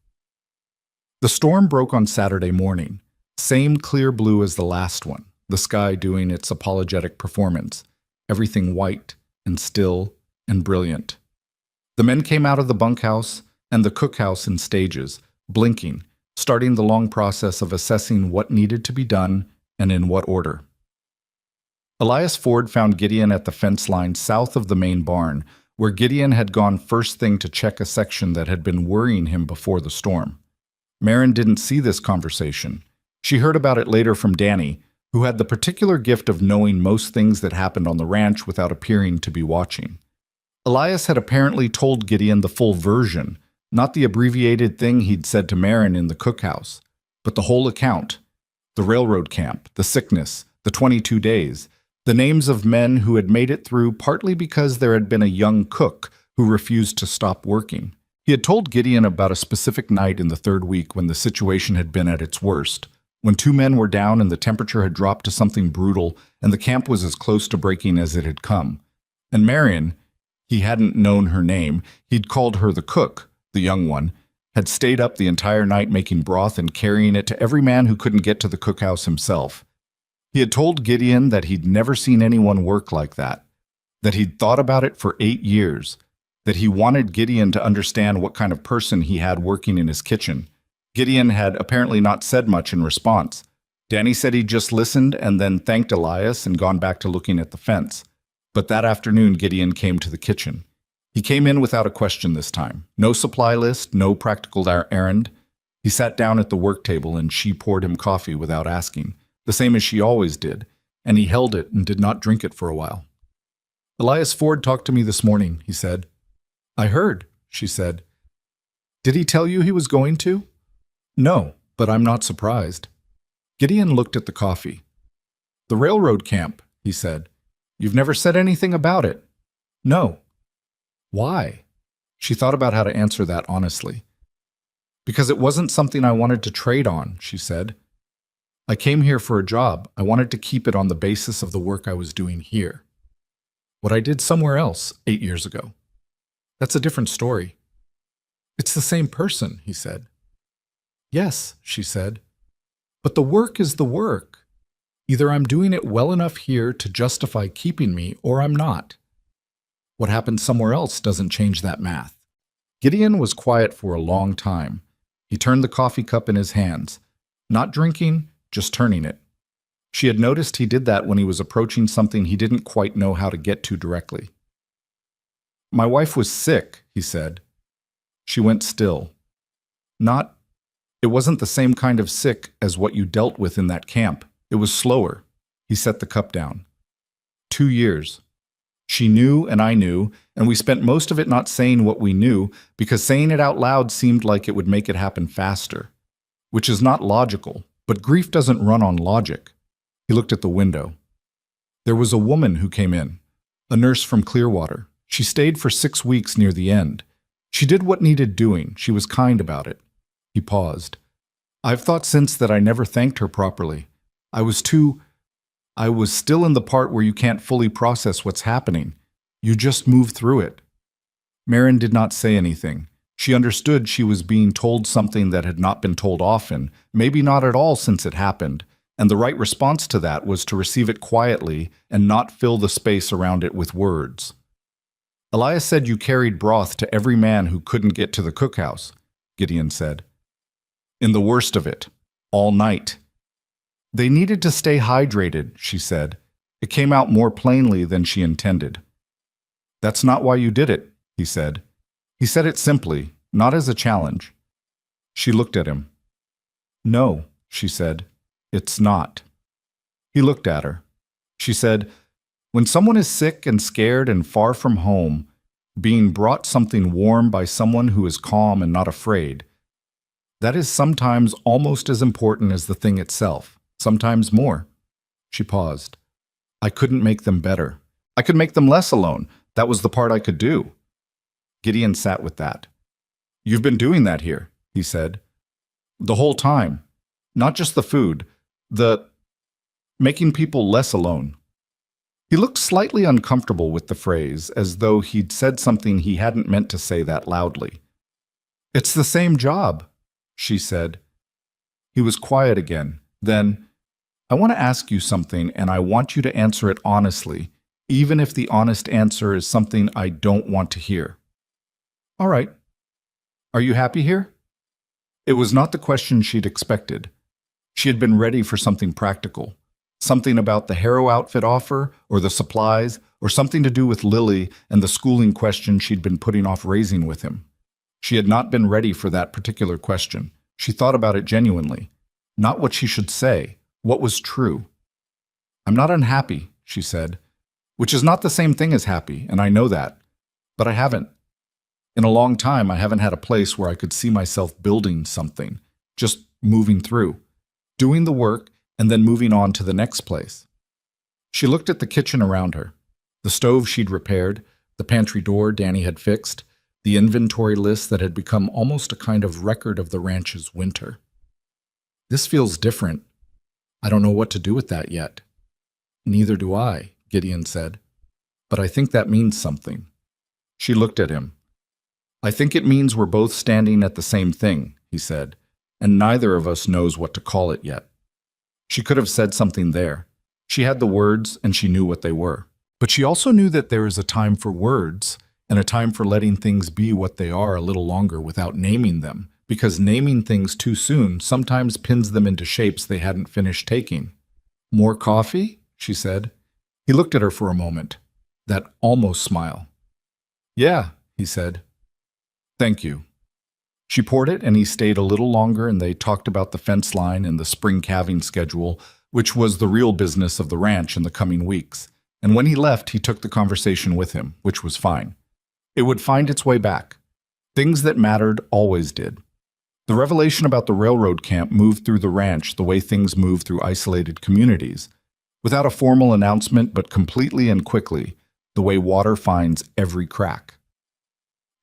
The storm broke on Saturday morning, same clear blue as the last one, the sky doing its apologetic performance, everything white and still and brilliant. The men came out of the bunkhouse and the cookhouse in stages, blinking, starting the long process of assessing what needed to be done and in what order. Elias Ford found Gideon at the fence line south of the main barn, where Gideon had gone first thing to check a section that had been worrying him before the storm. Marin didn't see this conversation. She heard about it later from Danny, who had the particular gift of knowing most things that happened on the ranch without appearing to be watching. Elias had apparently told Gideon the full version, not the abbreviated thing he'd said to Marin in the cookhouse, but the whole account. The railroad camp, the sickness, the 22 days, the names of men who had made it through partly because there had been a young cook who refused to stop working. He had told Gideon about a specific night in the 3rd week when the situation had been at its worst, when 2 men were down and the temperature had dropped to something brutal and the camp was as close to breaking as it had come. And Marion, he hadn't known her name, he'd called her the cook, the young one, had stayed up the entire night making broth and carrying it to every man who couldn't get to the cookhouse himself. He had told Gideon that he'd never seen anyone work like that he'd thought about it for 8 years, that he wanted Gideon to understand what kind of person he had working in his kitchen. Gideon had apparently not said much in response. Danny said he'd just listened and then thanked Elias and gone back to looking at the fence. But that afternoon, Gideon came to the kitchen. He came in without a question this time. No supply list, no practical errand. He sat down at the work table and she poured him coffee without asking, the same as she always did, and he held it and did not drink it for a while. "Elias Ford talked to me this morning," he said. "I heard," she said. "Did he tell you he was going to?" "No, but I'm not surprised." Gideon looked at the coffee. "The railroad camp," he said. "You've never said anything about it." "No." "Why?" She thought about how to answer that honestly. "Because it wasn't something I wanted to trade on," she said. "I came here for a job. I wanted to keep it on the basis of the work I was doing here. What I did somewhere else 8 years ago. That's a different story." "It's the same person," he said. "Yes," she said. "But the work is the work. Either I'm doing it well enough here to justify keeping me, or I'm not." What happened somewhere else doesn't change that math. Gideon was quiet for a long time. He turned the coffee cup in his hands. Not drinking, just turning it. She had noticed he did that when he was approaching something he didn't quite know how to get to directly. My wife was sick, he said. She went still. It wasn't the same kind of sick as what you dealt with in that camp. It was slower. He set the cup down. 2 years. She knew and I knew, and we spent most of it not saying what we knew because saying it out loud seemed like it would make it happen faster. Which is not logical, but grief doesn't run on logic. He looked at the window. There was a woman who came in, a nurse from Clearwater. She stayed for 6 weeks near the end. She did what needed doing. She was kind about it. He paused. I've thought since that I never thanked her properly. I was still in the part where you can't fully process what's happening. You just move through it. Marin did not say anything. She understood she was being told something that had not been told often, maybe not at all since it happened, and the right response to that was to receive it quietly and not fill the space around it with words. Elias said you carried broth to every man who couldn't get to the cookhouse, Gideon said. In the worst of it, all night. They needed to stay hydrated, she said. It came out more plainly than she intended. That's not why you did it, he said. He said it simply, not as a challenge. She looked at him. No, she said, it's not. He looked at her. She said, when someone is sick and scared and far from home, being brought something warm by someone who is calm and not afraid, that is sometimes almost as important as the thing itself, sometimes more. She paused. I couldn't make them better. I could make them less alone. That was the part I could do. Gideon sat with that. You've been doing that here, he said. The whole time. Not just the food. Making people less alone. He looked slightly uncomfortable with the phrase, as though he'd said something he hadn't meant to say that loudly. It's the same job, she said. He was quiet again. Then, I want to ask you something, and I want you to answer it honestly, even if the honest answer is something I don't want to hear. All right. Are you happy here? It was not the question she'd expected. She had been ready for something practical. Something about the Harrow outfit offer, or the supplies, or something to do with Lily and the schooling question she'd been putting off raising with him. She had not been ready for that particular question. She thought about it genuinely. Not what she should say, what was true. I'm not unhappy, she said, which is not the same thing as happy, and I know that. But I haven't. In a long time, I haven't had a place where I could see myself building something, just moving through, doing the work, and then moving on to the next place. She looked at the kitchen around her, the stove she'd repaired, the pantry door Danny had fixed, the inventory list that had become almost a kind of record of the ranch's winter. This feels different. I don't know what to do with that yet. Neither do I, Gideon said. But I think that means something. She looked at him. I think it means we're both standing at the same thing, he said, and neither of us knows what to call it yet. She could have said something there. She had the words, and she knew what they were. But she also knew that there is a time for words, and a time for letting things be what they are a little longer without naming them, because naming things too soon sometimes pins them into shapes they hadn't finished taking. More coffee? She said. He looked at her for a moment. That almost smile. Yeah, he said. Thank you. She poured it, and he stayed a little longer, and they talked about the fence line and the spring calving schedule, which was the real business of the ranch in the coming weeks. And when he left, he took the conversation with him, which was fine. It would find its way back. Things that mattered always did. The revelation about the railroad camp moved through the ranch the way things move through isolated communities, without a formal announcement but completely and quickly, the way water finds every crack.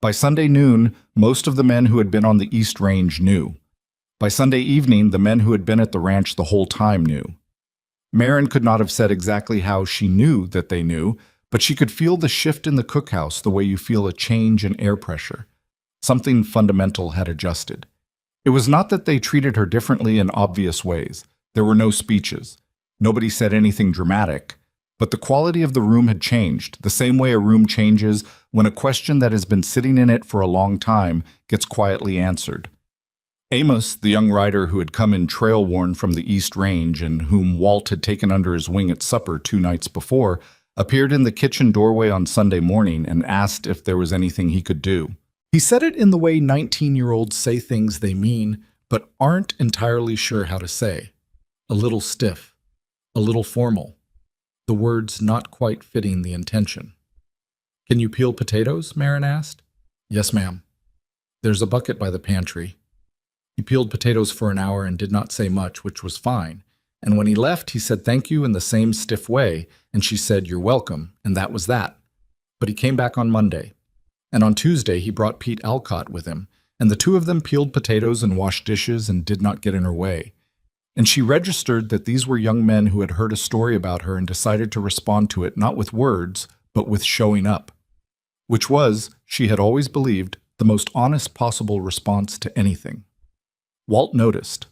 By Sunday noon, most of the men who had been on the East Range knew. By Sunday evening, the men who had been at the ranch the whole time knew. Marin could not have said exactly how she knew that they knew, but she could feel the shift in the cookhouse the way you feel a change in air pressure. Something fundamental had adjusted. It was not that they treated her differently in obvious ways. There were no speeches. Nobody said anything dramatic. But the quality of the room had changed, the same way a room changes when a question that has been sitting in it for a long time gets quietly answered. Amos, the young rider who had come in trail-worn from the East Range and whom Walt had taken under his wing at supper 2 nights before, appeared in the kitchen doorway on Sunday morning and asked if there was anything he could do. He said it in the way 19-year-olds say things they mean, but aren't entirely sure how to say. A little stiff, a little formal, the words not quite fitting the intention. "Can you peel potatoes?" Marin asked. "Yes, ma'am. There's a bucket by the pantry." He peeled potatoes for an hour and did not say much, which was fine. And when he left, he said thank you in the same stiff way, and she said you're welcome, and that was that. But he came back on Monday. And on Tuesday, he brought Pete Alcott with him, and the two of them peeled potatoes and washed dishes and did not get in her way. And she registered that these were young men who had heard a story about her and decided to respond to it not with words, but with showing up. Which was, she had always believed, the most honest possible response to anything. Walt noticed.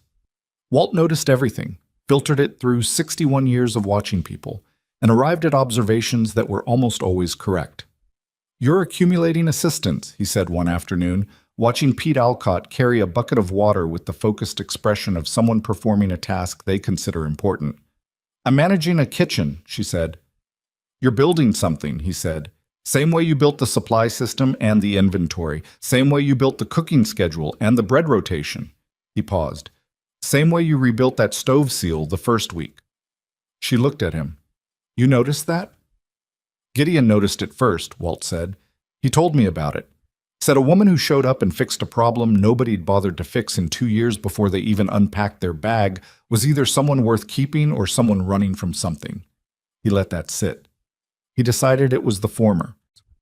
Walt noticed everything, filtered it through 61 years of watching people, and arrived at observations that were almost always correct. "You're accumulating assistance," he said one afternoon, watching Pete Alcott carry a bucket of water with the focused expression of someone performing a task they consider important. "I'm managing a kitchen," she said. "You're building something," he said. "Same way you built the supply system and the inventory. Same way you built the cooking schedule and the bread rotation." He paused. "Same way you rebuilt that stove seal the first week." She looked at him. "You noticed that?" "Gideon noticed it first," Walt said. "He told me about it. Said a woman who showed up and fixed a problem nobody'd bothered to fix in 2 years before they even unpacked their bag was either someone worth keeping or someone running from something." He let that sit. He decided it was the former.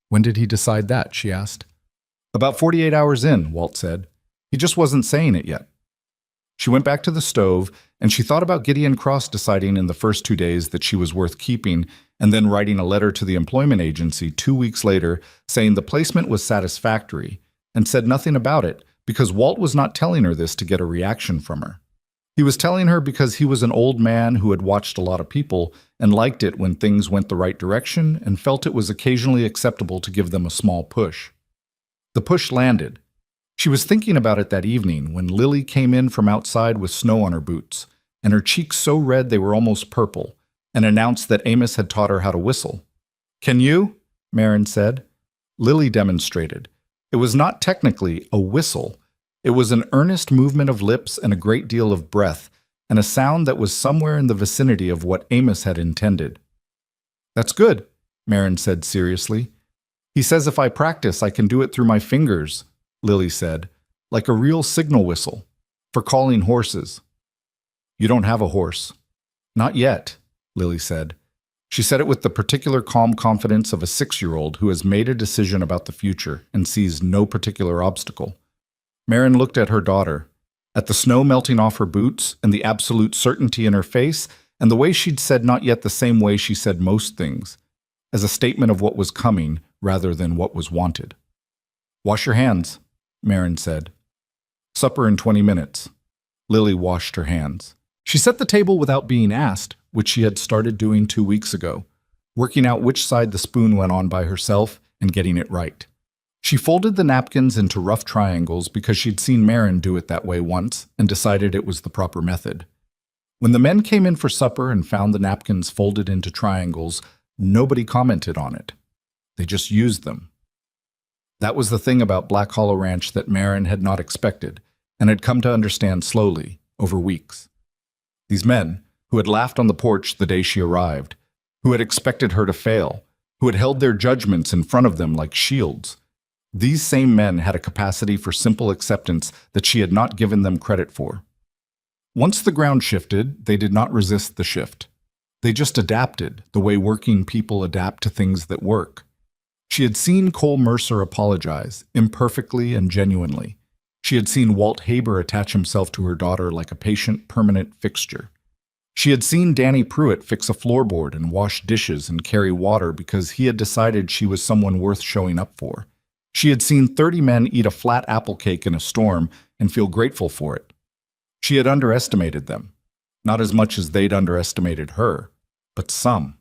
"When did he decide that?" she asked. "About 48 hours in," Walt said. "He just wasn't saying it yet." She went back to the stove, and she thought about Gideon Cross deciding in the first 2 days that she was worth keeping, and then writing a letter to the employment agency 2 weeks later saying the placement was satisfactory, and said nothing about it because Walt was not telling her this to get a reaction from her. He was telling her because he was an old man who had watched a lot of people and liked it when things went the right direction and felt it was occasionally acceptable to give them a small push. The push landed. She was thinking about it that evening when Lily came in from outside with snow on her boots, and her cheeks so red they were almost purple, and announced that Amos had taught her how to whistle. "Can you?" Marin said. Lily demonstrated. It was not technically a whistle. It was an earnest movement of lips and a great deal of breath, and a sound that was somewhere in the vicinity of what Amos had intended. "That's good," Marin said seriously. "He says if I practice, I can do it through my fingers," Lily said, "like a real signal whistle, for calling horses." "You don't have a horse." "Not yet," Lily said. She said it with the particular calm confidence of a 6-year-old who has made a decision about the future and sees no particular obstacle. Marin looked at her daughter, at the snow melting off her boots and the absolute certainty in her face, and the way she'd said not yet the same way she said most things, as a statement of what was coming rather than what was wanted. "Wash your hands," Marin said. "Supper in 20 minutes. Lily washed her hands. She set the table without being asked, which she had started doing 2 weeks ago, working out which side the spoon went on by herself and getting it right. She folded the napkins into rough triangles because she'd seen Marin do it that way once and decided it was the proper method. When the men came in for supper and found the napkins folded into triangles, nobody commented on it. They just used them. That was the thing about Black Hollow Ranch that Marin had not expected and had come to understand slowly, over weeks. These men, who had laughed on the porch the day she arrived, who had expected her to fail, who had held their judgments in front of them like shields, these same men had a capacity for simple acceptance that she had not given them credit for. Once the ground shifted, they did not resist the shift. They just adapted the way working people adapt to things that work. She had seen Cole Mercer apologize, imperfectly and genuinely. She had seen Walt Haber attach himself to her daughter like a patient, permanent fixture. She had seen Danny Pruitt fix a floorboard and wash dishes and carry water because he had decided she was someone worth showing up for. She had seen 30 men eat a flat apple cake in a storm and feel grateful for it. She had underestimated them. Not as much as they'd underestimated her, but some.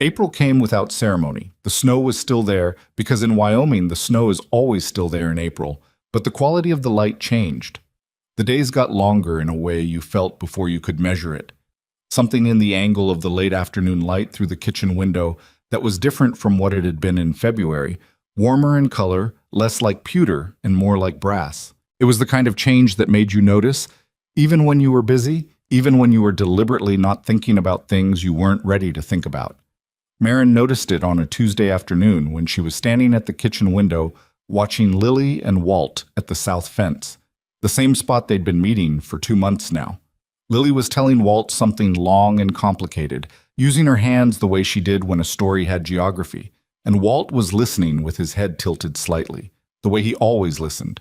April came without ceremony. The snow was still there, because in Wyoming the snow is always still there in April, but the quality of the light changed. The days got longer in a way you felt before you could measure it. Something in the angle of the late afternoon light through the kitchen window that was different from what it had been in February, warmer in color, less like pewter, and more like brass. It was the kind of change that made you notice, even when you were busy, even when you were deliberately not thinking about things you weren't ready to think about. Marin noticed it on a Tuesday afternoon when she was standing at the kitchen window watching Lily and Walt at the south fence, the same spot they'd been meeting for 2 months now. Lily was telling Walt something long and complicated, using her hands the way she did when a story had geography, and Walt was listening with his head tilted slightly, the way he always listened.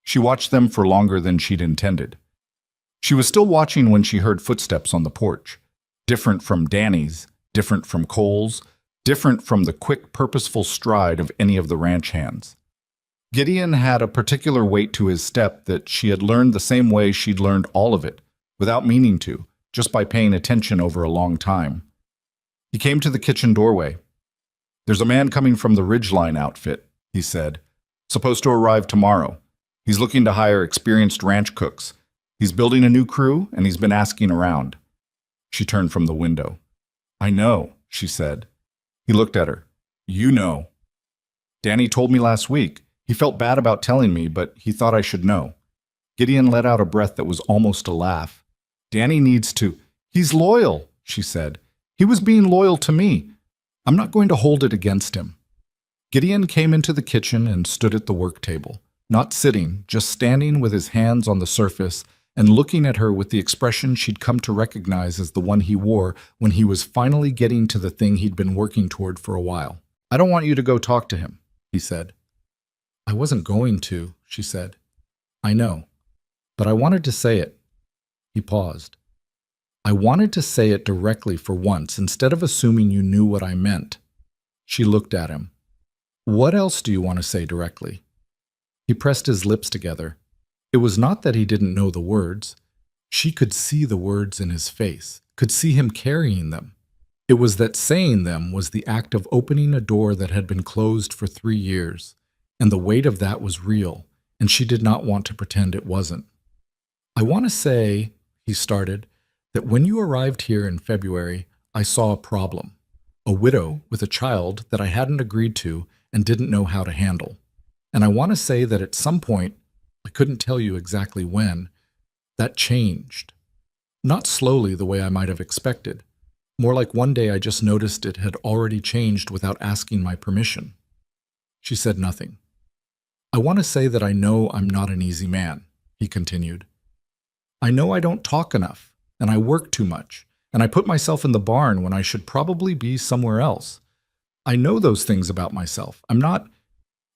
She watched them for longer than she'd intended. She was still watching when she heard footsteps on the porch, different from Danny's, different from Cole's, different from the quick, purposeful stride of any of the ranch hands. Gideon had a particular weight to his step that she had learned the same way she'd learned all of it, without meaning to, just by paying attention over a long time. He came to the kitchen doorway. "There's a man coming from the Ridgeline outfit," he said. "Supposed to arrive tomorrow. He's looking to hire experienced ranch cooks. He's building a new crew, and he's been asking around." She turned from the window. "I know," she said. He looked at her. "You know." "Danny told me last week. He felt bad about telling me, but he thought I should know." Gideon let out a breath that was almost a laugh. "Danny needs to—" "He's loyal," she said. "He was being loyal to me. I'm not going to hold it against him." Gideon came into the kitchen and stood at the work table, not sitting, just standing with his hands on the surface and looking at her with the expression she'd come to recognize as the one he wore when he was finally getting to the thing he'd been working toward for a while. "I don't want you to go talk to him," he said. "I wasn't going to," she said. "I know, but I wanted to say it." He paused. "I wanted to say it directly for once, instead of assuming you knew what I meant." She looked at him. "What else do you want to say directly?" He pressed his lips together. It was not that he didn't know the words. She could see the words in his face, could see him carrying them. It was that saying them was the act of opening a door that had been closed for 3 years, and the weight of that was real, and she did not want to pretend it wasn't. "I want to say," he started, "that when you arrived here in February, I saw a problem. A widow with a child that I hadn't agreed to and didn't know how to handle. And I want to say that at some point, I couldn't tell you exactly when, that changed. Not slowly the way I might have expected. More like one day I just noticed it had already changed without asking my permission." She said nothing. "I want to say that I know I'm not an easy man," he continued. "I know I don't talk enough, and I work too much, and I put myself in the barn when I should probably be somewhere else. I know those things about myself.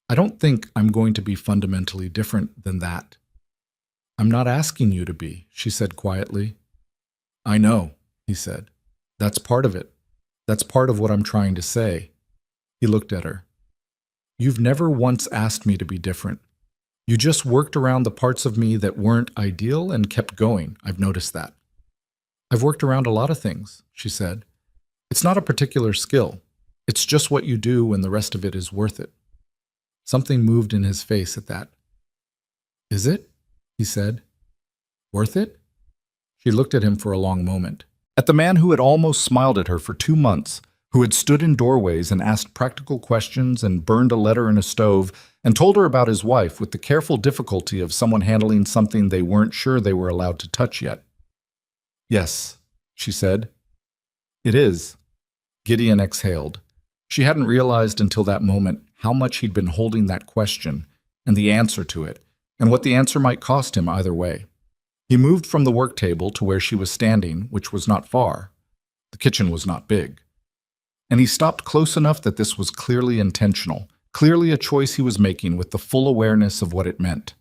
I don't think I'm going to be fundamentally different than that." "I'm not asking you to be," she said quietly. "I know," he said. "That's part of it. That's part of what I'm trying to say." He looked at her. "You've never once asked me to be different. You just worked around the parts of me that weren't ideal and kept going. I've noticed that." "I've worked around a lot of things," she said. "It's not a particular skill. It's just what you do when the rest of it is worth it." Something moved in his face at that. "Is it?" he said. "Worth it?" She looked at him for a long moment. At the man who had almost smiled at her for 2 months, who had stood in doorways and asked practical questions and burned a letter in a stove and told her about his wife with the careful difficulty of someone handling something they weren't sure they were allowed to touch yet. "Yes," she said. "It is." Gideon exhaled. She hadn't realized until that moment how much he'd been holding that question and the answer to it, and what the answer might cost him either way. He moved from the work table to where she was standing, which was not far. The kitchen was not big. And he stopped close enough that this was clearly intentional, clearly a choice he was making with the full awareness of what it meant.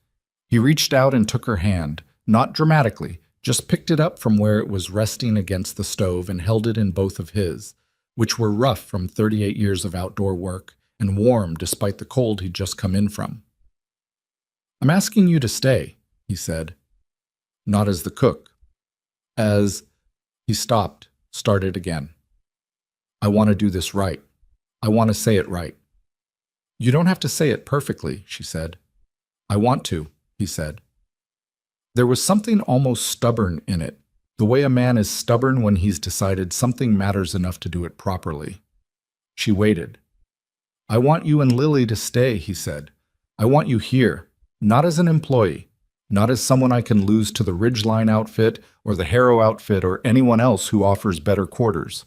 He reached out and took her hand, not dramatically, just picked it up from where it was resting against the stove and held it in both of his, which were rough from 38 years of outdoor work and warm despite the cold he'd just come in from. "I'm asking you to stay," he said. "Not as the cook. As—" He stopped, started again. I want to do this right. I want to say it right. You don't have to say it perfectly, she said. I want to, he said. There was something almost stubborn in it, the way a man is stubborn when he's decided something matters enough to do it properly. She waited. I want you and Lily to stay, he said. I want you here, not as an employee, not as someone I can lose to the Ridgeline outfit or the Harrow outfit or anyone else who offers better quarters.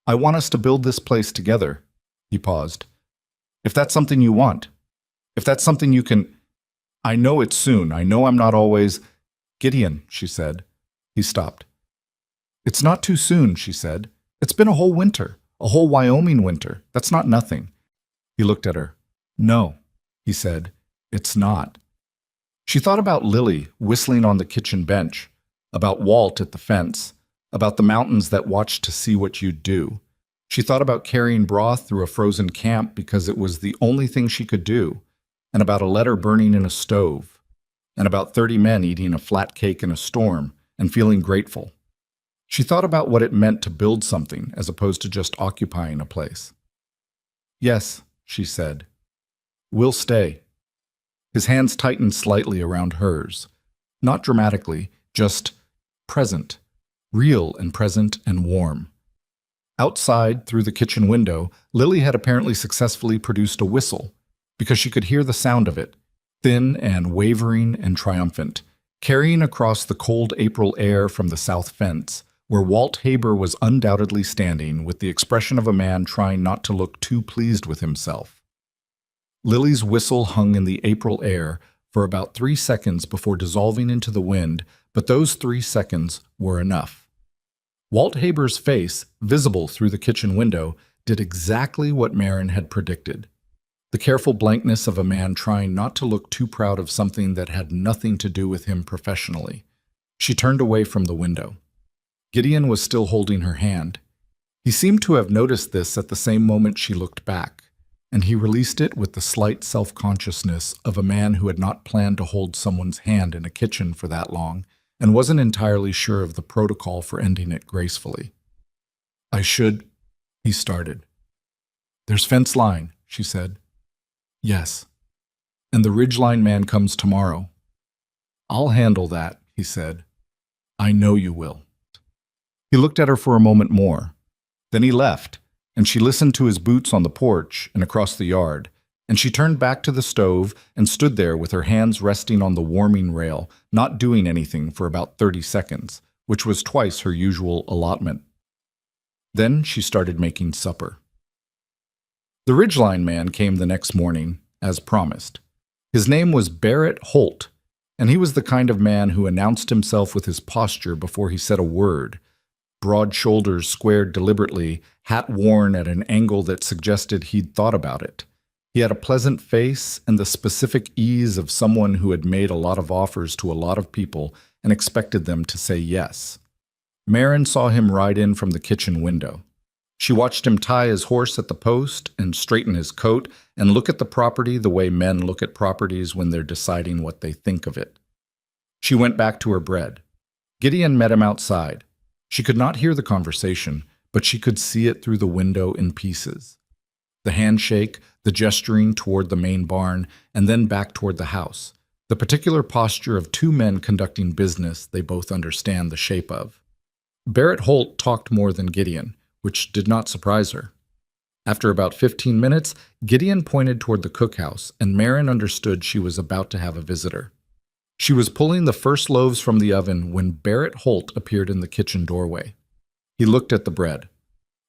I want us to build this place together. He paused. If that's something you want, if that's something you can... I know it's soon. I know I'm not always... Gideon, she said. He stopped. It's not too soon, she said. It's been a whole winter, a whole Wyoming winter. That's not nothing. He looked at her. No, he said. It's not. She thought about Lily whistling on the kitchen bench, about Walt at the fence, about the mountains that watched to see what you'd do. She thought about carrying broth through a frozen camp because it was the only thing she could do, and about a letter burning in a stove, and about 30 men eating a flat cake in a storm and feeling grateful. She thought about what it meant to build something as opposed to just occupying a place. Yes, she said. We'll stay. His hands tightened slightly around hers. Not dramatically, just present, real and present and warm. Outside, through the kitchen window, Lily had apparently successfully produced a whistle, because she could hear the sound of it, thin and wavering and triumphant, carrying across the cold April air from the south fence, where Walt Haber was undoubtedly standing with the expression of a man trying not to look too pleased with himself. Lily's whistle hung in the April air for about 3 seconds before dissolving into the wind, but those 3 seconds were enough. Walt Haber's face, visible through the kitchen window, did exactly what Marin had predicted. The careful blankness of a man trying not to look too proud of something that had nothing to do with him professionally. She turned away from the window. Gideon was still holding her hand. He seemed to have noticed this at the same moment she looked back, and he released it with the slight self-consciousness of a man who had not planned to hold someone's hand in a kitchen for that long and wasn't entirely sure of the protocol for ending it gracefully. I should, he started. There's fence line, she said. Yes. And the Ridgeline man comes tomorrow. I'll handle that, he said. I know you will. He looked at her for a moment more. Then he left, and she listened to his boots on the porch and across the yard, and she turned back to the stove and stood there with her hands resting on the warming rail, not doing anything for about 30 seconds, which was twice her usual allotment. Then she started making supper. The Ridgeline man came the next morning, as promised. His name was Barrett Holt, and he was the kind of man who announced himself with his posture before he said a word. Broad shoulders squared deliberately, hat worn at an angle that suggested he'd thought about it. He had a pleasant face and the specific ease of someone who had made a lot of offers to a lot of people and expected them to say yes. Marin saw him ride in from the kitchen window. She watched him tie his horse at the post and straighten his coat and look at the property the way men look at properties when they're deciding what they think of it. She went back to her bread. Gideon met him outside. She could not hear the conversation, but she could see it through the window in pieces. The handshake, the gesturing toward the main barn, and then back toward the house. The particular posture of two men conducting business they both understand the shape of. Barrett Holt talked more than Gideon, which did not surprise her. After about 15 minutes, Gideon pointed toward the cookhouse, and Marin understood she was about to have a visitor. She was pulling the first loaves from the oven when Barrett Holt appeared in the kitchen doorway. He looked at the bread.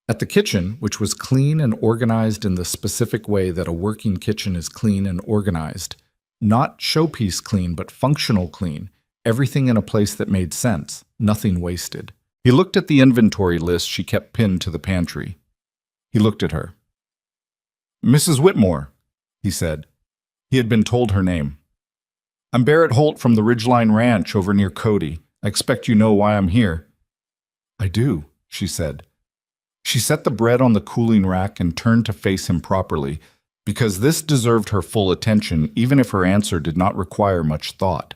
At the kitchen, which was clean and organized in the specific way that a working kitchen is clean and organized, not showpiece clean, but functional clean, everything in a place that made sense, nothing wasted. He looked at the inventory list she kept pinned to the pantry. He looked at her. Mrs. Whitmore, he said. He had been told her name. I'm Barrett Holt from the Ridgeline Ranch over near Cody. I expect you know why I'm here. I do, she said. She set the bread on the cooling rack and turned to face him properly, because this deserved her full attention even if her answer did not require much thought.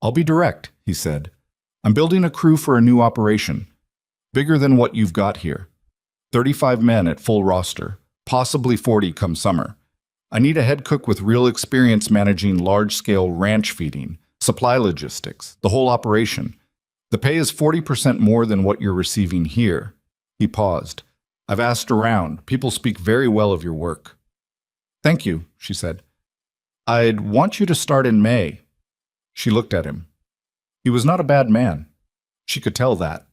I'll be direct, he said. I'm building a crew for a new operation, bigger than what you've got here. 35 men at full roster, possibly 40 come summer. I need a head cook with real experience managing large-scale ranch feeding, supply logistics, the whole operation. The pay is 40% more than what you're receiving here." He paused. "I've asked around. People speak very well of your work." "Thank you," she said. "I'd want you to start in May." She looked at him. He was not a bad man. She could tell that.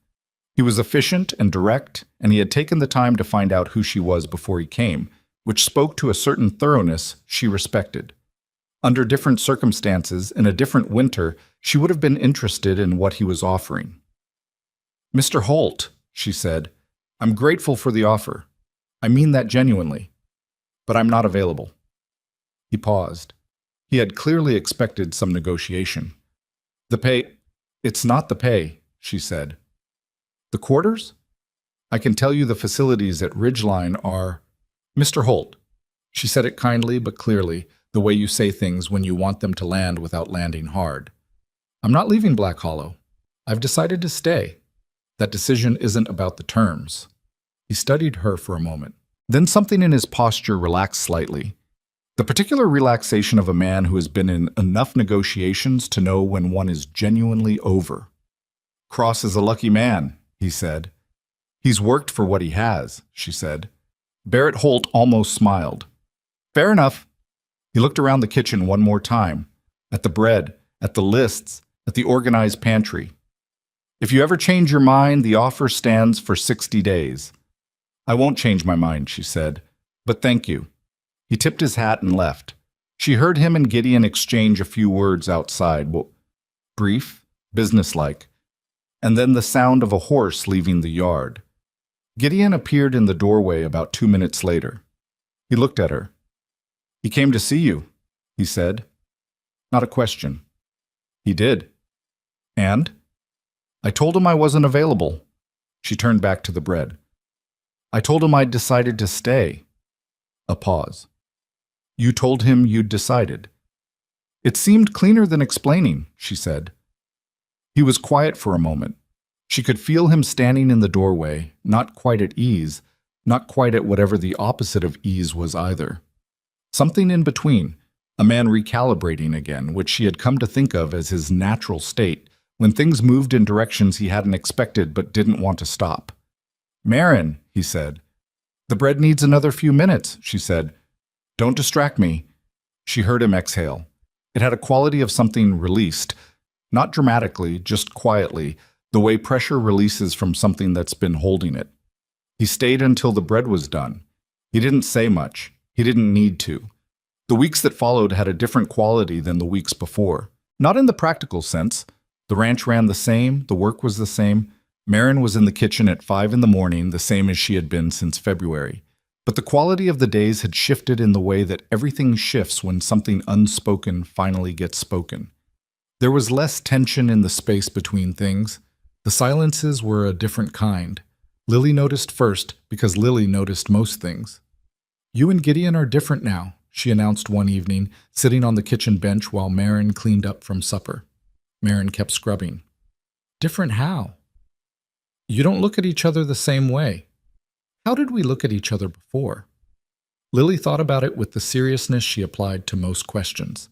He was efficient and direct, and he had taken the time to find out who she was before he came, which spoke to a certain thoroughness she respected. Under different circumstances, in a different winter, she would have been interested in what he was offering. "Mr. Holt," she said, "I'm grateful for the offer. I mean that genuinely. But I'm not available." He paused. He had clearly expected some negotiation. "The pay—" "It's not the pay," she said. "The quarters? I can tell you the facilities at Ridgeline are—" "Mr. Holt," she said it kindly but clearly, the way you say things when you want them to land without landing hard. "I'm not leaving Black Hollow. I've decided to stay. That decision isn't about the terms." He studied her for a moment. Then something in his posture relaxed slightly. The particular relaxation of a man who has been in enough negotiations to know when one is genuinely over. "Cross is a lucky man," he said. "He's worked for what he has," she said. Barrett Holt almost smiled. "Fair enough." He looked around the kitchen one more time, at the bread, at the lists, at the organized pantry. "If you ever change your mind, the offer stands for 60 days. "I won't change my mind," she said, "but thank you." He tipped his hat and left. She heard him and Gideon exchange a few words outside, brief, businesslike, and then the sound of a horse leaving the yard. Gideon appeared in the doorway about 2 minutes later. He looked at her. "He came to see you," he said. Not a question. "He did." "And?" "I told him I wasn't available." She turned back to the bread. "I told him I'd decided to stay." A pause. "You told him you'd decided." "It seemed cleaner than explaining," she said. He was quiet for a moment. She could feel him standing in the doorway, not quite at ease, not quite at whatever the opposite of ease was either. Something in between, a man recalibrating again, which she had come to think of as his natural state, when things moved in directions he hadn't expected but didn't want to stop. "Marin," he said. "The bread needs another few minutes," she said. "Don't distract me." She heard him exhale. It had a quality of something released, not dramatically, just quietly, the way pressure releases from something that's been holding it. He stayed until the bread was done. He didn't say much. He didn't need to. The weeks that followed had a different quality than the weeks before. Not in the practical sense. The ranch ran the same, the work was the same. Marin was in the kitchen at 5 in the morning, the same as she had been since February. But the quality of the days had shifted in the way that everything shifts when something unspoken finally gets spoken. There was less tension in the space between things. The silences were a different kind. Lily noticed first because Lily noticed most things. "You and Gideon are different now," she announced one evening, sitting on the kitchen bench while Marin cleaned up from supper. Marin kept scrubbing. "Different how?" "You don't look at each other the same way." "How did we look at each other before?" Lily thought about it with the seriousness she applied to most questions.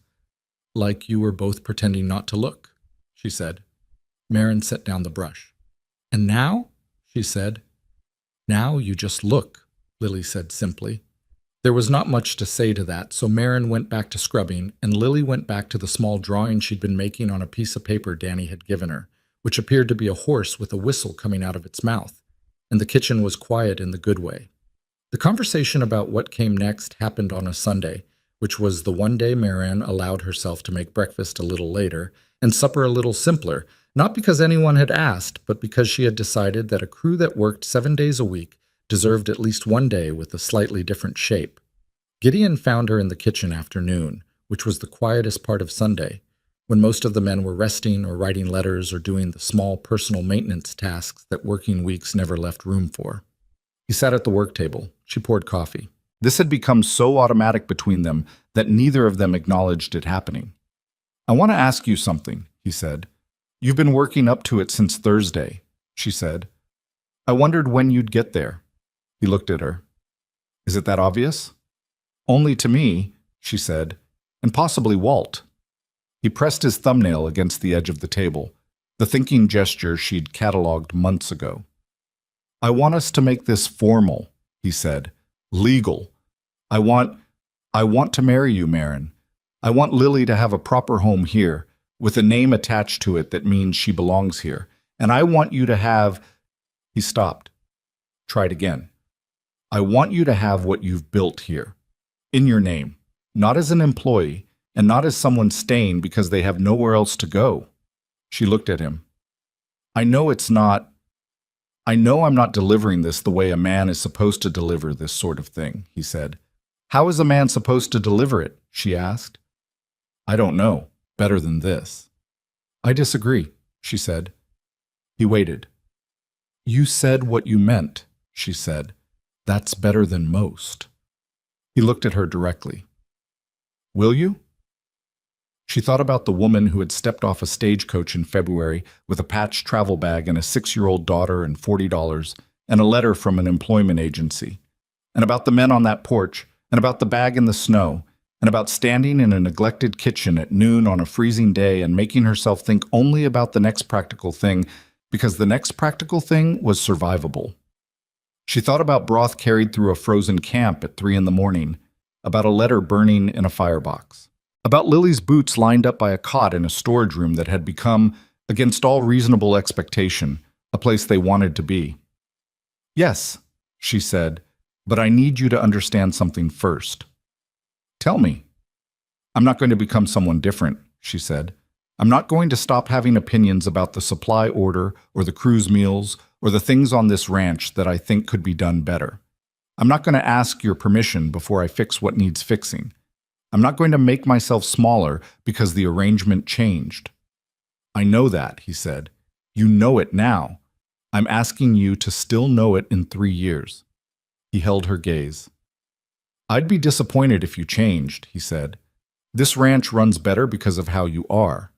"Like you were both pretending not to look," she said. Marin set down the brush. "And now?" she said. "Now you just look," Lily said simply. There was not much to say to that, so Marin went back to scrubbing, and Lily went back to the small drawing she'd been making on a piece of paper Danny had given her, which appeared to be a horse with a whistle coming out of its mouth, and the kitchen was quiet in the good way. The conversation about what came next happened on a Sunday, which was the one day Marin allowed herself to make breakfast a little later and supper a little simpler, not because anyone had asked, but because she had decided that a crew that worked 7 days a week deserved at least one day with a slightly different shape. Gideon found her in the kitchen after noon, which was the quietest part of Sunday, when most of the men were resting or writing letters or doing the small personal maintenance tasks that working weeks never left room for. He sat at the work table. She poured coffee. This had become so automatic between them that neither of them acknowledged it happening. "I want to ask you something," he said. "You've been working up to it since Thursday," she said. "I wondered when you'd get there." He looked at her. Is it that obvious? Only to me, she said, and possibly Walt. He pressed his thumbnail against the edge of the table, the thinking gesture she'd catalogued months ago. I want us to make this formal, he said. Legal. I want to marry you, Marin. I want Lily to have a proper home here, with a name attached to it that means she belongs here. And I want you to have... He stopped. Tried again. I want you to have what you've built here, in your name, not as an employee, and not as someone staying because they have nowhere else to go. She looked at him. I know I'm not delivering this the way a man is supposed to deliver this sort of thing, he said. How is a man supposed to deliver it? She asked. I don't know. Better than this. I disagree, she said. He waited. You said what you meant, she said. That's better than most. He looked at her directly. Will you? She thought about the woman who had stepped off a stagecoach in February with a patched travel bag and a 6-year-old daughter and $40 and a letter from an employment agency, and about the men on that porch, and about the bag in the snow, and about standing in a neglected kitchen at noon on a freezing day and making herself think only about the next practical thing because the next practical thing was survivable. She thought about broth carried through a frozen camp at 3 a.m, about a letter burning in a firebox, about Lily's boots lined up by a cot in a storage room that had become, against all reasonable expectation, a place they wanted to be. Yes, she said, but I need you to understand something first. Tell me. I'm not going to become someone different, she said. I'm not going to stop having opinions about the supply order or the cruise meals or the things on this ranch that I think could be done better. I'm not going to ask your permission before I fix what needs fixing. I'm not going to make myself smaller because the arrangement changed. I know that, he said. You know it now. I'm asking you to still know it in 3 years. He held her gaze. I'd be disappointed if you changed, he said. This ranch runs better because of how you are.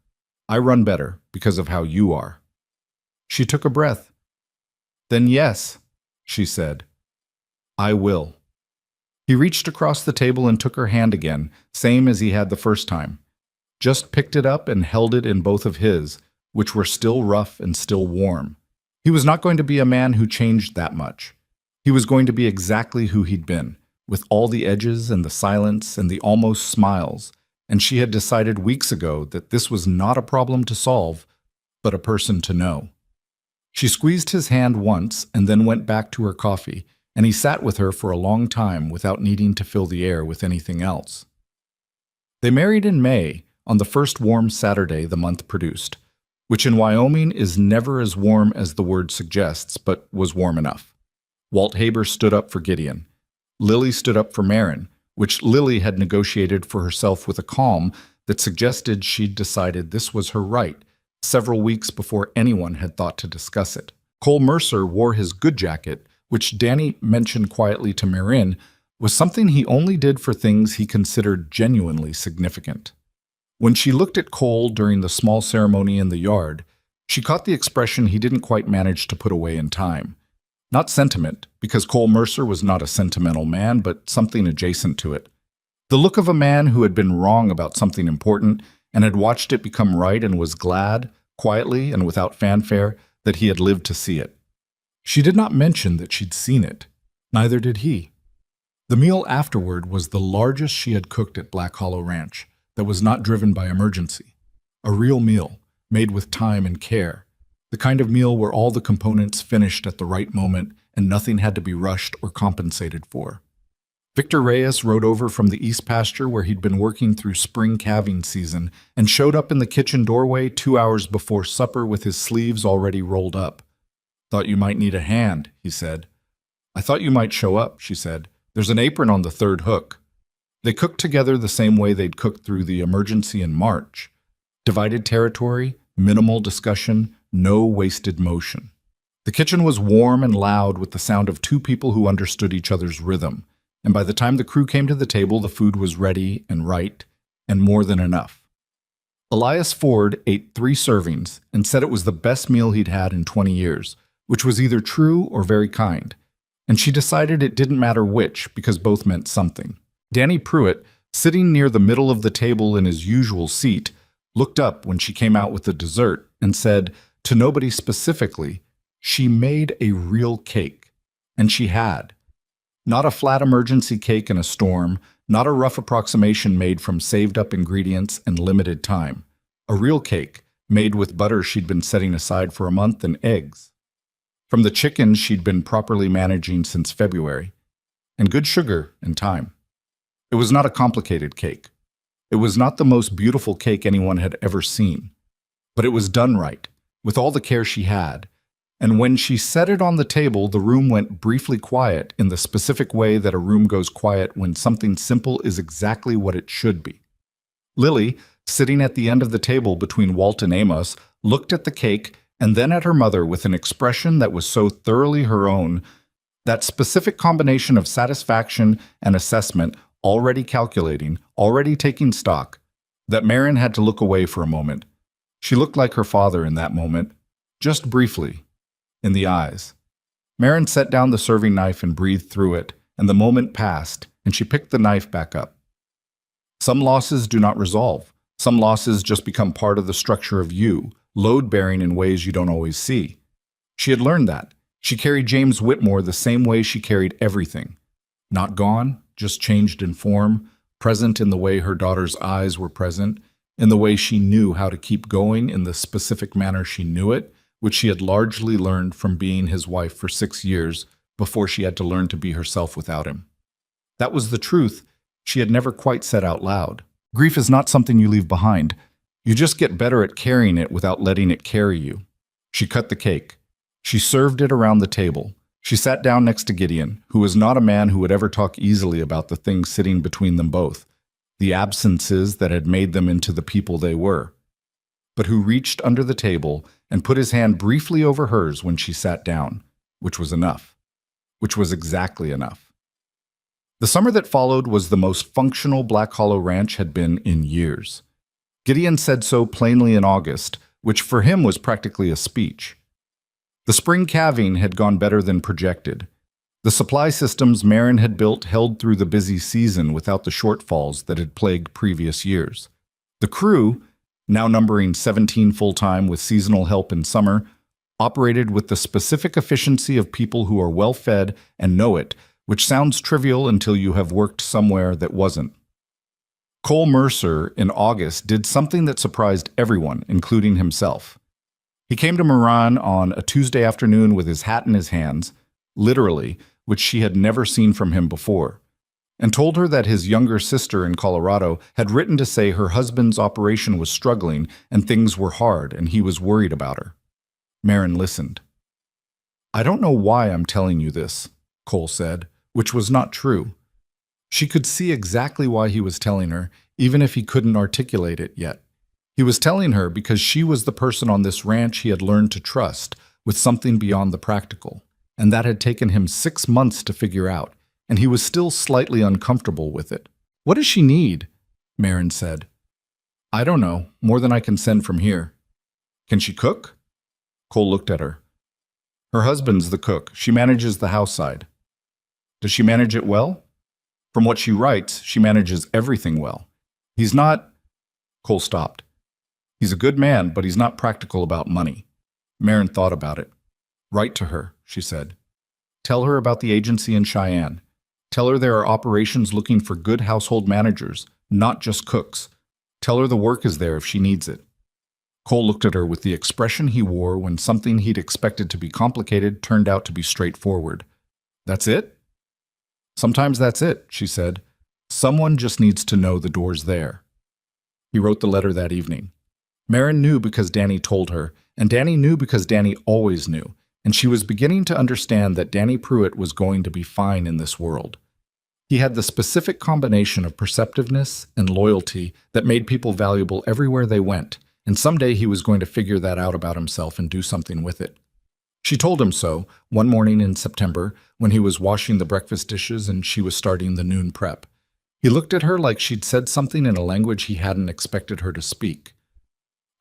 I run better because of how you are. She took a breath. Then yes, she said. I will. He reached across the table and took her hand again, same as he had the first time. Just picked it up and held it in both of his, which were still rough and still warm. He was not going to be a man who changed that much. He was going to be exactly who he'd been, with all the edges and the silence and the almost smiles, and she had decided weeks ago that this was not a problem to solve, but a person to know. She squeezed his hand once and then went back to her coffee, and he sat with her for a long time without needing to fill the air with anything else. They married in May, on the first warm Saturday the month produced, which in Wyoming is never as warm as the word suggests, but was warm enough. Walt Haber stood up for Gideon. Lily stood up for Marin, which Lily had negotiated for herself with a calm that suggested she'd decided this was her right, several weeks before anyone had thought to discuss it. Cole Mercer wore his good jacket, which Danny mentioned quietly to Marin was something he only did for things he considered genuinely significant. When she looked at Cole during the small ceremony in the yard, she caught the expression he didn't quite manage to put away in time. Not sentiment, because Cole Mercer was not a sentimental man, but something adjacent to it. The look of a man who had been wrong about something important and had watched it become right and was glad, quietly and without fanfare, that he had lived to see it. She did not mention that she'd seen it. Neither did he. The meal afterward was the largest she had cooked at Black Hollow Ranch, that was not driven by emergency. A real meal, made with time and care. The kind of meal where all the components finished at the right moment and nothing had to be rushed or compensated for. Victor Reyes rode over from the East Pasture where he'd been working through spring calving season and showed up in the kitchen doorway 2 hours before supper with his sleeves already rolled up. Thought you might need a hand, he said. I thought you might show up, she said. There's an apron on the third hook. They cooked together the same way they'd cooked through the emergency in March. Divided territory, minimal discussion, no wasted motion. The kitchen was warm and loud with the sound of 2 people who understood each other's rhythm, and by the time the crew came to the table, the food was ready and right, and more than enough. Elias Ford ate 3 servings and said it was the best meal he'd had in 20 years, which was either true or very kind. and she decided it didn't matter which because both meant something. Danny Pruitt, sitting near the middle of the table in his usual seat, looked up when she came out with the dessert and said, to nobody specifically, she made a real cake. And she had. Not a flat emergency cake in a storm, not a rough approximation made from saved-up ingredients and limited time. A real cake, made with butter she'd been setting aside for a month and eggs. From the chickens she'd been properly managing since February. And good sugar and thyme. It was not a complicated cake. It was not the most beautiful cake anyone had ever seen. But it was done right, with all the care she had. And when she set it on the table, the room went briefly quiet in the specific way that a room goes quiet when something simple is exactly what it should be. Lily, sitting at the end of the table between Walt and Amos, looked at the cake and then at her mother with an expression that was so thoroughly her own, that specific combination of satisfaction and assessment, already calculating, already taking stock, that Marin had to look away for a moment. She looked like her father in that moment, just briefly, in the eyes. Marin set down the serving knife and breathed through it, and the moment passed, and she picked the knife back up. Some losses do not resolve. Some losses just become part of the structure of you, load-bearing in ways you don't always see. She had learned that. She carried James Whitmore the same way she carried everything. Not gone, just changed in form, present in the way her daughter's eyes were present, in the way she knew how to keep going in the specific manner she knew it, which she had largely learned from being his wife for 6 years before she had to learn to be herself without him. That was the truth she had never quite said out loud. Grief is not something you leave behind. You just get better at carrying it without letting it carry you. She cut the cake. She served it around the table. She sat down next to Gideon, who was not a man who would ever talk easily about the things sitting between them both, the absences that had made them into the people they were, but who reached under the table and put his hand briefly over hers when she sat down, which was enough, which was exactly enough. The summer that followed was the most functional Black Hollow Ranch had been in years. Gideon said so plainly in August, which for him was practically a speech. The spring calving had gone better than projected. The supply systems Marin had built held through the busy season without the shortfalls that had plagued previous years. The crew, now numbering 17 full-time with seasonal help in summer, operated with the specific efficiency of people who are well-fed and know it, which sounds trivial until you have worked somewhere that wasn't. Cole Mercer, in August, did something that surprised everyone, including himself. He came to Moran on a Tuesday afternoon with his hat in his hands, literally, which she had never seen from him before, and told her that his younger sister in Colorado had written to say her husband's operation was struggling and things were hard and he was worried about her. Marin listened. "I don't know why I'm telling you this," Cole said, which was not true. She could see exactly why he was telling her, even if he couldn't articulate it yet. He was telling her because she was the person on this ranch he had learned to trust, with something beyond the practical, and that had taken him 6 months to figure out, and he was still slightly uncomfortable with it. "What does she need?" Marin said. "I don't know, more than I can send from here." "Can she cook?" Cole looked at her. "Her husband's the cook. She manages the house side." "Does she manage it well?" "From what she writes, she manages everything well. He's not—" Cole stopped. "He's a good man, but he's not practical about money." Marin thought about it. "Write to her," she said. "Tell her about the agency in Cheyenne. Tell her there are operations looking for good household managers, not just cooks. Tell her the work is there if she needs it." Cole looked at her with the expression he wore when something he'd expected to be complicated turned out to be straightforward. "That's it?" "Sometimes that's it," she said. "Someone just needs to know the door's there." He wrote the letter that evening. Marin knew because Danny told her, and Danny knew because Danny always knew, and she was beginning to understand that Danny Pruitt was going to be fine in this world. He had the specific combination of perceptiveness and loyalty that made people valuable everywhere they went, and someday he was going to figure that out about himself and do something with it. She told him so one morning in September when he was washing the breakfast dishes and she was starting the noon prep. He looked at her like she'd said something in a language he hadn't expected her to speak.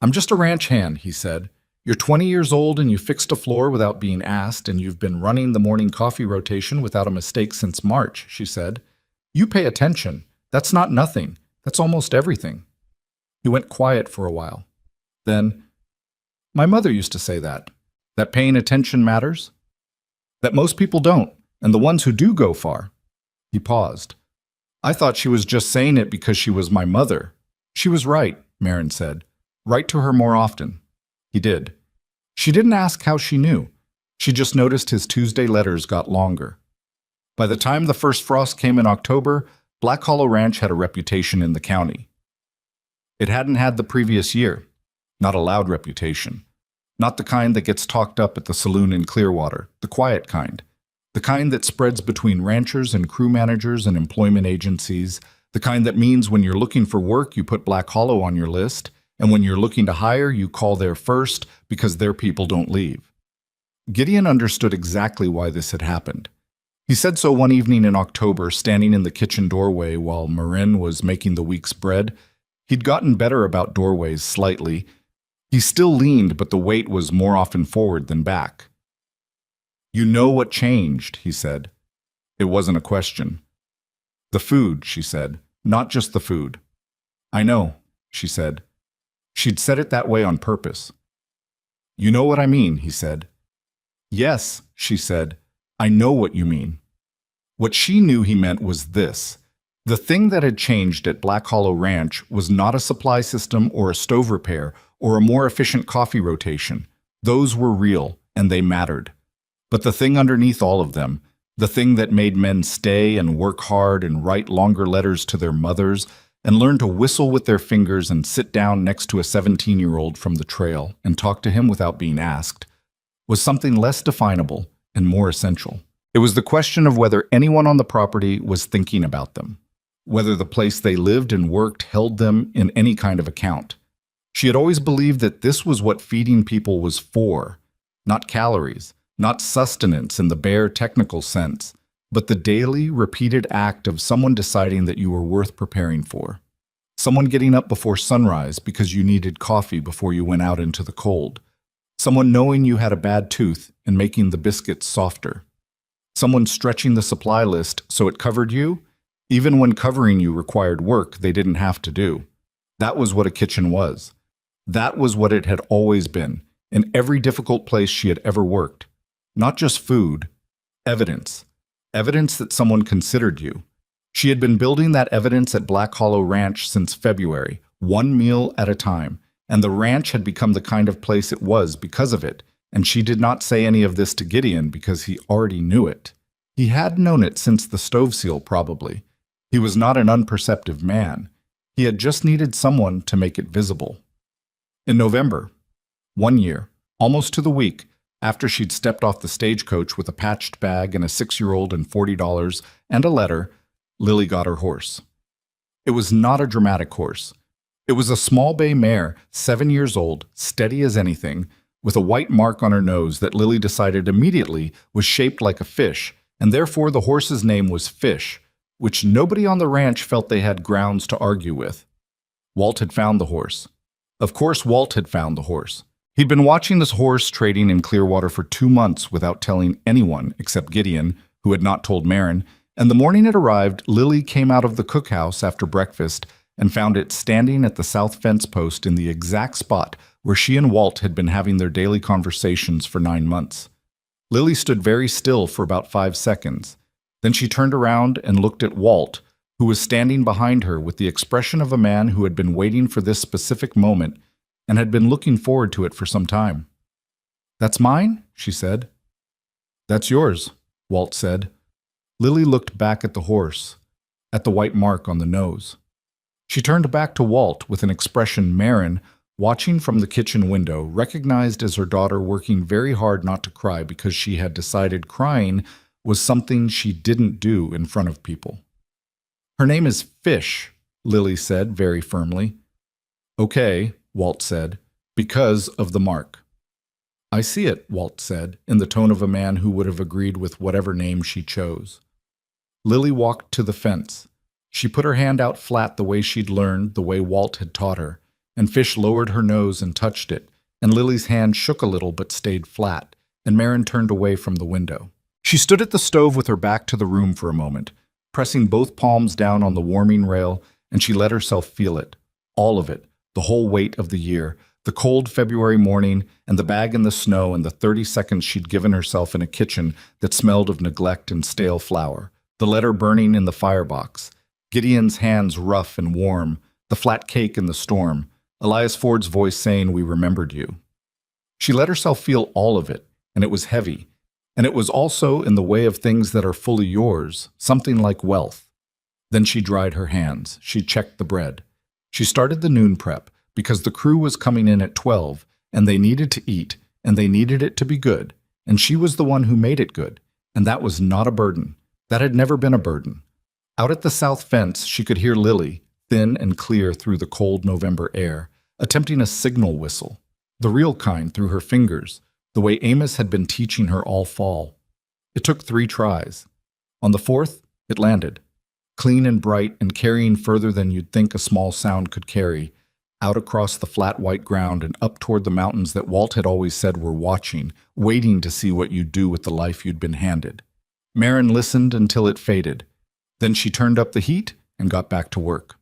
"I'm just a ranch hand," he said. You're 20 years old and you fixed a floor without being asked, and you've been running the morning coffee rotation without a mistake since March, she said. You pay attention. That's not nothing. That's almost everything. He went quiet for a while. Then, my mother used to say that paying attention matters, that most people don't, and the ones who do go far. He paused. I thought she was just saying it because she was my mother. She was right, Marin said. Write to her more often. He did. She didn't ask how she knew. She just noticed his Tuesday letters got longer. By the time the first frost came in October, Black Hollow Ranch had a reputation in the county. It hadn't had the previous year. Not a loud reputation. Not the kind that gets talked up at the saloon in Clearwater, the quiet kind. The kind that spreads between ranchers and crew managers and employment agencies. The kind that means when you're looking for work, you put Black Hollow on your list, and when you're looking to hire, you call there first because their people don't leave. Gideon understood exactly why this had happened. He said so one evening in October, standing in the kitchen doorway while Marin was making the week's bread. He'd gotten better about doorways slightly. He still leaned, but the weight was more often forward than back. You know what changed, he said. It wasn't a question. The food, she said, not just the food. I know, she said. She'd said it that way on purpose. You know what I mean, he said. Yes, she said. I know what you mean. What she knew he meant was this. The thing that had changed at Black Hollow Ranch was not a supply system or a stove repair or a more efficient coffee rotation. Those were real, and they mattered. But the thing underneath all of them, the thing that made men stay and work hard and write longer letters to their mothers and learn to whistle with their fingers and sit down next to a 17-year-old from the trail and talk to him without being asked, was something less definable and more essential. It was the question of whether anyone on the property was thinking about them, whether the place they lived and worked held them in any kind of account. She had always believed that this was what feeding people was for, not calories, not sustenance in the bare technical sense, but the daily, repeated act of someone deciding that you were worth preparing for. Someone getting up before sunrise because you needed coffee before you went out into the cold. Someone knowing you had a bad tooth and making the biscuits softer. Someone stretching the supply list so it covered you, even when covering you required work they didn't have to do. That was what a kitchen was. That was what it had always been, in every difficult place she had ever worked. Not just food, evidence. Evidence that someone considered you. She had been building that evidence at Black Hollow Ranch since February, one meal at a time, and the ranch had become the kind of place it was because of it, and she did not say any of this to Gideon because he already knew it. He had known it since the stove seal, probably. He was not an unperceptive man. He had just needed someone to make it visible. In November, 1 year, almost to the week, after she'd stepped off the stagecoach with a patched bag and a 6-year-old and $40 and a letter, Lily got her horse. It was not a dramatic horse. It was a small bay mare, 7 years old, steady as anything, with a white mark on her nose that Lily decided immediately was shaped like a fish, and therefore the horse's name was Fish, which nobody on the ranch felt they had grounds to argue with. Walt had found the horse. Of course Walt had found the horse. He'd been watching this horse trading in Clearwater for 2 months without telling anyone except Gideon, who had not told Marin, and the morning it arrived, Lily came out of the cookhouse after breakfast and found it standing at the south fence post in the exact spot where she and Walt had been having their daily conversations for 9 months. Lily stood very still for about 5 seconds. Then she turned around and looked at Walt, who was standing behind her with the expression of a man who had been waiting for this specific moment and had been looking forward to it for some time. "That's mine?" she said. "That's yours," Walt said. Lily looked back at the horse, at the white mark on the nose. She turned back to Walt with an expression Marin, watching from the kitchen window, recognized as her daughter working very hard not to cry because she had decided crying was something she didn't do in front of people. "Her name is Fish," Lily said very firmly. "Okay," Walt said, "because of the mark." "I see it," Walt said, in the tone of a man who would have agreed with whatever name she chose. Lily walked to the fence. She put her hand out flat the way she'd learned, the way Walt had taught her, and Fish lowered her nose and touched it, and Lily's hand shook a little but stayed flat, and Marin turned away from the window. She stood at the stove with her back to the room for a moment, pressing both palms down on the warming rail, and she let herself feel it. All of it, the whole weight of the year, the cold February morning, and the bag in the snow, and the 30 seconds she'd given herself in a kitchen that smelled of neglect and stale flour, the letter burning in the firebox, Gideon's hands rough and warm, the flat cake in the storm, Elias Ford's voice saying, "We remembered you." She let herself feel all of it, and it was heavy. And it was also in the way of things that are fully yours, something like wealth. Then she dried her hands. She checked the bread. She started the noon prep, because the crew was coming in at 12, and they needed to eat, and they needed it to be good, and she was the one who made it good, and that was not a burden. That had never been a burden. Out at the south fence, she could hear Lily, thin and clear through the cold November air, attempting a signal whistle, the real kind through her fingers, the way Amos had been teaching her all fall. It took 3 tries. On the 4th, it landed, clean and bright and carrying further than you'd think a small sound could carry, out across the flat white ground and up toward the mountains that Walt had always said were watching, waiting to see what you'd do with the life you'd been handed. Marin listened until it faded. Then she turned up the heat and got back to work.